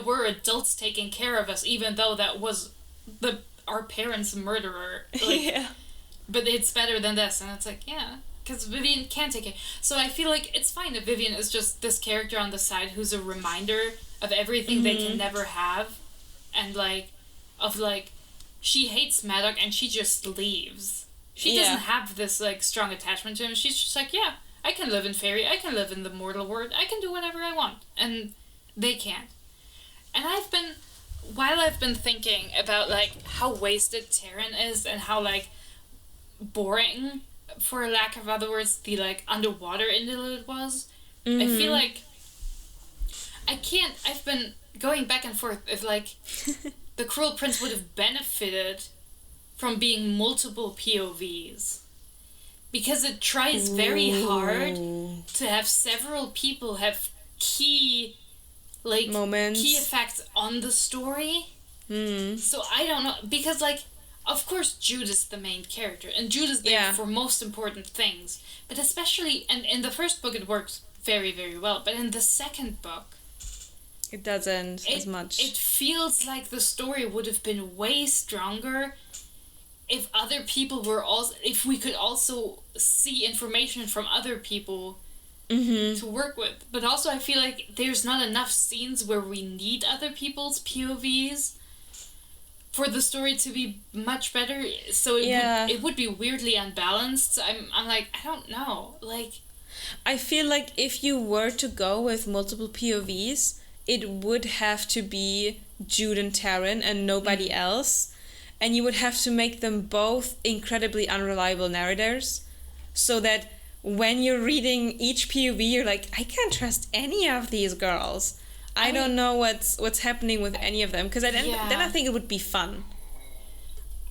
were adults taking care of us, even though that was our parents' murderer. Like, but it's better than this. And it's like, because Vivian can't take it. So I feel like it's fine that Vivian is just this character on the side who's a reminder of everything they can never have. And like, she hates Madoc and she just leaves. She doesn't have this like strong attachment to him. She's just like, I can live in fairy, I can live in the mortal world, I can do whatever I want. And they can't. And while I've been thinking about like how wasted Taryn is and how like boring, for lack of other words, the like underwater interlude was, I feel like I've been going back and forth if like the Cruel Prince would have benefited from being multiple POVs, because it tries very hard to have several people have key moments, key effects on the story. So I don't know, because like of course Jude is the main character and Jude is there for most important things, but especially, and in the first book it works very, very well, but in the second book it doesn't as much. It feels like the story would have been way stronger if other people were also, if we could also see information from other people to work with. But also I feel like there's not enough scenes where we need other people's POVs for the story to be much better. So it would be weirdly unbalanced. I'm like, I don't know. Like, I feel like if you were to go with multiple POVs, it would have to be Jude and Taryn and nobody else. And you would have to make them both incredibly unreliable narrators, so that when you're reading each POV, you're like, I can't trust any of these girls. I don't know what's happening with any of them. Because then I think it would be fun.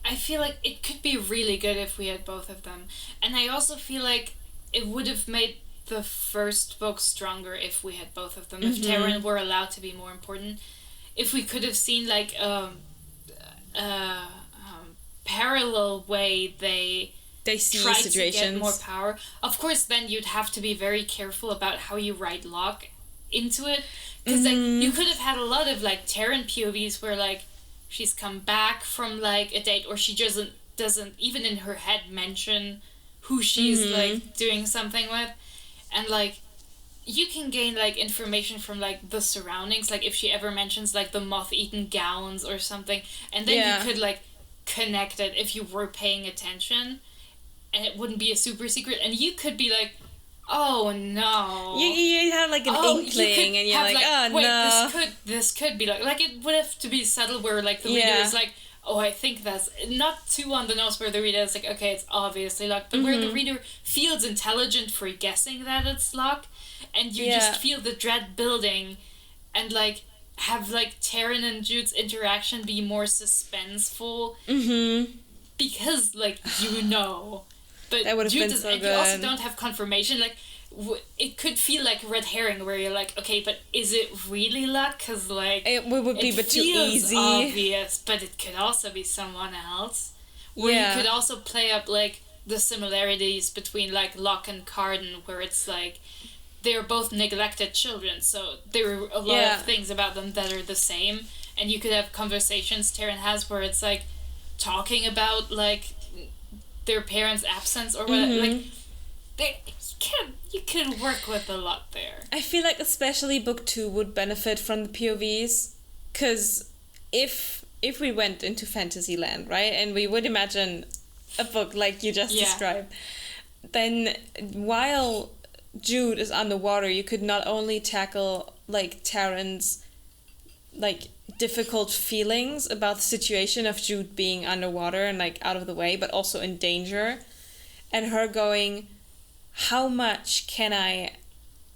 I feel like it could be really good if we had both of them. And I also feel like it would have made the first book stronger if we had both of them. If Taryn were allowed to be more important. If we could have seen like parallel way they see try situations to get more power. Of course, then you'd have to be very careful about how you write Locke into it, because like you could have had a lot of like Taryn POVs where like she's come back from like a date, or she doesn't even in her head mention who she's like doing something with, and like you can gain like information from like the surroundings, like if she ever mentions like the moth-eaten gowns or something, and then you could like connect it if you were paying attention, and it wouldn't be a super secret, and you could be like, oh no, you had like an inkling, and you're like, oh wait, no, this could be like it would have to be subtle where like the reader is like, oh, I think that's not too on the nose, where the reader is like, okay, it's obviously Locke, but where the reader feels intelligent for guessing that it's Locke, and you just feel the dread building, and like have like Taryn and Jude's interaction be more suspenseful. Because like but that would have been so and good. you also don't have confirmation. Like it could feel like red herring, where you're like, okay, but is it really Luck? Because like it would be a bit too easy. Obvious, but it could also be someone else. Where you could also play up like the similarities between like Locke and Carden, where it's like they're both neglected children, so there are a lot of things about them that are the same, and you could have conversations Taryn has where it's like talking about like their parents' absence or whatever. Like you can work with a lot there. I feel like especially book 2 would benefit from the POVs, because if we went into fantasy land, right, and we would imagine a book like you just described, then while Jude is underwater, you could not only tackle like Taryn's like difficult feelings about the situation of Jude being underwater and like out of the way, but also in danger, and her going, how much can I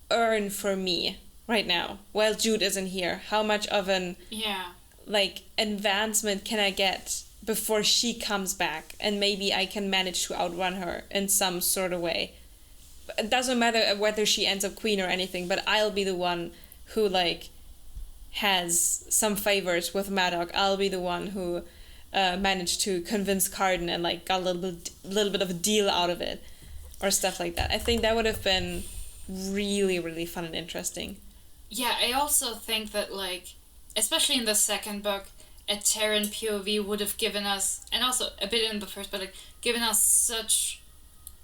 earn for me right now while Jude isn't here? How much of an like advancement can I get before she comes back, and maybe I can manage to outrun her in some sort of way. It doesn't matter whether she ends up queen or anything, but I'll be the one who like has some favors with Maddox. I'll be the one who managed to convince Carden and like got a little bit of a deal out of it, or stuff like that. I think that would have been really, really fun and interesting. Yeah, I also think that like, especially in the second book, a Taryn POV would have given us, and also a bit in the first, but like given us such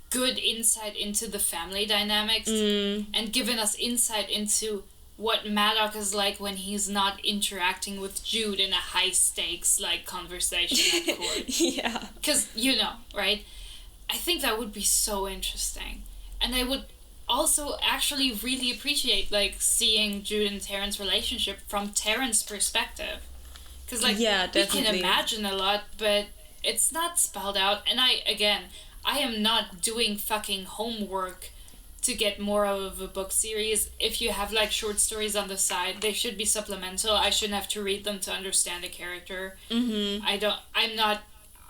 good insight into the family dynamics, and given us insight into what Maddox is like when he's not interacting with Jude in a high stakes like conversation at court. Yeah. Because right? I think that would be so interesting. And I would also actually really appreciate like seeing Jude and Taryn's relationship from Taryn's perspective. Because like we can imagine a lot, but it's not spelled out. And I am not doing fucking homework to get more of a book series. If you have like short stories on the side, they should be supplemental. I shouldn't have to read them to understand a character.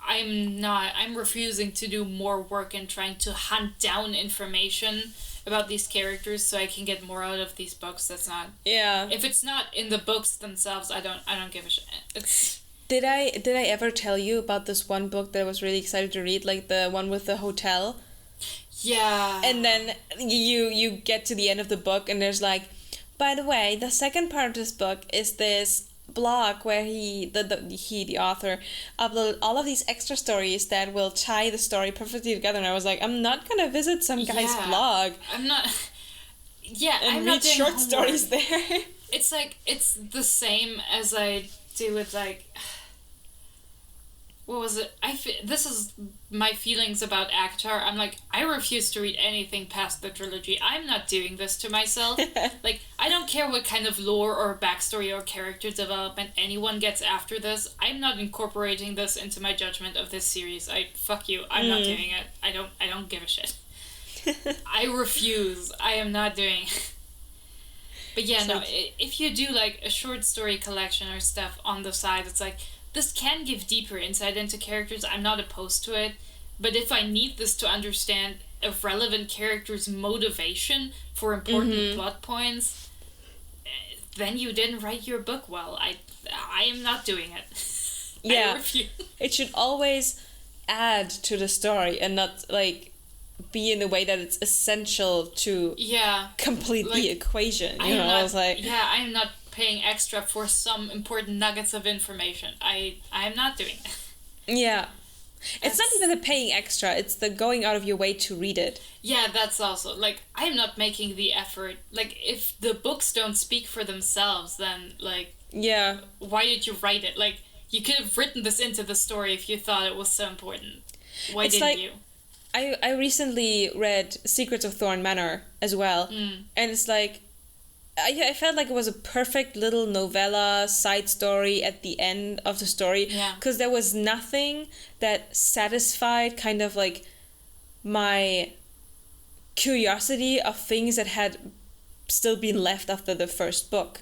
I'm refusing to do more work and trying to hunt down information about these characters so I can get more out of these books. That's not... Yeah. If it's not in the books themselves, I don't give a shit. It's... Did I ever tell you about this one book that I was really excited to read, like the one with the hotel? Yeah. And then you get to the end of the book and there's like, by the way, the second part of this book is this blog where the author uploaded all of these extra stories that will tie the story perfectly together. And I was like, I'm not gonna visit some guy's blog. I'm not. Yeah, and I'm read not doing short homework. stories there. It's like it's the same as I do with like. What was it? This is my feelings about ACOTAR. I'm like, I refuse to read anything past the trilogy. I'm not doing this to myself. Like, I don't care what kind of lore or backstory or character development anyone gets after this. I'm not incorporating this into my judgment of this series. Fuck you. I'm not doing it. I don't give a shit. I refuse. I am not doing it. But yeah, no, if you do like a short story collection or stuff on the side, it's like, this can give deeper insight into characters. I'm not opposed to it. But if I need this to understand a relevant character's motivation for important plot points, then you didn't write your book well. I am not doing it. Yeah. It should always add to the story and not like be in a way that it's essential to complete like, the equation. You know, I was like... Yeah, I'm not paying extra for some important nuggets of information. I'm not doing it. Yeah. It's not even the paying extra, it's the going out of your way to read it. Yeah, that's also, like, I'm not making the effort. Like, if the books don't speak for themselves, then, like... Yeah. Why did you write it? Like, you could have written this into the story if you thought it was so important. Why didn't you? I recently read Secrets of Thorn Manor as well, and it's like... I felt like it was a perfect little novella side story at the end of the story, because there was nothing that satisfied kind of like my curiosity of things that had still been left after the first book.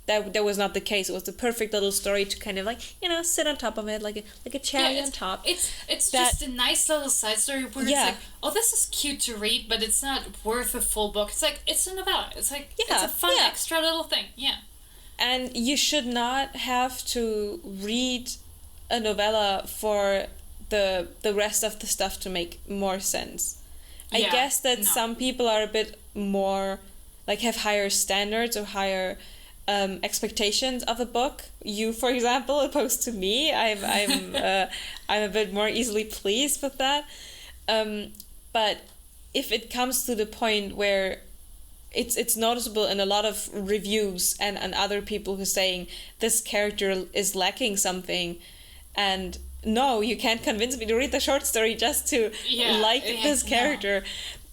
that was not the case. It was the perfect little story to kind of like, sit on top of it like a cherry on top. It's just a nice little side story where it's like, oh, this is cute to read, but it's not worth a full book. It's like, it's a novella. It's like, it's a fun extra little thing. Yeah. And you should not have to read a novella for the rest of the stuff to make more sense. I guess that some people are a bit more, like, have higher standards or higher expectations of a book. You, for example, opposed to me, I'm a bit more easily pleased with that. But if it comes to the point where it's noticeable in a lot of reviews and other people who are saying this character is lacking something, and no, you can't convince me to read the short story just to like this character.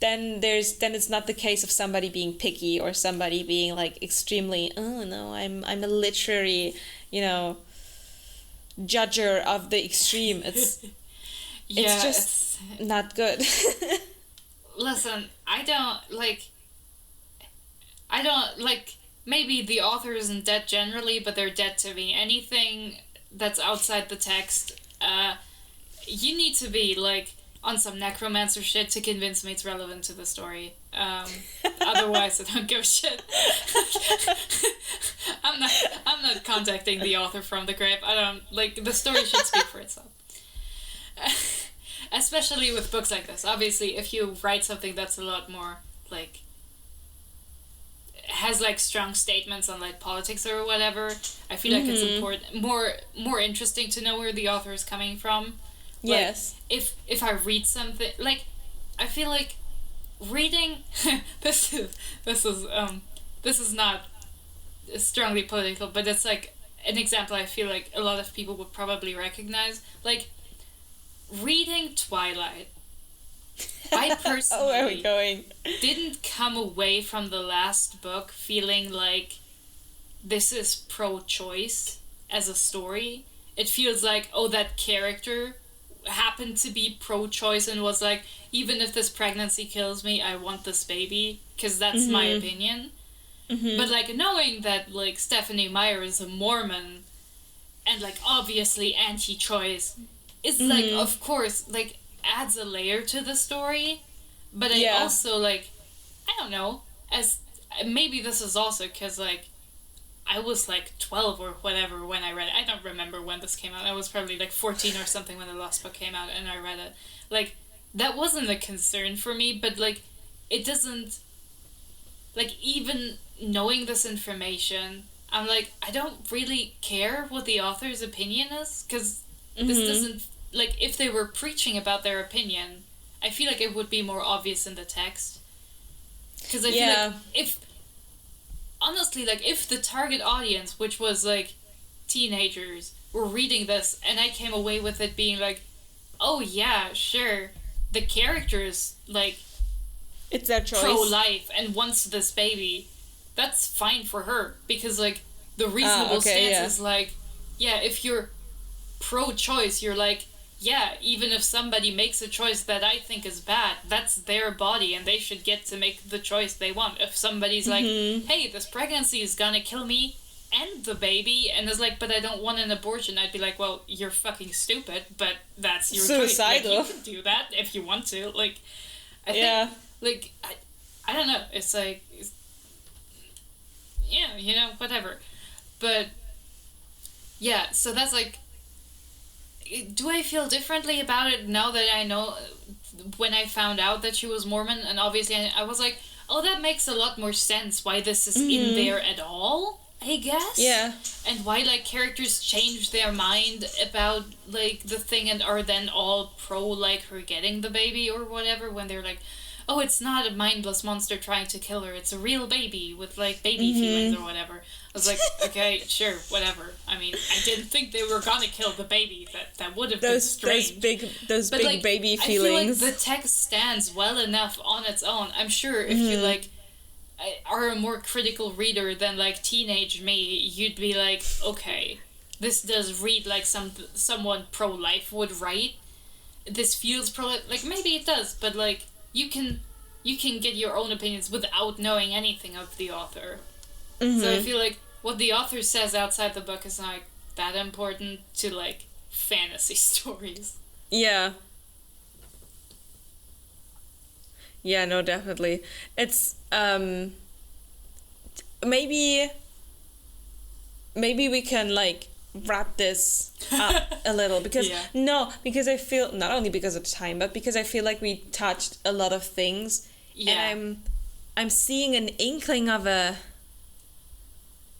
Then it's not the case of somebody being picky or somebody being like extremely, oh no, I'm a literary, judger of the extreme. It's just not good. Listen, I don't like, maybe the author isn't dead generally, but they're dead to me. Anything that's outside the text, you need to be like on some necromancer shit to convince me it's relevant to the story. Otherwise, I don't give a shit. I'm not contacting the author from the grave. I don't, like, the story should speak for itself. Especially with books like this. Obviously, if you write something that's a lot more, like, has, like, strong statements on, like, politics or whatever, I feel like it's important, more interesting to know where the author is coming from. Like, yes. If I read something, like, I feel like reading this is not strongly political, but it's like an example I feel like a lot of people would probably recognize. Like, reading Twilight, I personally where are we going? didn't come away from the last book feeling like this is pro-choice as a story. It feels like, oh, that character happened to be pro-choice and was like, even if this pregnancy kills me, I want this baby, because that's my opinion. But like, knowing that like Stephanie Meyer is a Mormon and like obviously anti-choice is like, of course, like, adds a layer to the story. But I also, like, I don't know, as maybe this is also because like I was like 12 or whatever when I read it. I don't remember when this came out. I was probably like 14 or something when the last book came out and I read it. Like, that wasn't a concern for me, but like, it doesn't, like, even knowing this information, I'm like, I don't really care what the author's opinion is, because this doesn't, like, if they were preaching about their opinion, I feel like it would be more obvious in the text. Because I feel like honestly, like, if the target audience, which was, like, teenagers, were reading this, and I came away with it being like, oh, yeah, sure, the character is, like, it's their choice, pro-life, and wants this baby, that's fine for her, because, like, the reasonable stance is, like, yeah, if you're pro-choice, you're like, yeah, even if somebody makes a choice that I think is bad, that's their body and they should get to make the choice they want. If somebody's like, hey, this pregnancy is gonna kill me and the baby, and is like, but I don't want an abortion, I'd be like, well, you're fucking stupid, but that's your suicidal choice. Like, you can do that if you want to. Like, I think, like, I don't know, it's like, yeah, you know, whatever. But, yeah, so that's like, do I feel differently about it now that I know, when I found out that she was Mormon, and obviously I was like, oh, that makes a lot more sense why this is in there at all, I guess? Yeah. And why, like, characters change their mind about, like, the thing and are then all pro, like, her getting the baby or whatever, when they're like, oh, it's not a mindless monster trying to kill her, it's a real baby with, like, baby feelings or whatever. I was like, okay, sure, whatever. I mean, I didn't think they were gonna kill the baby. That would have been strange. Those big like, baby feelings. I feel like the text stands well enough on its own. I'm sure if you, like, are a more critical reader than, like, teenage me, you'd be like, okay, this does read like someone pro-life would write. This feels pro-life. Like, maybe it does, but, like, you can get your own opinions without knowing anything of the author. So I feel like what the author says outside the book is not that important to, like, fantasy stories. Yeah. Yeah, no, definitely. It's, maybe we can, like, wrap this up a little, because because I feel, not only because of time, but because I feel like we touched a lot of things, and I'm seeing an inkling of a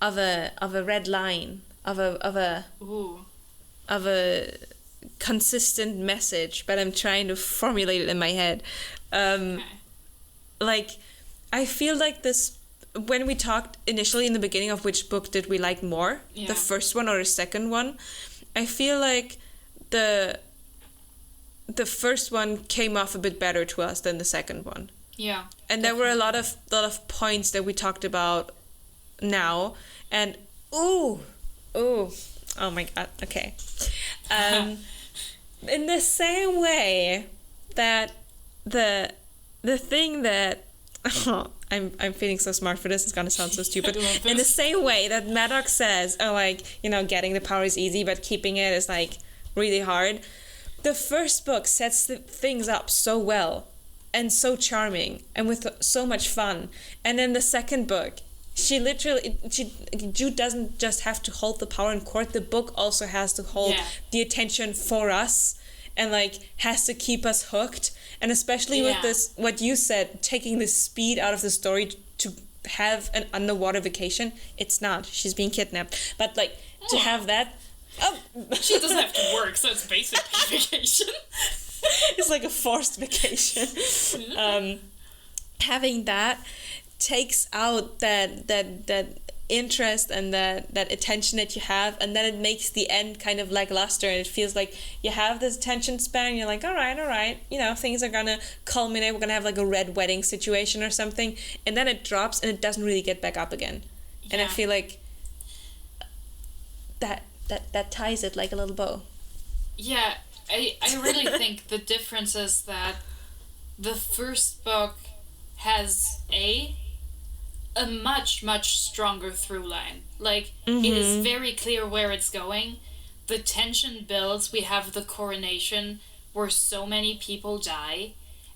red line, of a consistent message, but I'm trying to formulate it in my head. Like, I feel like this, when we talked initially in the beginning of which book did we like more, the first one or the second one, I feel like the first one came off a bit better to us than the second one. Yeah. And there were a lot of points that we talked about now, and oh my god, okay. In the same way that the thing that I'm feeling so smart for this, it's gonna sound so stupid. In the same way that Maddox says, getting the power is easy, but keeping it is, like, really hard. The first book sets the things up so well and so charming and with so much fun. And then the second book, Jude doesn't just have to hold the power in court. The book also has to hold the attention for us and, like, has to keep us hooked. And especially with this, what you said, taking the speed out of the story to have an underwater vacation. It's not. She's being kidnapped. But, like, to have that... Oh. She doesn't have to work, so it's basically vacation. It's like a forced vacation. Having that takes out that interest and that attention that you have, and then it makes the end kind of lackluster, and it feels like you have this attention span and you're like, all right, things are gonna culminate, we're gonna have, like, a red wedding situation or something, and then it drops and it doesn't really get back up again. And I feel like that ties it like a little bow. Yeah, I really think the difference is that the first book has a much, much stronger through line. Like, it is very clear where it's going. The tension builds. We have the coronation where so many people die.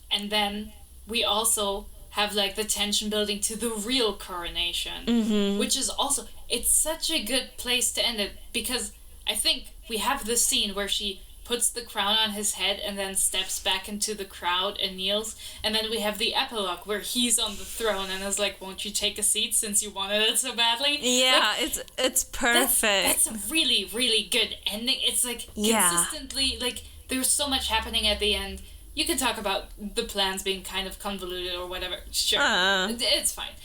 And then we also have, like, the tension building to the real coronation, which is also, it's such a good place to end it, because I think we have the scene where she puts the crown on his head and then steps back into the crowd and kneels, and then we have the epilogue where he's on the throne and is like, won't you take a seat since you wanted it so badly? Yeah, like, it's perfect. That's a really, really good ending. It's, like, consistently, like, there's so much happening at the end. You can talk about the plans being kind of convoluted or whatever. Sure, it's fine.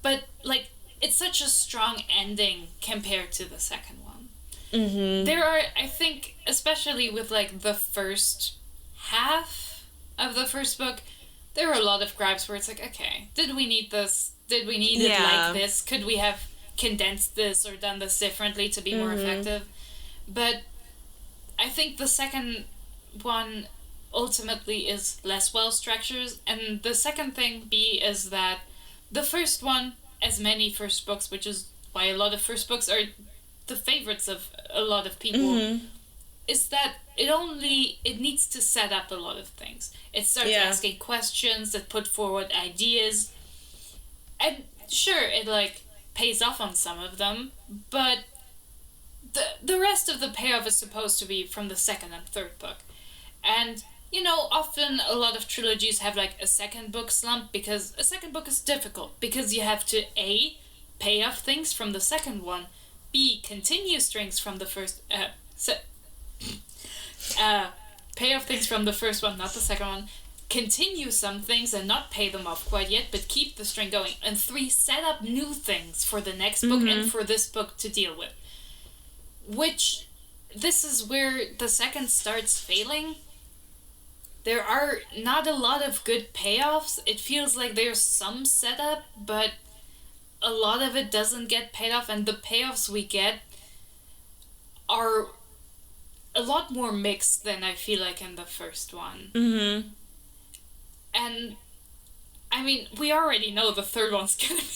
But, like, it's such a strong ending compared to the second one. There are, I think, especially with, like, the first half of the first book, there are a lot of gripes where it's like, okay, did we need this? Did we need it like this? Could we have condensed this or done this differently to be more effective? But I think the second one ultimately is less well structured, and the second thing is that the first one, as many first books, which is why a lot of first books are the favorites of a lot of people, is that it needs to set up a lot of things. It starts asking questions that put forward ideas, and sure, it, like, pays off on some of them, but the rest of the payoff is supposed to be from the second and third book. And, often a lot of trilogies have, like, a second book slump, because a second book is difficult, because you have to A, pay off things from the second one, B, continue strings from the first, pay off things from the first one, not the second one, continue some things and not pay them off quite yet, but keep the string going, and 3, set up new things for the next book and for this book to deal with. Which, this is where the second starts failing. There are not a lot of good payoffs. It feels like there's some setup, but a lot of it doesn't get paid off, and the payoffs we get are a lot more mixed than I feel like in the first one. And, I mean, we already know the third one's gonna be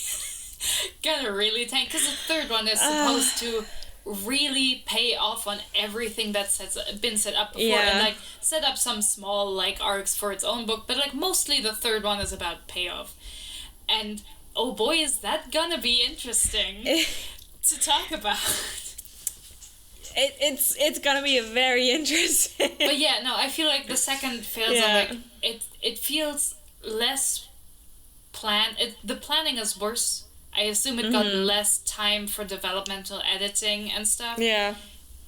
gonna really tank, because the third one is supposed to really pay off on everything that's been set up before, and like set up some small like arcs for its own book, but like mostly the third one is about payoff. And oh boy, is that gonna be interesting to talk about. It's gonna be very interesting. But yeah, no, I feel like the second fails on like it feels less planned. The planning is worse. I assume it got less time for developmental editing and stuff. Yeah.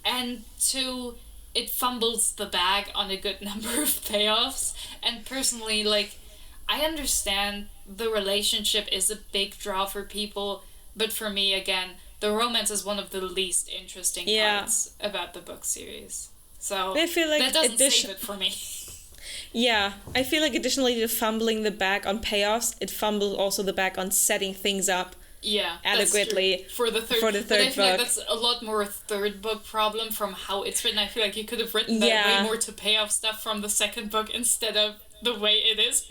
And two, it fumbles the bag on a good number of payoffs. And personally, like, I understand the relationship is a big draw for people, but for me, again, the romance is one of the least interesting parts about the book series. So I feel like that doesn't save it for me. Yeah, I feel like additionally to fumbling the bag on payoffs, it fumbles also the bag on setting things up adequately for the third book. But I feel like that's a lot more a third book problem from how it's written. I feel like you could have written that way more to pay off stuff from the second book instead of the way it is.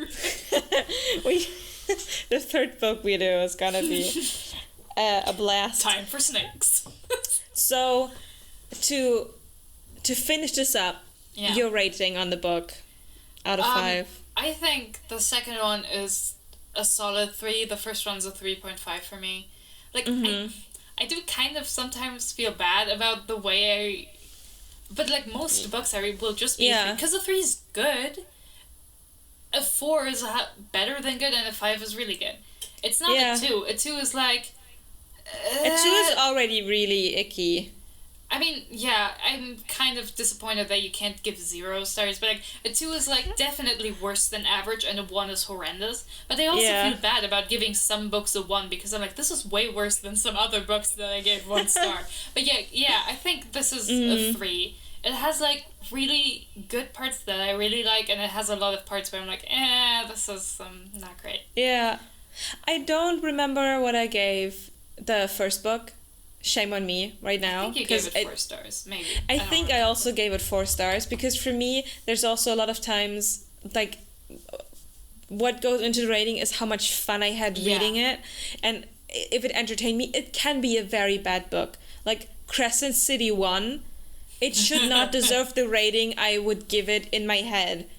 The third book we do is gonna be a blast. Time for snakes. So, to finish this up, your rating on the book out of 5. I think the second one is a solid 3. The first one's a 3.5 for me. Like, I do kind of sometimes feel bad about the way but like most books I read will just be a 3, because a 3 is good. A 4 is better than good, and a 5 is really good. It's not a 2. A 2 is like... a 2 is already really icky. I mean, yeah, I'm kind of disappointed that you can't give 0 stars, but like, a 2 is like definitely worse than average, and a 1 is horrendous. But I also feel bad about giving some books a 1, because I'm like, this is way worse than some other books that I gave 1 star. But yeah, I think this is a 3. It has like really good parts that I really like, and it has a lot of parts where I'm like, this is not great. Yeah. I don't remember what I gave the first book. Shame on me right now. I think you gave it 4 stars, maybe. I think I also gave it 4 stars, because for me, there's also a lot of times, like, what goes into the rating is how much fun I had reading it. And if it entertained me, it can be a very bad book. Like, Crescent City 1, it should not deserve the rating I would give it in my head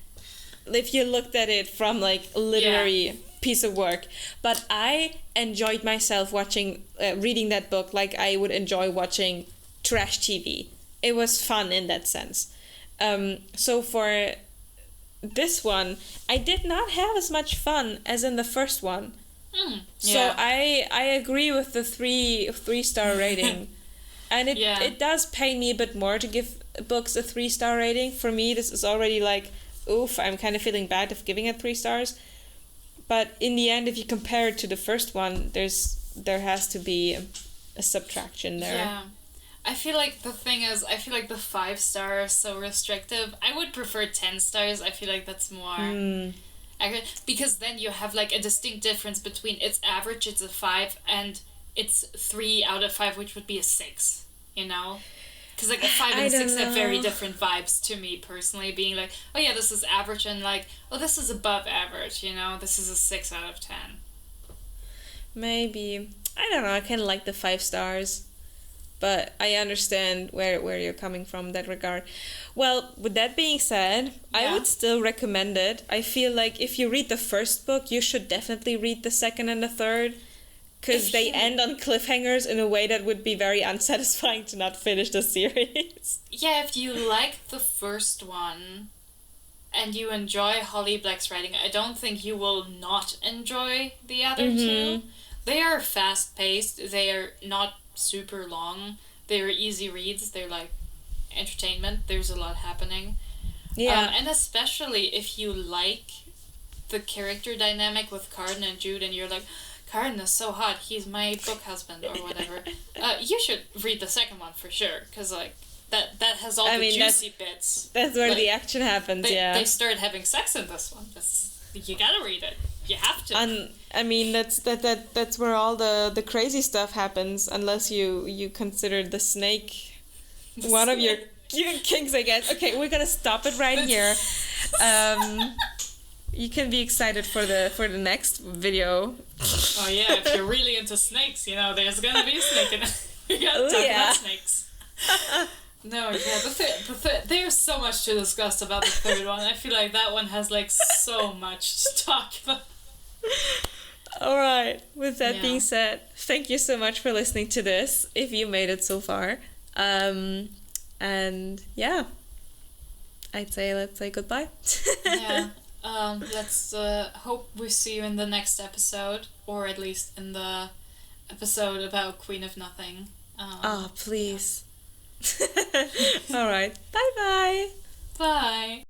if you looked at it from, like, a literary piece of work. But I enjoyed myself reading that book like I would enjoy watching trash TV. It was fun in that sense. So for this one, I did not have as much fun as in the first one. So I agree with the 3-star rating. And it does pain me a bit more to give books a 3-star rating. For me, this is already like, oof, I'm kind of feeling bad of giving it 3 stars. But in the end, if you compare it to the first one, there has to be a subtraction there. Yeah. I feel like the thing is, I feel like the 5-star is so restrictive. I would prefer 10 stars. I feel like that's more accurate. Because then you have like a distinct difference between its average, it's a 5, and it's 3 out of 5, which would be a 6, you know? Because like a 5 and a 6 have very different vibes to me personally, being like, oh yeah, this is average, and like, oh, this is above average, you know? This is a 6 out of 10. Maybe. I don't know, I kind of like the 5 stars. But I understand where you're coming from in that regard. Well, with that being said, I would still recommend it. I feel like if you read the first book, you should definitely read the second and the third. Because they end on cliffhangers in a way that would be very unsatisfying to not finish the series. Yeah, if you like the first one and you enjoy Holly Black's writing, I don't think you will not enjoy the other two. They are fast-paced. They are not super long. They're easy reads. They're like entertainment. There's a lot happening. Yeah. And especially if you like the character dynamic with Carden and Jude, and you're like, Carden is so hot, he's my book husband, or whatever. You should read the second one for sure, because like that has all the juicy bits. That's where the action happens. They start having sex in this one. You gotta read it. You have to. I mean, that's where all the crazy stuff happens, unless you consider the snake one of your kinks, I guess. Okay, we're gonna stop it right here. You can be excited for the next video Oh yeah, if you're really into snakes, you know, there's gonna be a snake in it. We gotta talk about snakes. No, yeah, there's so much to discuss about the third one. I feel like that one has like so much to talk about. Alright, with that being said, thank you so much for listening to this, if you made it so far. And yeah, let's say goodbye. Yeah. Let's hope we see you in the next episode, or at least in the episode about Queen of Nothing. Please. Alright, bye-bye. Bye.